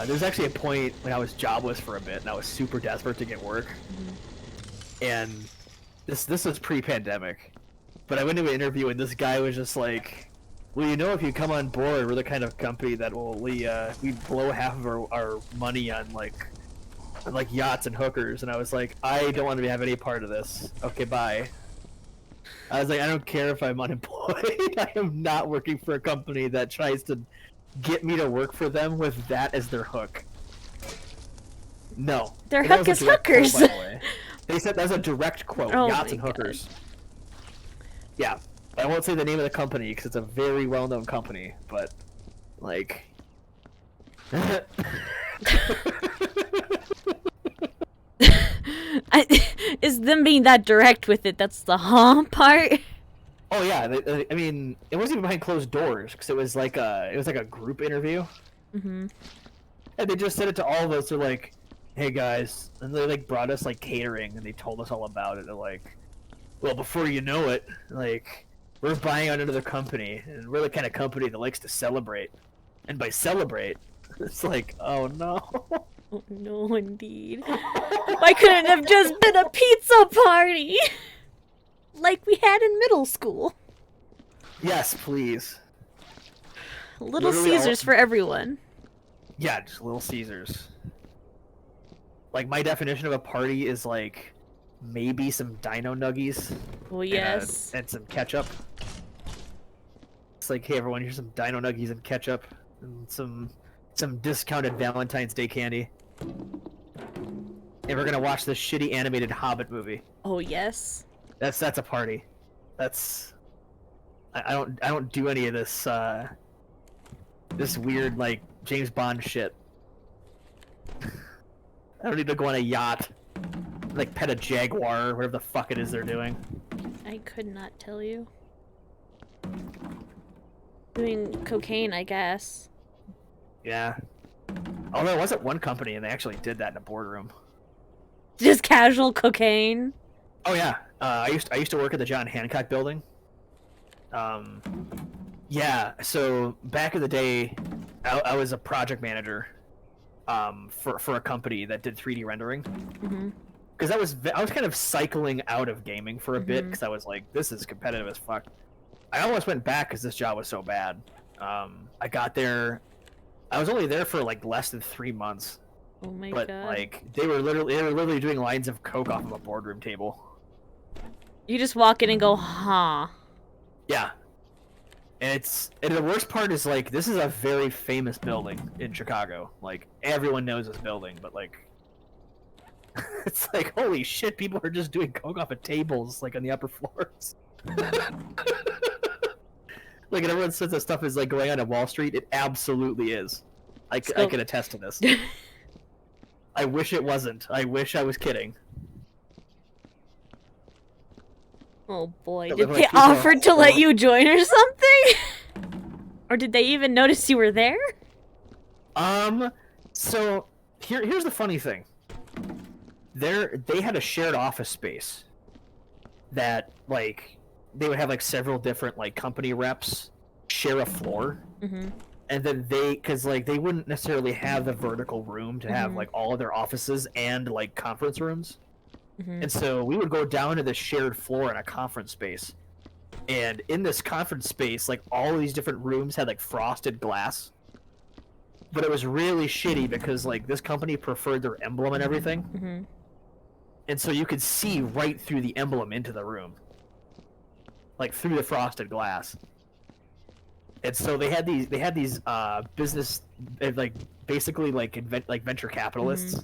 Speaker 2: There's actually a point when I was jobless for a bit and I was super desperate to get work. Mm-hmm. And this was pre-pandemic. But I went to an interview and this guy was just like, well, you know, if you come on board, we're the kind of company that will we blow half of our money on like yachts and hookers. And I was like, I don't want to have any part of this. Okay, bye. I was like, I don't care if I'm unemployed. I am not working for a company that tries to get me to work for them with that as their hook. No.
Speaker 1: Their hook is hookers.
Speaker 2: Quote, by the way. They said that's a direct quote.
Speaker 1: Oh
Speaker 2: Yachts and hookers. God. Yeah. I won't say the name of the company because it's a very well-known company, but like...
Speaker 1: Is them being that direct with it, that's the part?
Speaker 2: Oh yeah, I mean, it wasn't even behind closed doors because it was like a group interview.
Speaker 1: Mm-hmm.
Speaker 2: And they just said it to all of us. They're like, "Hey guys," and they like brought us like catering and they told us all about it. They're like, "Well, before you know it, like we're buying out another company, and we're the kind of company that likes to celebrate. And by celebrate, it's like, oh no."
Speaker 1: Oh, no, indeed. Why couldn't it have just been a pizza party? Like we had in middle school.
Speaker 2: Yes, please.
Speaker 1: Little
Speaker 2: Literally
Speaker 1: Caesars for everyone.
Speaker 2: Yeah, just Little Caesars. Like, my definition of a party is, like, maybe some dino nuggies.
Speaker 1: Oh, yes.
Speaker 2: And some ketchup. It's like, hey, everyone, here's some dino nuggies and ketchup. And some discounted Valentine's Day candy. And we're gonna watch this shitty animated Hobbit movie.
Speaker 1: Oh, yes.
Speaker 2: That's a party. That's... I don't do any of this, this weird, like, James Bond shit. I don't need to go on a yacht. Like, pet a jaguar, or whatever the fuck it is they're doing.
Speaker 1: I could not tell you. Doing cocaine, I guess.
Speaker 2: Yeah. Although it wasn't one company, and they actually did that in a boardroom.
Speaker 1: Just casual cocaine?
Speaker 2: Oh, yeah. I used to work at the John Hancock building. Yeah, so back in the day, I was a project manager for a company that did 3D rendering. Because I was kind of cycling out of gaming for a bit, because I was like, this is competitive as fuck. I almost went back because this job was so bad. I got there, I was only there for like less than 3 months,
Speaker 1: Oh my
Speaker 2: but
Speaker 1: god.
Speaker 2: like they were literally doing lines of coke off of a boardroom table.
Speaker 1: You just walk in and go, huh?
Speaker 2: Yeah. And the worst part is like this is a very famous building in Chicago. Like everyone knows this building, but like it's like holy shit, people are just doing coke off of tables like on the upper floors. Like, and everyone says that stuff is like going on at Wall Street. It absolutely is. I can attest to this. I wish it wasn't. I wish I was kidding.
Speaker 1: Oh boy,
Speaker 2: But,
Speaker 1: did
Speaker 2: like,
Speaker 1: they
Speaker 2: people
Speaker 1: offer to let
Speaker 2: are-
Speaker 1: you join or something? Or did they even notice you were there?
Speaker 2: So here's the funny thing. They had a shared office space that like they would have like several different like company reps share a floor.
Speaker 1: Mm-hmm.
Speaker 2: And then because like they wouldn't necessarily have the vertical room to have like all of their offices and like conference rooms.
Speaker 1: Mm-hmm.
Speaker 2: And so we would go down to the shared floor in a conference space. And in this conference space, like all of these different rooms had like frosted glass. But it was really shitty because like this company preferred their emblem and everything.
Speaker 1: Mm-hmm.
Speaker 2: And so you could see right through the emblem into the room. Like through the frosted glass. And so they had these business like basically like venture capitalists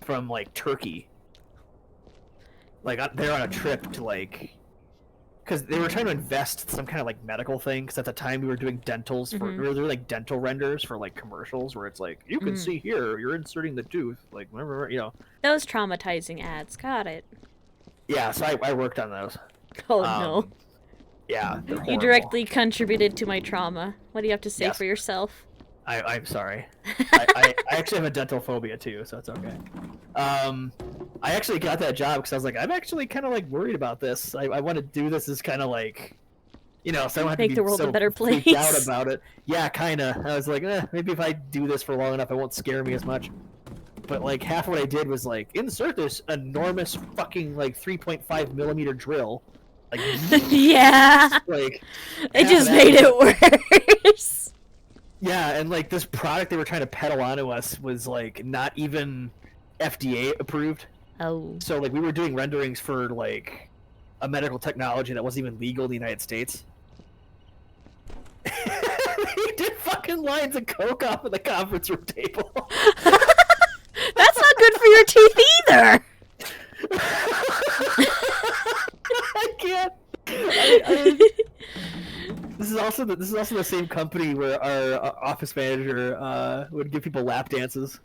Speaker 2: from like Turkey. Like they're on a trip to like because they were trying to invest some kind of like medical thing. Because at the time we were doing dentals for they're like dental renders for like commercials where it's like you can see here you're inserting the tooth like whatever
Speaker 1: Those traumatizing ads. Got it.
Speaker 2: Yeah, so I worked on those.
Speaker 1: Oh no.
Speaker 2: Yeah, they're
Speaker 1: You
Speaker 2: horrible.
Speaker 1: directly contributed to my trauma. What do you have to say
Speaker 2: Yes.
Speaker 1: for yourself?
Speaker 2: I'm sorry. I actually have a dental phobia too, so it's okay. I actually got that job because I was like, I'm actually kind of like worried about this. I want to do this as kind of like, so I don't have
Speaker 1: Make
Speaker 2: to be
Speaker 1: the world
Speaker 2: so
Speaker 1: a better
Speaker 2: freaked out
Speaker 1: place.
Speaker 2: about it. Yeah, kind of. I was like, maybe if I do this for long enough, it won't scare me as much. But like half of what I did was like insert this enormous fucking like 3.5 millimeter drill. Like,
Speaker 1: Yeah.
Speaker 2: like
Speaker 1: It just made it worse.
Speaker 2: Yeah, and like this product they were trying to peddle onto us was like not even FDA approved.
Speaker 1: Oh.
Speaker 2: So like we were doing renderings for like a medical technology that wasn't even legal in the United States. He did fucking lines of coke off of the conference room table.
Speaker 1: That's not good for your teeth either.
Speaker 2: I can't. This is also the same company where our office manager would give people lap dances.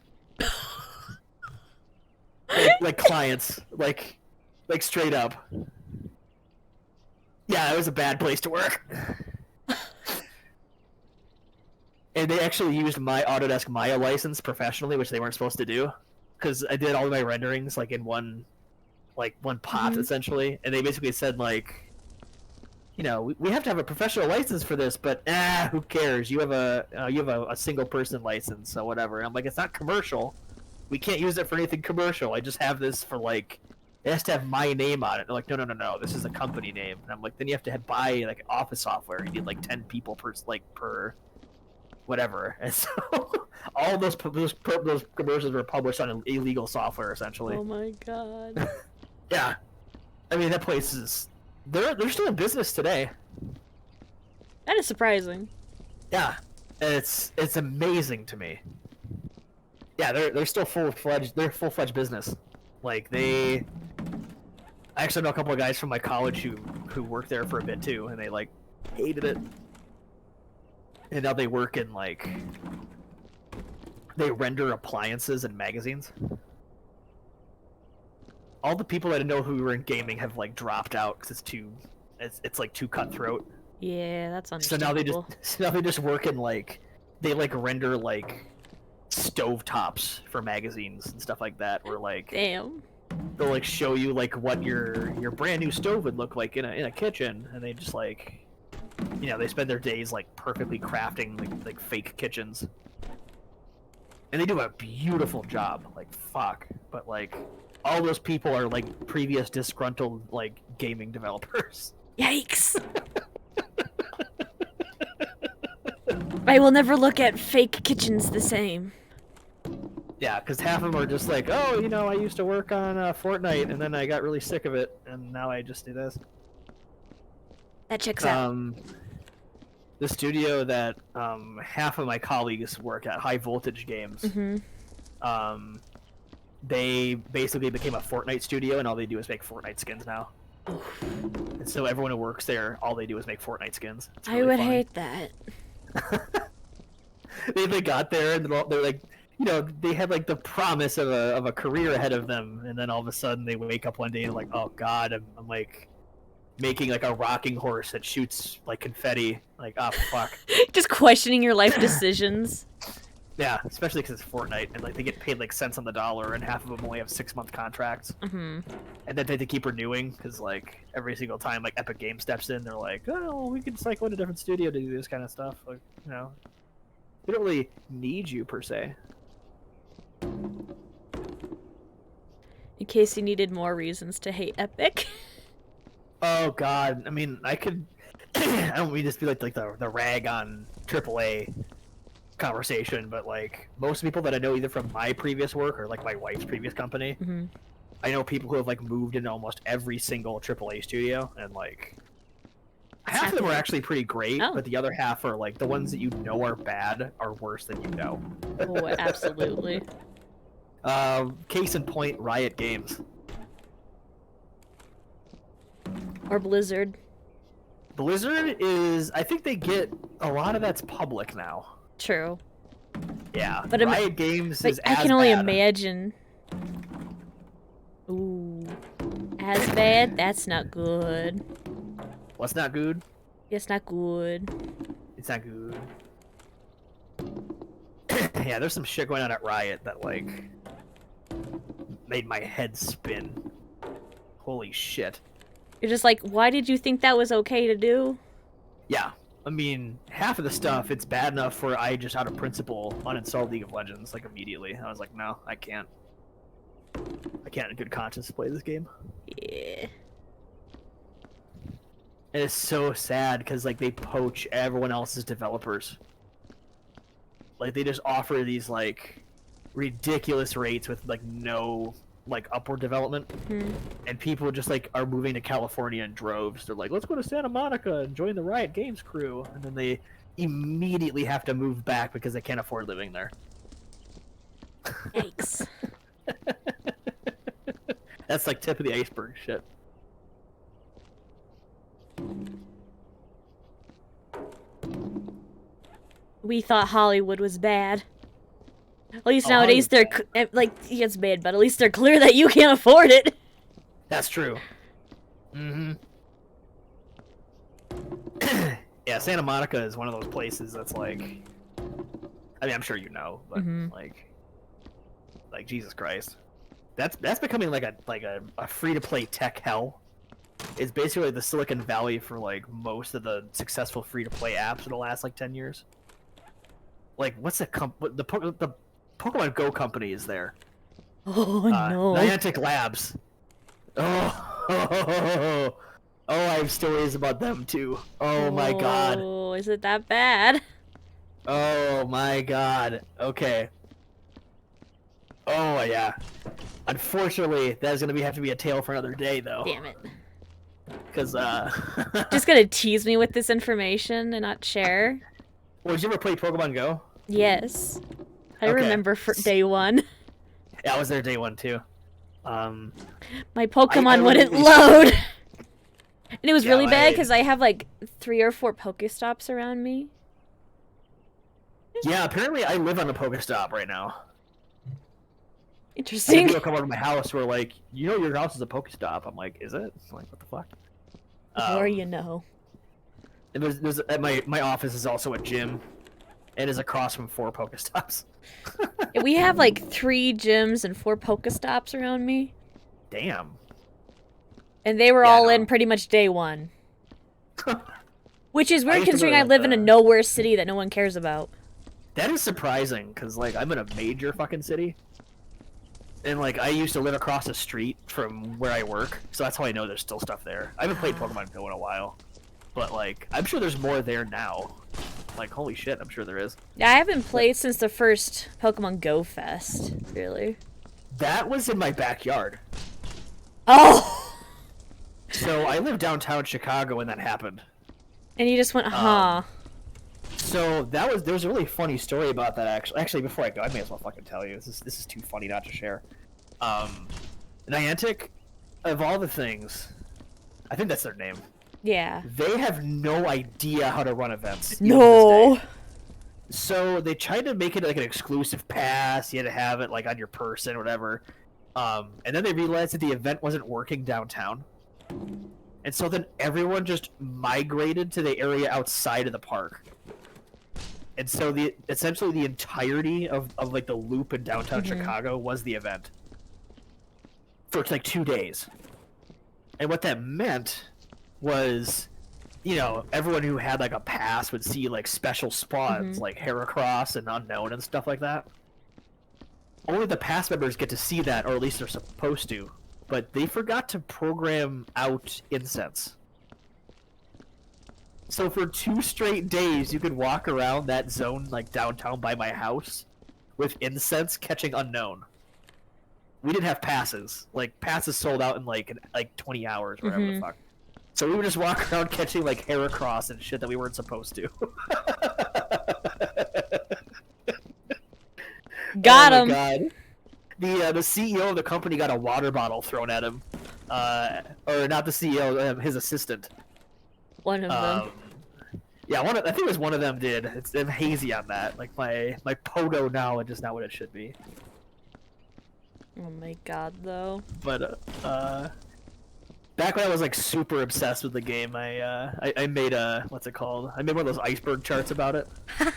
Speaker 2: like clients, like straight up. Yeah, it was a bad place to work. And they actually used my Autodesk Maya license professionally, which they weren't supposed to do, because I did all of my renderings like in one pot essentially, and they basically said like, we have to have a professional license for this, but who cares? You have a single person license, so whatever. And I'm like, it's not commercial. We can't use it for anything commercial. I just have this for like, it has to have my name on it. They're like, no, this is a company name. And I'm like, then you have to buy like office software. You need like 10 people per whatever. And so all those commercials were published on illegal software essentially.
Speaker 1: Oh my god.
Speaker 2: Yeah, I mean that place is. They're still in business today.
Speaker 1: That is surprising.
Speaker 2: Yeah, it's amazing to me. Yeah, they're still full-fledged business. Like I actually know a couple of guys from my college who worked there for a bit too, and they like hated it. And now they work in like they render appliances and magazines. All the people that I know who were in gaming have like dropped out because it's like too cutthroat.
Speaker 1: Yeah, that's
Speaker 2: So
Speaker 1: understandable.
Speaker 2: now they just work in like they like render like stovetops for magazines and stuff like that, where like
Speaker 1: Damn.
Speaker 2: they'll like show you like what your brand new stove would look like in a kitchen, and they just like they spend their days like perfectly crafting like fake kitchens, and they do a beautiful job. Like fuck, but like. All those people are like previous disgruntled like gaming developers.
Speaker 1: Yikes. I will never look at fake kitchens the same.
Speaker 2: Yeah, because half of them are just like, oh, you know, I used to work on Fortnite, and then I got really sick of it, and now I just do this.
Speaker 1: That checks out.
Speaker 2: The studio that half of my colleagues work at, High Voltage Games, they basically became a Fortnite studio, and all they do is make Fortnite skins now. And so everyone who works there, all they do is make Fortnite skins. It's really
Speaker 1: I would
Speaker 2: funny.
Speaker 1: hate that.
Speaker 2: They got there, and they're like, you know, they had like the promise of a career ahead of them, and then all of a sudden they wake up one day and like, oh god, I'm like making like a rocking horse that shoots like confetti. Like, oh fuck.
Speaker 1: Just questioning your life decisions.
Speaker 2: Yeah, especially because it's Fortnite, and like they get paid like cents on the dollar, and half of them only have 6-month contracts, and then they have to keep renewing because like every single time like Epic Games steps in, they're like, oh, we can cycle in a different studio to do this kind of stuff. Like, you know, they don't really need you per se.
Speaker 1: In case you needed more reasons to hate Epic.
Speaker 2: Oh god, I mean, I could. I don't mean to be like the rag on AAA conversation, but like most people that I know, either from my previous work or like my wife's previous company, I know people who have like moved into almost every single AAA studio, and like half of them are actually pretty great, but the other half are like the ones that you know are bad are worse than you know.
Speaker 1: Oh, absolutely.
Speaker 2: Case in point, Riot Games.
Speaker 1: Or Blizzard.
Speaker 2: Blizzard is, I think they get a lot of that's public now.
Speaker 1: True.
Speaker 2: Yeah,
Speaker 1: but
Speaker 2: Riot Games is
Speaker 1: I can only imagine. Ooh. As bad? That's not good.
Speaker 2: What's not good?
Speaker 1: It's not good.
Speaker 2: It's not good. Yeah, there's some shit going on at Riot that, like, made my head spin. Holy shit.
Speaker 1: You're just like, why did you think that was okay to do?
Speaker 2: Yeah. I mean, half of the stuff, it's bad enough where I just, out of principle, uninstalled League of Legends, like, immediately. I was like, no, I can't. I can't in good conscience play this game.
Speaker 1: Yeah.
Speaker 2: And it's so sad, because, like, they poach everyone else's developers. Like, they just offer these, like, ridiculous rates with, like, no, like, upward development. And people just, like, are moving to California in droves. They're like, let's go to Santa Monica and join the Riot Games crew. And then they immediately have to move back because they can't afford living there.
Speaker 1: Yikes.
Speaker 2: That's, like, tip of the iceberg shit.
Speaker 1: We thought Hollywood was bad. At least nowadays they're like, it's bad, but at least they're clear that you can't afford it.
Speaker 2: That's true. Yeah, Santa Monica is one of those places that's like, I mean, I'm sure you know, but like Jesus Christ, that's becoming like a free-to-play tech hell. It's basically the Silicon Valley for like most of the successful free-to-play apps in the last like 10 years. Like, what's the Pokemon Go company is there?
Speaker 1: Oh no!
Speaker 2: Niantic Labs. Oh, I have stories about them too. Oh my god.
Speaker 1: Oh, is it that bad?
Speaker 2: Oh my god. Okay. Oh yeah. Unfortunately, that's gonna have to be a tale for another day, though.
Speaker 1: Damn it.
Speaker 2: Because
Speaker 1: just gonna tease me with this information and not share.
Speaker 2: Well, did you ever play Pokemon Go?
Speaker 1: Yes. I remember for day one.
Speaker 2: Yeah, I was there day one too.
Speaker 1: My Pokemon wouldn't load. And it was really bad because I have like 3 or 4 Pokestops around me.
Speaker 2: Yeah, apparently I live on a Pokestop right now.
Speaker 1: Interesting.
Speaker 2: People come over to my house who are like, you know your house is a Pokestop. I'm like, is it? I'm like, what the fuck?
Speaker 1: Or you know.
Speaker 2: And there's my office is also a gym. It is across from 4 Pokestops.
Speaker 1: We have like 3 gyms and 4 Pokestops around me.
Speaker 2: Damn.
Speaker 1: And they were all in pretty much day one. Which is weird considering I live in a nowhere city that no one cares about.
Speaker 2: That is surprising, because like I'm in a major fucking city. And like I used to live across the street from where I work, so that's how I know there's still stuff there. I haven't played Pokemon Go in a while. But like I'm sure there's more there now. Like, holy shit, I'm sure there is.
Speaker 1: Yeah, I haven't played since the first Pokemon Go Fest, really.
Speaker 2: That was in my backyard.
Speaker 1: Oh!
Speaker 2: So I live downtown Chicago when that happened.
Speaker 1: And you just went, huh.
Speaker 2: So there was a really funny story about that actually. Actually, before I go, I may as well fucking tell you. This is too funny not to share. Niantic, of all the things, I think that's their name.
Speaker 1: Yeah.
Speaker 2: They have no idea how to run events.
Speaker 1: No.
Speaker 2: So they tried to make it like an exclusive pass. You had to have it like on your person or whatever. And then they realized that the event wasn't working downtown. And so then everyone just migrated to the area outside of the park. And so essentially the entirety of like the loop in downtown Chicago was the event. For like 2 days. And what that meant was, you know, everyone who had like a pass would see like special spawns like Heracross and Unknown and stuff like that. Only the pass members get to see that, or at least they're supposed to. But they forgot to program out incense. So for 2 straight days, you could walk around that zone like downtown by my house with incense catching Unknown. We didn't have passes. Like, passes sold out in like 20 hours or whatever the fuck. So we would just walk around catching like Heracross and shit that we weren't supposed to.
Speaker 1: Got him.
Speaker 2: Oh my god. The CEO of the company got a water bottle thrown at him. Or not the CEO, his assistant.
Speaker 1: One of them.
Speaker 2: Yeah, I think it was one of them did. I'm hazy on that. Like my Pogo knowledge is not what it should be.
Speaker 1: Oh my god, though.
Speaker 2: But back when I was like super obsessed with the game, I made a what's it called? I made one of those iceberg charts about it.
Speaker 1: I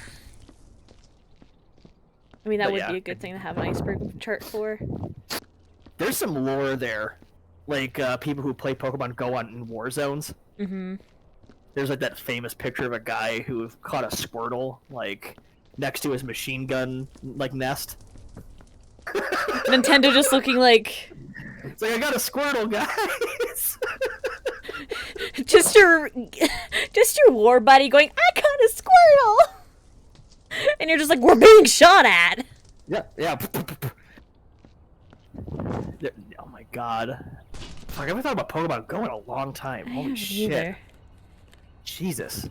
Speaker 1: mean, that would be a good thing to have an iceberg chart for.
Speaker 2: There's some lore there, like people who play Pokemon Go in war zones. There's like that famous picture of a guy who caught a Squirtle like next to his machine gun like nest.
Speaker 1: Nintendo just looking like...
Speaker 2: It's like, I got a Squirtle, guys!
Speaker 1: just your war buddy going, I got a Squirtle! And you're just like, we're being shot at!
Speaker 2: Yeah. Oh my god. Fuck, I haven't thought about Pokemon Go in a long time. Holy shit.
Speaker 1: Either.
Speaker 2: Jesus.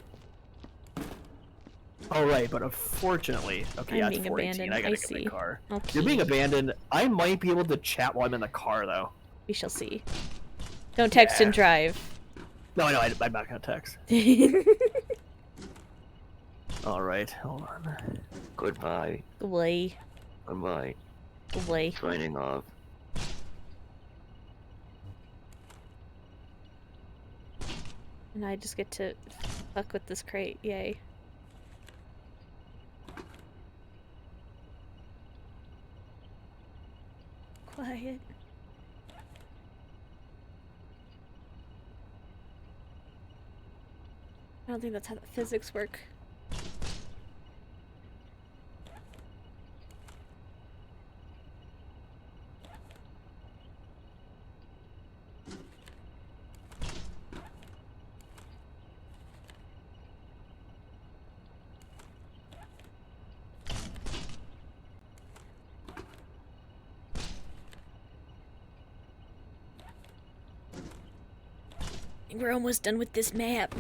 Speaker 2: All right, but unfortunately, okay,
Speaker 1: I'm
Speaker 2: yeah, it's
Speaker 1: being
Speaker 2: 418.
Speaker 1: abandoned.
Speaker 2: I gotta
Speaker 1: I
Speaker 2: get
Speaker 1: see.
Speaker 2: my car.
Speaker 1: Okay.
Speaker 2: You're being abandoned. I might be able to chat while I'm in the car, though.
Speaker 1: We shall see. Don't text and drive.
Speaker 2: No, I'm not gonna text. All right, hold on.
Speaker 3: Goodbye.
Speaker 1: Goodbye.
Speaker 3: Goodbye.
Speaker 1: Goodbye.
Speaker 3: Signing off.
Speaker 1: And I just get to fuck with this crate. Yay. Quiet. I don't think that's how the physics work. We're almost done with this map.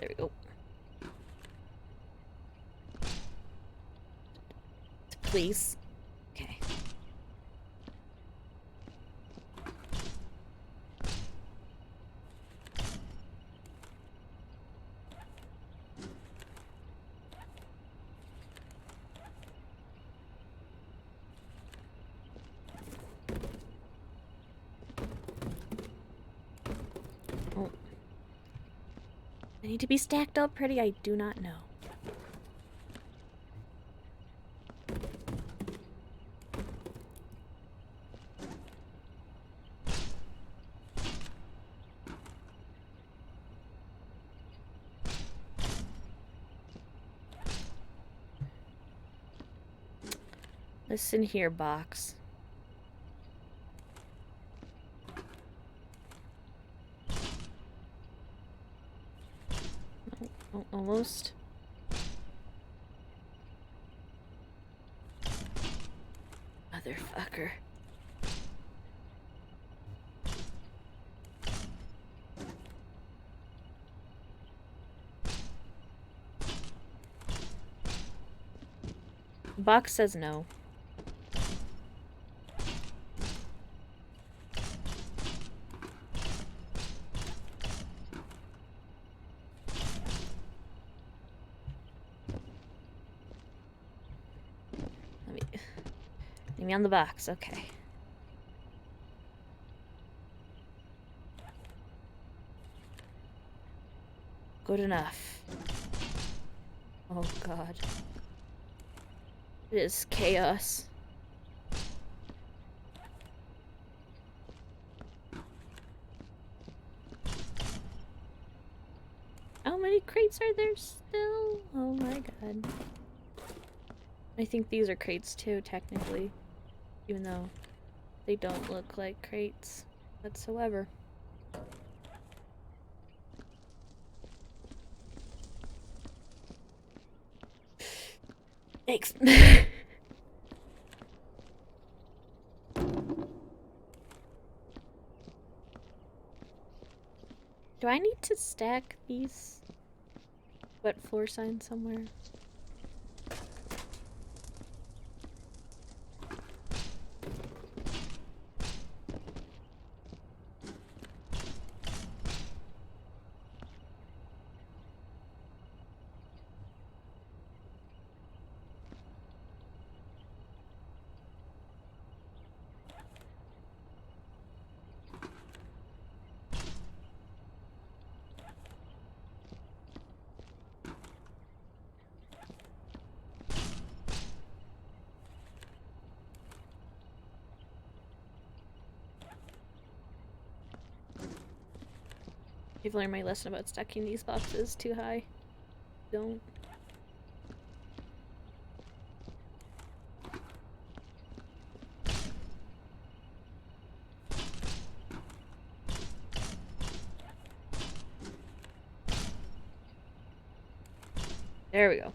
Speaker 1: There we go. Please. Okay. I need to be stacked up pretty, I do not know. Listen here, box. Oh, almost. Motherfucker. Box says no. Leave me on the box, okay. Good enough. Oh god. It is chaos. How many crates are there still? Oh my god. I think these are crates too, technically. Even though they don't look like crates whatsoever. Thanks. Do I need to stack these wet floor signs somewhere? I've learned my lesson about stacking these boxes too high. Don't. There we go.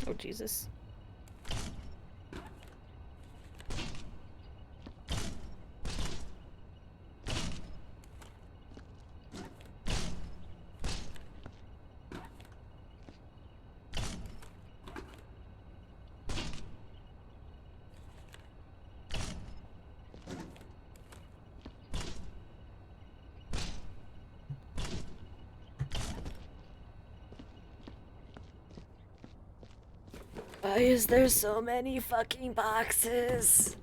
Speaker 1: Oh, Jesus. Why is there so many fucking boxes?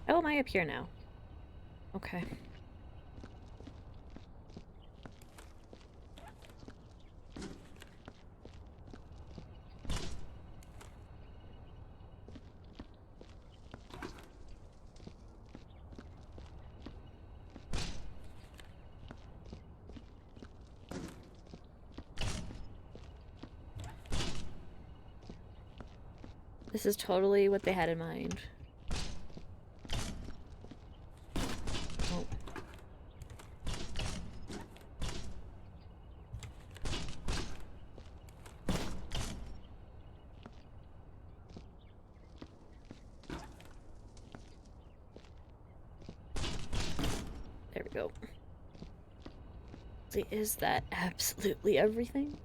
Speaker 1: Oh, am I up here now? Okay. This is totally what they had in mind. Oh. There we go. See, is that absolutely everything?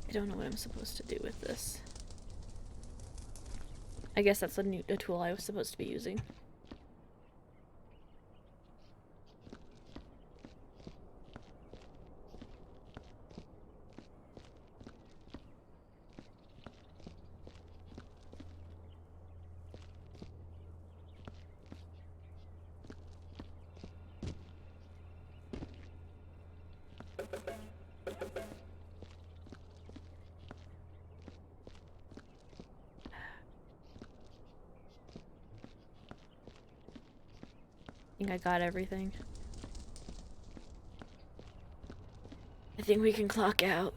Speaker 1: I don't know what I'm supposed to do with this. I guess that's a tool I was supposed to be using. I think I got everything. I think we can clock out.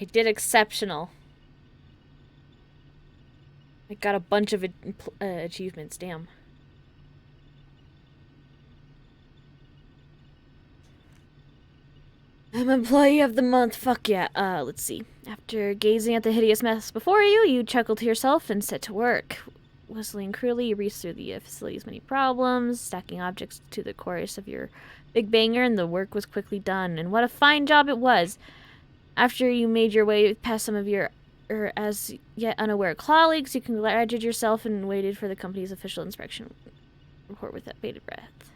Speaker 1: I did exceptional. I got a bunch of achievements, damn. I'm Employee of the Month, fuck yeah. Let's see. After gazing at the hideous mess before you, you chuckle to yourself and set to work. Whistling cruelly, you reach through the facility's many problems, stacking objects to the chorus of your big banger, and the work was quickly done. And what a fine job it was! After you made your way past some of your as yet unaware colleagues, you congratulated yourself and waited for the company's official inspection report with that bated breath.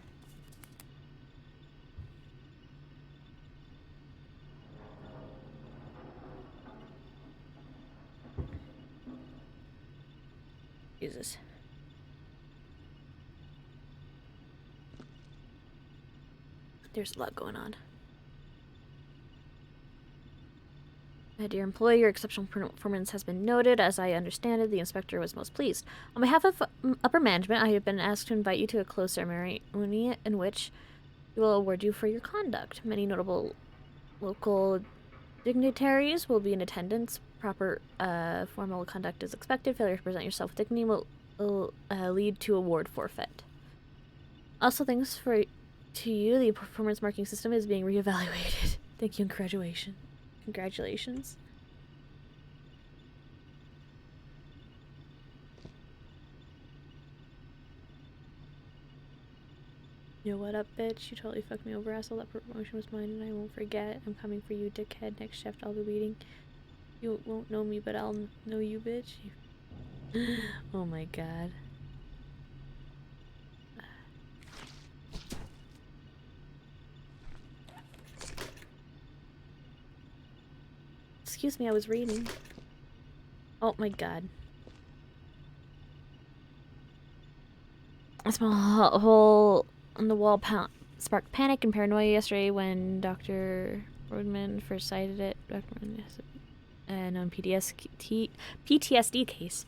Speaker 1: Jesus. There's a lot going on. Dear employee, your exceptional performance has been noted. As I understand it, the inspector was most pleased. On behalf of upper management, I have been asked to invite you to a closed ceremony in which we will award you for your conduct. Many notable local dignitaries will be in attendance. Proper formal conduct is expected. Failure to present yourself with dignity will lead to award forfeit. Also, thanks to you, the performance marking system is being reevaluated. Thank you and graduation. Congratulations. You know what up, bitch? You totally fucked me over, asshole. That promotion was mine and I won't forget. I'm coming for you, dickhead. Next shift I'll be waiting. You won't know me, but I'll know you, bitch. Oh my god. Excuse me, I was reading. Oh my god. A small hole on the wall sparked panic and paranoia yesterday when Dr. Rodman first cited it. Dr. Rodman has a known PTSD case.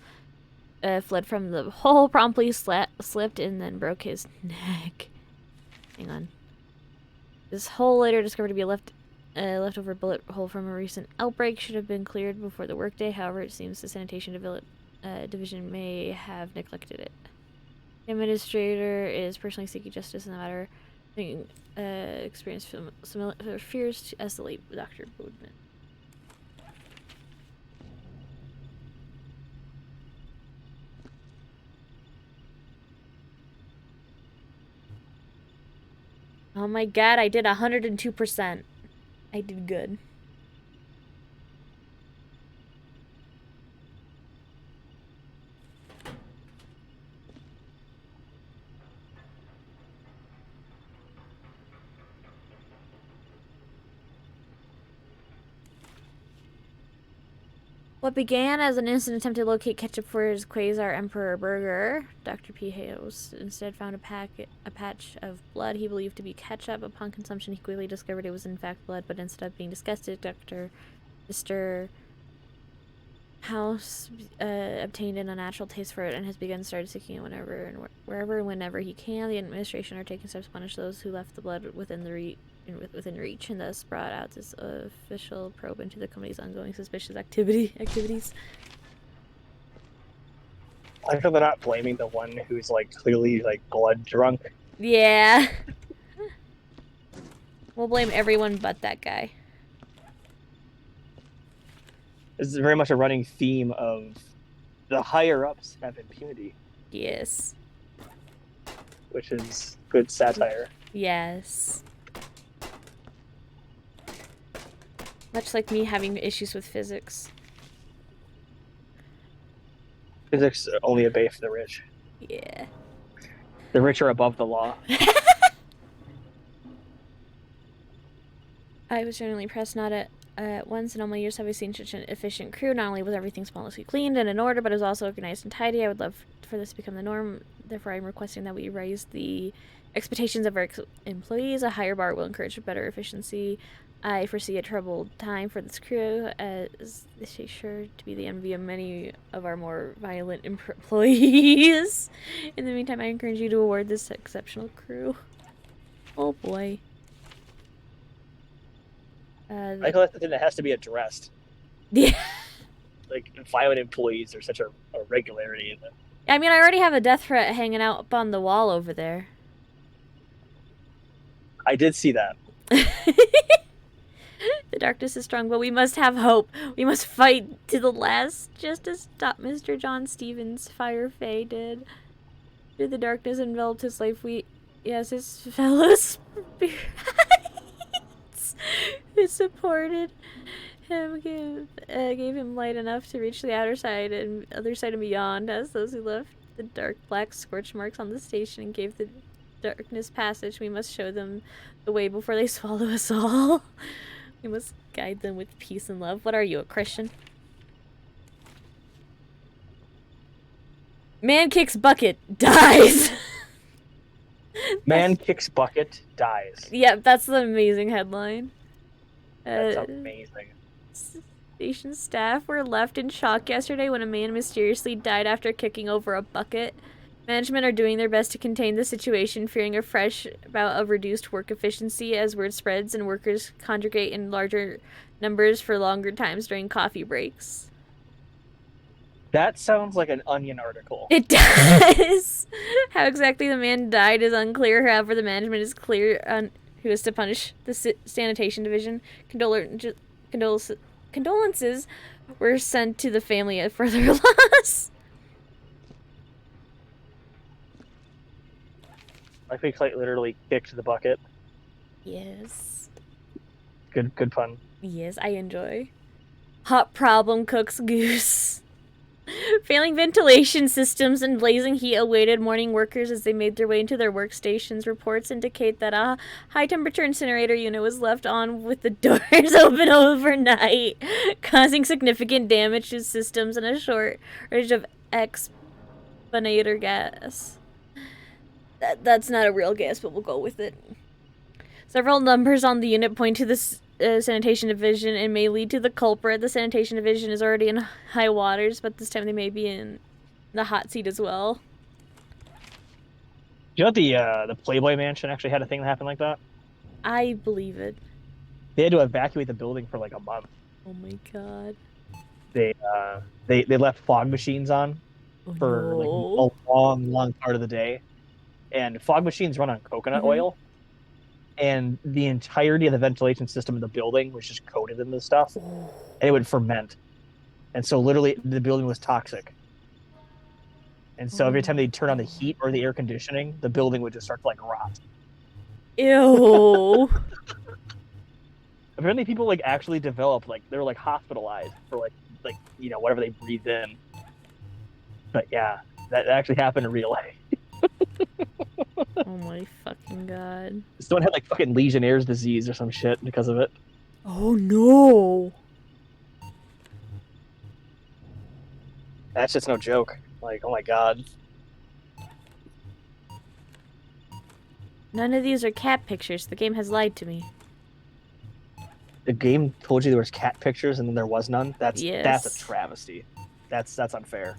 Speaker 1: Fled from the hole, promptly slipped, and then broke his neck. Hang on. This hole, later discovered to be a leftover bullet hole from a recent outbreak, should have been cleared before the workday. However, it seems the sanitation division may have neglected it. The administrator is personally seeking justice in the matter. Experienced similar fears to escalate Dr. Boodman. Oh my god, I did 102%. I did good. What began as an innocent attempt to locate ketchup for his Quasar Emperor burger, Dr. P. Hayes instead found a patch of blood he believed to be ketchup. Upon consumption, he quickly discovered it was in fact blood, but instead of being disgusted, Mr. House obtained an unnatural taste for it and has started seeking it wherever and whenever he can. The administration are taking steps to punish those who left the blood within reach, and thus brought out this official probe into the company's ongoing suspicious activities.
Speaker 4: I like how they're not blaming the one who's like clearly like blood drunk.
Speaker 1: Yeah. We'll blame everyone but that guy.
Speaker 4: This is very much a running theme of the higher ups have impunity.
Speaker 1: Yes.
Speaker 4: Which is good satire.
Speaker 1: Yes. Much like me having issues with physics.
Speaker 4: Physics are only a bay for the rich.
Speaker 1: Yeah.
Speaker 4: The rich are above the law.
Speaker 1: I was generally impressed not at once in all my years have I seen such an efficient crew. Not only was everything spotlessly cleaned and in order, but it was also organized and tidy. I would love for this to become the norm. Therefore, I'm requesting that we raise the expectations of our employees. A higher bar will encourage better efficiency. I foresee a troubled time for this crew, as this is sure to be the envy of many of our more violent employees. In the meantime, I encourage you to award this exceptional crew. Oh boy.
Speaker 4: I feel like the thing that has to be addressed.
Speaker 1: Yeah.
Speaker 4: Like, violent employees are such a regularity in it.
Speaker 1: I mean, I already have a death threat hanging out up on the wall over there.
Speaker 4: I did see that.
Speaker 1: The darkness is strong, but we must have hope. We must fight to the last, just as Mr. John Stevens, Fire Faye, did. Through the darkness enveloped his life, yes, his fellow spirits who supported him gave him light enough to reach the other side and beyond, as those who left the dark black scorch marks on the station and gave the darkness passage. We must show them the way before they swallow us all. We must guide them with peace and love. What are you, a Christian? Man kicks bucket, dies.
Speaker 4: Man kicks bucket, dies.
Speaker 1: Yeah, that's the amazing headline.
Speaker 4: That's amazing.
Speaker 1: Station staff were left in shock yesterday when a man mysteriously died after kicking over a bucket. Management are doing their best to contain the situation, fearing a fresh bout of reduced work efficiency as word spreads and workers congregate in larger numbers for longer times during coffee breaks.
Speaker 4: That sounds like an Onion article.
Speaker 1: It does! How exactly the man died is unclear, however the management is clear on who is to punish the sanitation division. Condolences were sent to the family of further loss.
Speaker 4: Like we quite literally kicked the bucket.
Speaker 1: Yes.
Speaker 4: Good pun.
Speaker 1: Yes, I enjoy. Hot problem cooks goose. Failing ventilation systems and blazing heat awaited morning workers as they made their way into their workstations. Reports indicate that a high-temperature incinerator unit was left on with the doors open overnight, causing significant damage to systems and a shortage of expander gas. That's not a real gas, but we'll go with it. Several numbers on the unit point to the sanitation division and may lead to the culprit. The sanitation division is already in high waters, but this time they may be in the hot seat as well.
Speaker 4: You know the Playboy Mansion actually had a thing that happened like that?
Speaker 1: I believe it.
Speaker 4: They had to evacuate the building for like a month.
Speaker 1: Oh my god.
Speaker 4: They left fog machines on for like a long part of the day. And fog machines run on coconut oil. and the entirety of the ventilation system in the building was just coated in this stuff, and it would ferment. And so literally the building was toxic. And so every time they'd turn on the heat or the air conditioning, the building would just start to like rot.
Speaker 1: Ew.
Speaker 4: Apparently people like actually developed like they were like hospitalized for like whatever they breathed in. But yeah, that actually happened in real life.
Speaker 1: Oh my fucking god.
Speaker 4: Someone had like fucking Legionnaire's disease or some shit because of it.
Speaker 1: Oh no.
Speaker 4: That's just no joke. Like, oh my god.
Speaker 1: None of these are cat pictures. The game has lied to me.
Speaker 4: The game told you there was cat pictures and then there was none. That's
Speaker 1: Yes.
Speaker 4: a travesty. That's unfair.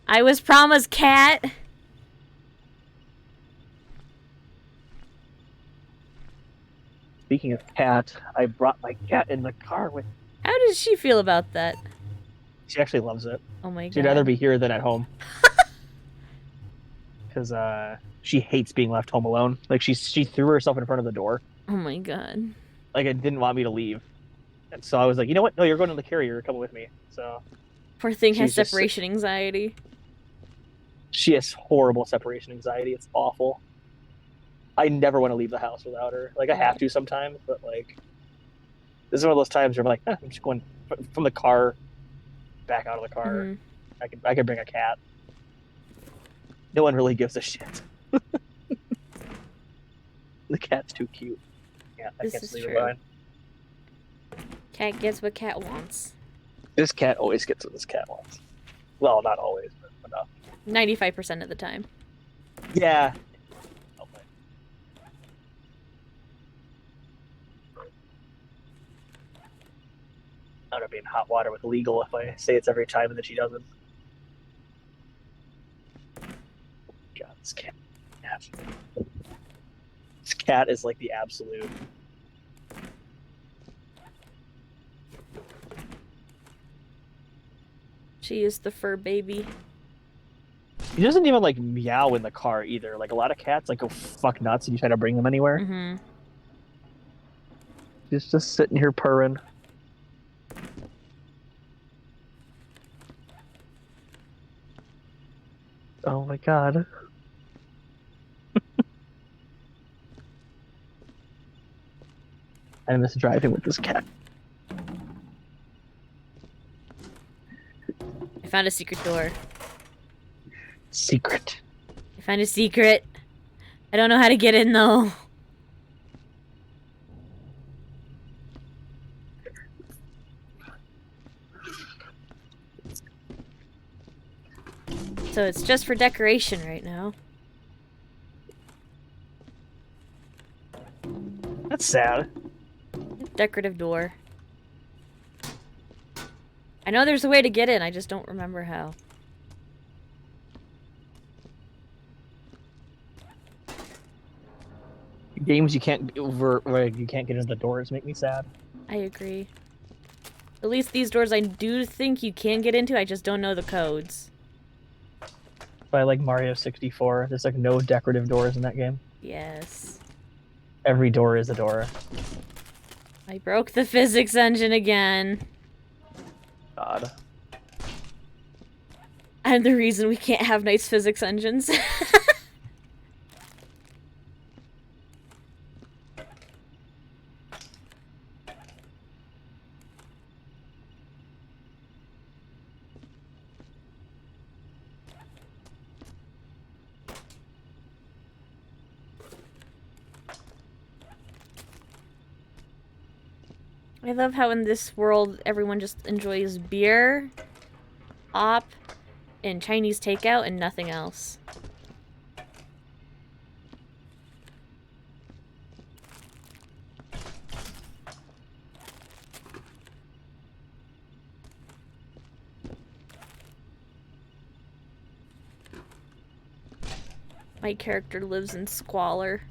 Speaker 1: I was promised cat.
Speaker 4: Speaking of cat, I brought my cat in the car with.
Speaker 1: How does she feel about that?
Speaker 4: She actually loves it.
Speaker 1: Oh my god.
Speaker 4: She'd rather be here than at home. Because she hates being left home alone. Like she threw herself in front of the door.
Speaker 1: Oh my god.
Speaker 4: Like it didn't want me to leave. And so I was like, you know what? No, you're going to the carrier. Come with me. So
Speaker 1: Poor thing has
Speaker 4: She's just-
Speaker 1: separation anxiety.
Speaker 4: she has horrible separation anxiety. It's awful. I never want to leave the house without her. Like I have to sometimes, but like this is one of those times where I'm like, I'm just going from the car back out of the car.
Speaker 1: Mhm.
Speaker 4: I could bring a cat. No one really gives a shit. The cat's too cute. Yeah, I
Speaker 1: This
Speaker 4: can't
Speaker 1: is
Speaker 4: sleep
Speaker 1: true.
Speaker 4: behind.
Speaker 1: Cat gets what cat wants.
Speaker 4: This cat always gets what this cat wants. Well, not always, but enough.
Speaker 1: 95% of the time.
Speaker 4: Yeah. I would be in hot water with legal if I say it's every time and then she doesn't. God, this cat. This cat is like the absolute.
Speaker 1: She is the fur baby.
Speaker 4: He doesn't even like meow in the car either. Like a lot of cats like go fuck nuts and you try to bring them anywhere.
Speaker 1: Mm-hmm.
Speaker 4: He's just sitting here purring. Oh my god. I miss driving with this cat.
Speaker 1: I found a secret door.
Speaker 4: Secret.
Speaker 1: I found a secret. I don't know how to get in though. So it's just for decoration right now.
Speaker 4: That's sad.
Speaker 1: Decorative door. I know there's a way to get in, I just don't remember how.
Speaker 4: Games you can't where you can't get into the doors make me sad.
Speaker 1: I agree. At least these doors I do think you can get into, I just don't know the codes.
Speaker 4: By like Mario 64, there's like no decorative doors in that game.
Speaker 1: Yes.
Speaker 4: Every door is a door.
Speaker 1: I broke the physics engine again.
Speaker 4: God.
Speaker 1: I'm the reason we can't have nice physics engines. I love how in this world everyone just enjoys beer, op, and Chinese takeout and nothing else. My character lives in squalor.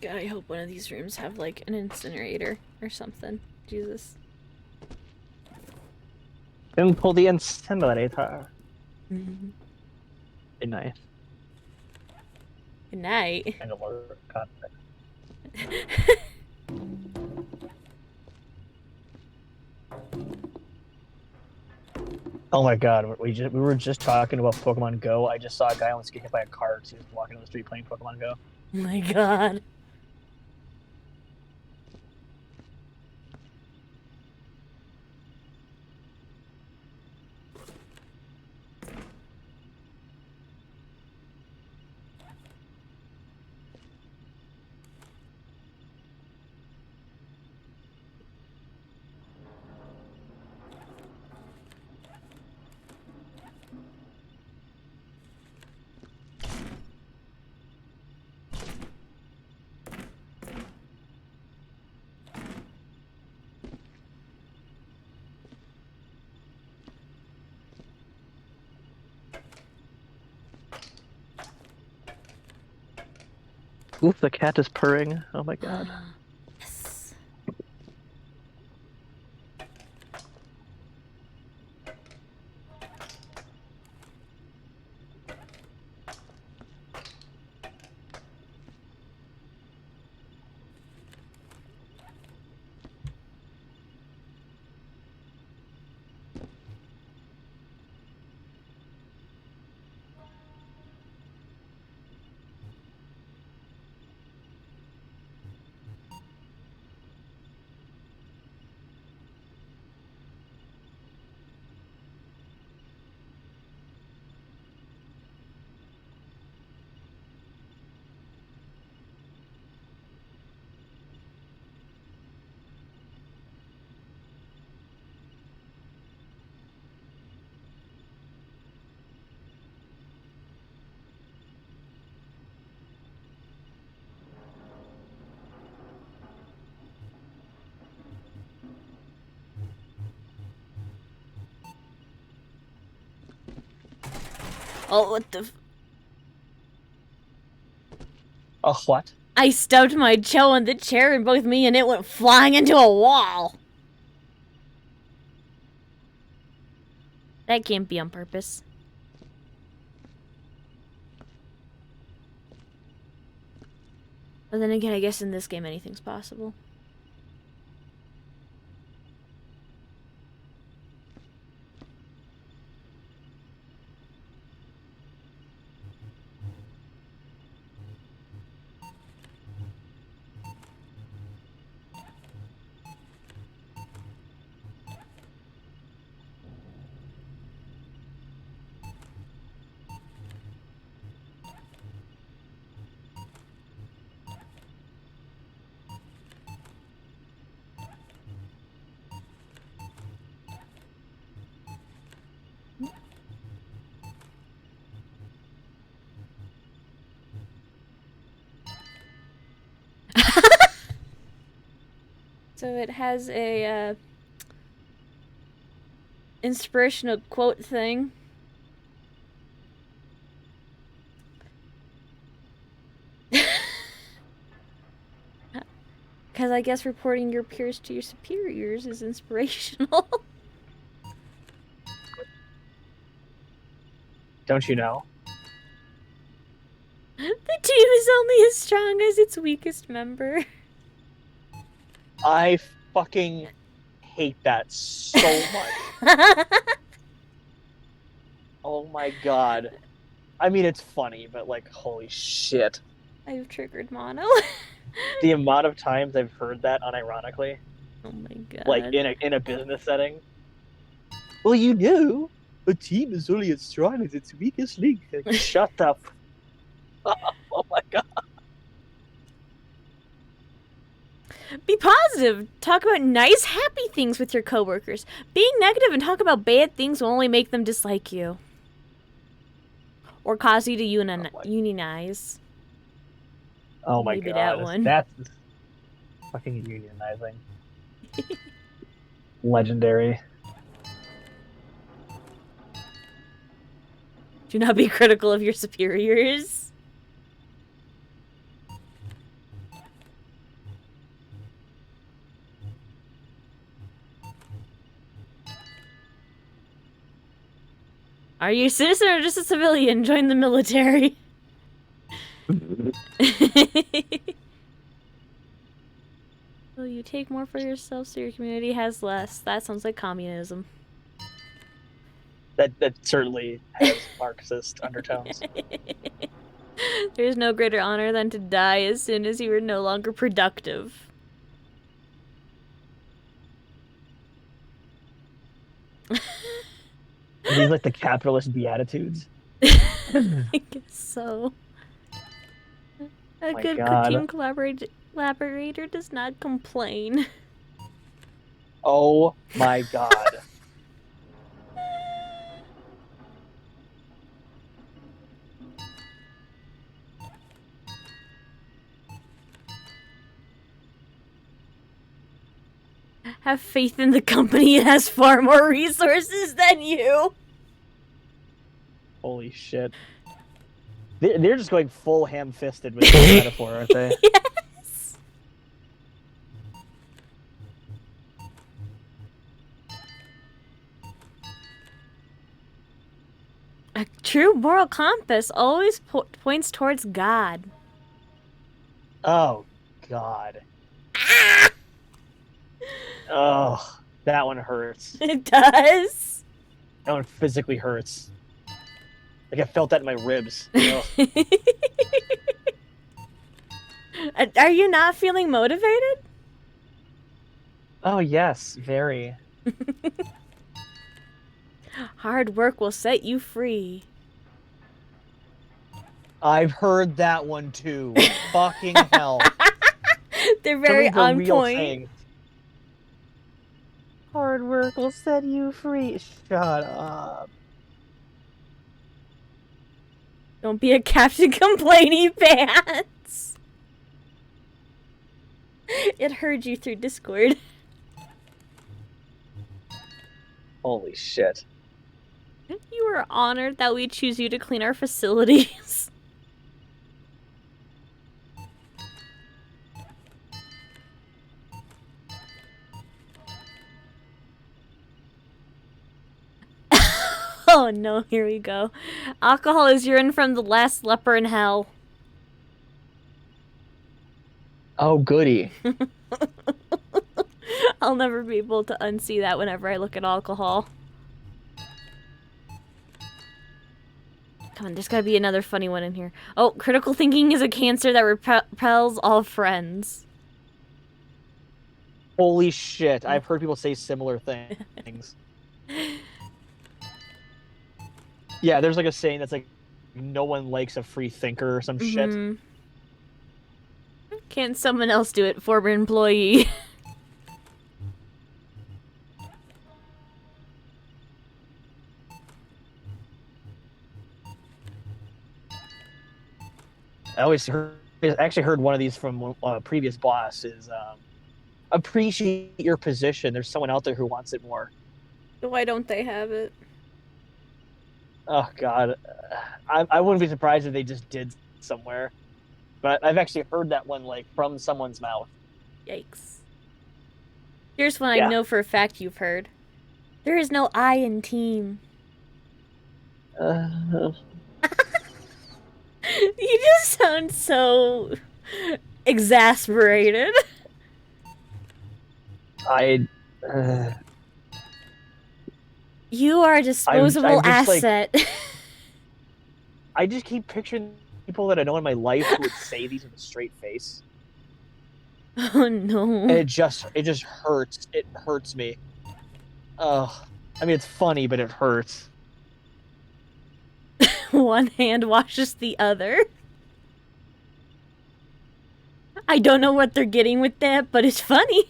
Speaker 1: God, I hope one of these rooms have like an incinerator or something. Jesus.
Speaker 4: Then pull the incinerator.
Speaker 1: Mm-hmm.
Speaker 4: Good night.
Speaker 1: Good night.
Speaker 4: And more context. Oh my god, we were just talking about Pokemon Go. I just saw a guy almost get hit by a car as he was walking down the street playing Pokemon Go.
Speaker 1: Oh my god.
Speaker 4: Oof, the cat is purring. Oh my god.
Speaker 1: Yes. Oh, what the
Speaker 4: Oh, what?
Speaker 1: I stubbed my toe in the chair and both me and it went flying into a wall. That can't be on purpose. But then again, I guess in this game anything's possible. So it has a inspirational quote thing. Because I guess reporting your peers to your superiors is inspirational.
Speaker 4: Don't you know?
Speaker 1: The team is only as strong as its weakest member.
Speaker 4: I fucking hate that so much. Oh my god. I mean, it's funny, but like, holy shit.
Speaker 1: I've triggered mono.
Speaker 4: The amount of times I've heard that unironically,
Speaker 1: Oh my god.
Speaker 4: like in a business setting. Well, you know, a team is only as strong as its weakest link. Like, shut up. Oh my god.
Speaker 1: Be positive. Talk about nice, happy things with your coworkers. Being negative and talk about bad things will only make them dislike you. Or cause you to unionize.
Speaker 4: Oh my
Speaker 1: Maybe
Speaker 4: god.
Speaker 1: that one.
Speaker 4: That's fucking unionizing. Legendary.
Speaker 1: Do not be critical of your superiors. Are you a citizen or just a civilian? Join the military. Will you take more for yourself so your community has less? That sounds like communism.
Speaker 4: That certainly has Marxist undertones.
Speaker 1: There's no greater honor than to die as soon as you are no longer productive.
Speaker 4: Are these like the capitalist beatitudes?
Speaker 1: I guess so. A
Speaker 4: My
Speaker 1: good
Speaker 4: God.
Speaker 1: team collaborator does not complain.
Speaker 4: Oh my God.
Speaker 1: Have faith in the company. It has far more resources than you.
Speaker 4: Holy shit. They're just going full ham-fisted with this metaphor, aren't they?
Speaker 1: Yes. A true moral compass always points towards God.
Speaker 4: Oh, God. Oh, that one hurts.
Speaker 1: It does.
Speaker 4: That one physically hurts. Like I felt that in my ribs. Ugh.
Speaker 1: Are you not feeling motivated?
Speaker 4: Oh, yes, very.
Speaker 1: Hard work will set you free.
Speaker 4: I've heard that one too. Fucking hell.
Speaker 1: They're very
Speaker 4: Something's a
Speaker 1: on
Speaker 4: real
Speaker 1: point.
Speaker 4: thing. Hard work will set you free. Shut up.
Speaker 1: Don't be a Captain Complainy Pants. It heard you through Discord.
Speaker 4: Holy shit.
Speaker 1: You are honored that we choose you to clean our facilities. Oh no, here we go. Alcohol is urine from the last leper in hell.
Speaker 4: Oh, goody.
Speaker 1: I'll never be able to unsee that whenever I look at alcohol. Come on, there's gotta be another funny one in here. Oh, critical thinking is a cancer that repels all friends.
Speaker 4: Holy shit. I've heard people say similar things. Yeah, there's like a saying that's like, no one likes a free thinker or some shit.
Speaker 1: Mhm. Can't someone else do it, former employee?
Speaker 4: I actually heard one of these from a previous boss is, appreciate your position. There's someone out there who wants it more.
Speaker 1: Why don't they have it?
Speaker 4: Oh, God. I wouldn't be surprised if they just did somewhere. But I've actually heard that one, like, from someone's mouth.
Speaker 1: Yikes. Here's one
Speaker 4: Yeah.
Speaker 1: I know for a fact you've heard. There is no I in team. You just sound so exasperated. You are a disposable
Speaker 4: I'm just, like-
Speaker 1: asset.
Speaker 4: I just keep picturing people that I know in my life who would say these with a straight face.
Speaker 1: Oh no.
Speaker 4: And it just hurts. It hurts me. Ugh. I mean, it's funny, but it hurts.
Speaker 1: One hand washes the other. I don't know what they're getting with that, but it's funny.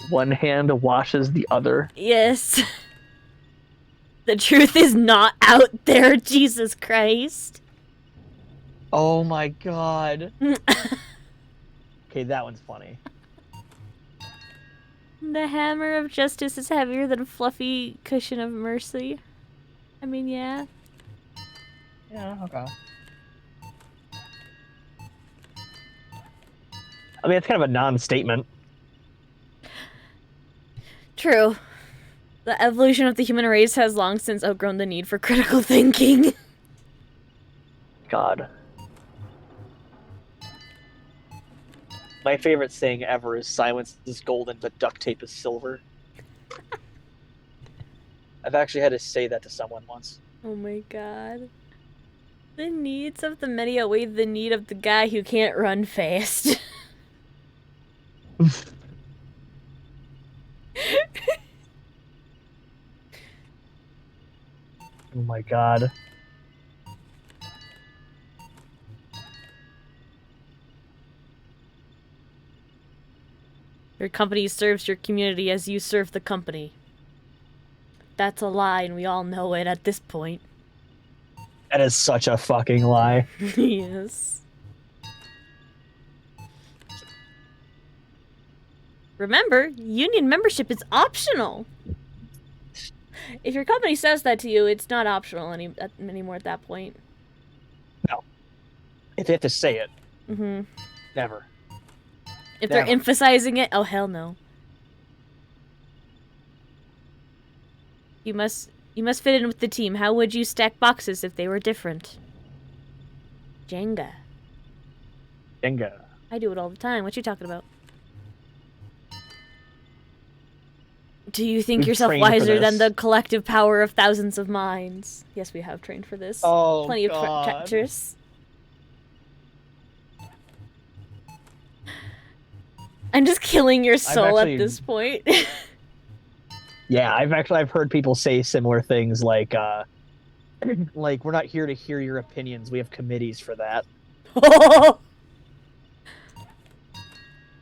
Speaker 4: One hand washes the other.
Speaker 1: Yes. The truth is not out there, Jesus Christ.
Speaker 4: Oh my God. Okay, that one's funny.
Speaker 1: The hammer of justice is heavier than a fluffy cushion of mercy. I mean, yeah.
Speaker 4: Yeah, okay. I mean, it's kind of a non-statement.
Speaker 1: True. The evolution of the human race has long since outgrown the need for critical thinking.
Speaker 4: God. My favorite saying ever is silence is golden, but duct tape is silver. I've actually had to say that to someone once.
Speaker 1: Oh my god. The needs of the many outweigh the need of the guy who can't run fast.
Speaker 4: Oh my god.
Speaker 1: Your company serves your community as you serve the company. That's a lie, and we all know it at this point.
Speaker 4: That is such a fucking lie.
Speaker 1: Yes. Remember, union membership is optional. If your company says that to you, it's not optional anymore at that point.
Speaker 4: No. If they have to say it,
Speaker 1: Mm-hmm.
Speaker 4: never.
Speaker 1: If they're
Speaker 4: Never.
Speaker 1: emphasizing it, oh hell no. You must fit in with the team. How would you stack boxes if they were different? Jenga.
Speaker 4: Jenga.
Speaker 1: I do it all the time. What you talking about? Do you think
Speaker 4: We've
Speaker 1: yourself
Speaker 4: trained for
Speaker 1: wiser than
Speaker 4: this.
Speaker 1: the collective power of thousands of minds? Yes, we have trained for this.
Speaker 4: Oh,
Speaker 1: Plenty of
Speaker 4: God.
Speaker 1: chapters. I'm just killing your soul
Speaker 4: actually-
Speaker 1: at this point.
Speaker 4: Yeah, I've heard people say similar things like like we're not here to hear your opinions. We have committees for that.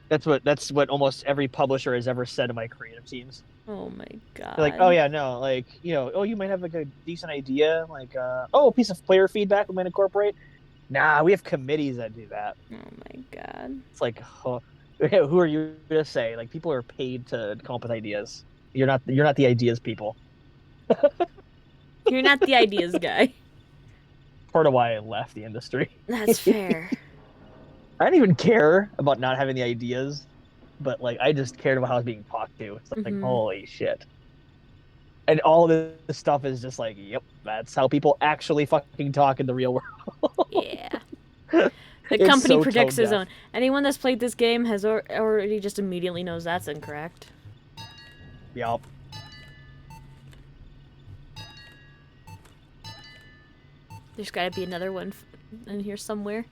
Speaker 4: That's what almost every publisher has ever said to my creative teams.
Speaker 1: Oh my god.
Speaker 4: They're like, oh yeah, no, like, you know, oh, you might have like a decent idea, like oh, a piece of player feedback we might incorporate. Nah, we have committees that do that.
Speaker 1: Oh my god.
Speaker 4: It's like, oh, who are you to say? Like, people are paid to come up with ideas. You're not the ideas people.
Speaker 1: You're not the ideas guy.
Speaker 4: Part of why I left the industry.
Speaker 1: That's fair.
Speaker 4: I didn't even care about not having the ideas, but like I just cared about how I was being talked to. It's like,
Speaker 1: Mhm.
Speaker 4: holy shit. And all this stuff is just like, yep, that's how people actually fucking talk in the real world.
Speaker 1: Yeah. The
Speaker 4: It's
Speaker 1: company
Speaker 4: so
Speaker 1: predicts his
Speaker 4: tone
Speaker 1: own. Anyone that's played this game has already just immediately knows that's incorrect.
Speaker 4: Yep.
Speaker 1: There's gotta be another one in here somewhere.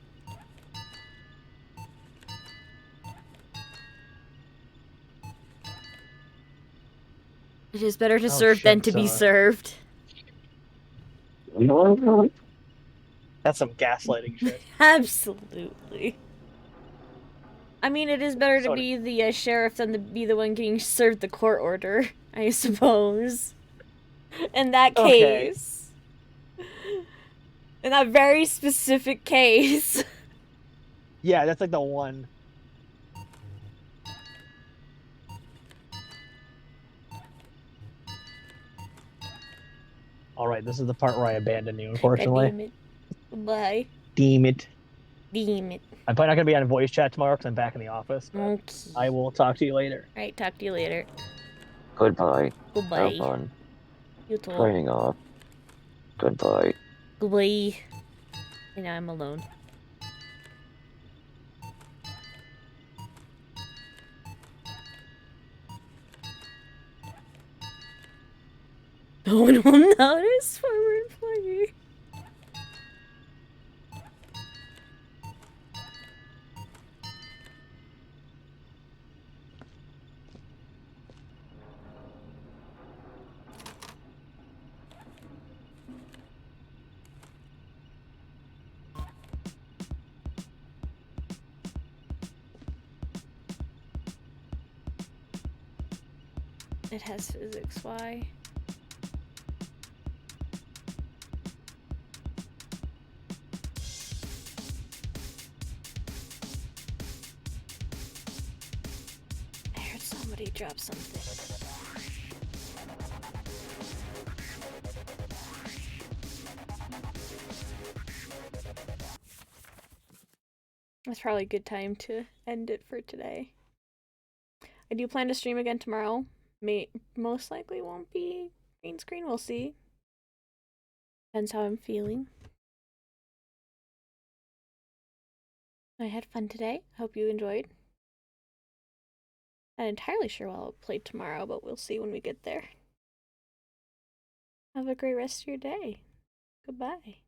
Speaker 1: It is better to serve than to be served.
Speaker 4: That's some gaslighting shit.
Speaker 1: Absolutely. I mean, it is better to
Speaker 4: Sorry.
Speaker 1: be the sheriff than to be the one getting served the court order, I suppose. In that
Speaker 4: Okay.
Speaker 1: case. In that very specific case.
Speaker 4: Yeah, that's like the one. All right, this is the part where I abandon you, unfortunately.
Speaker 1: Damn it. Goodbye.
Speaker 4: Damn it.
Speaker 1: Damn it.
Speaker 4: I'm probably not going to be on voice chat tomorrow because I'm back in the office. But
Speaker 1: Okay.
Speaker 4: I will talk to you later.
Speaker 1: Alright, talk to you later.
Speaker 3: Goodbye.
Speaker 1: Goodbye.
Speaker 3: Have fun.
Speaker 1: You too.
Speaker 3: Signing off. Goodbye.
Speaker 1: Goodbye. And now I'm alone. No one will notice former employee. It has physics, why? I heard somebody drop something. That's probably a good time to end it for today. I do plan to stream again tomorrow. most likely won't be green screen. We'll see. Depends how I'm feeling. I had fun today. Hope you enjoyed. Not entirely sure what I'll play tomorrow, but we'll see when we get there. Have a great rest of your day. Goodbye.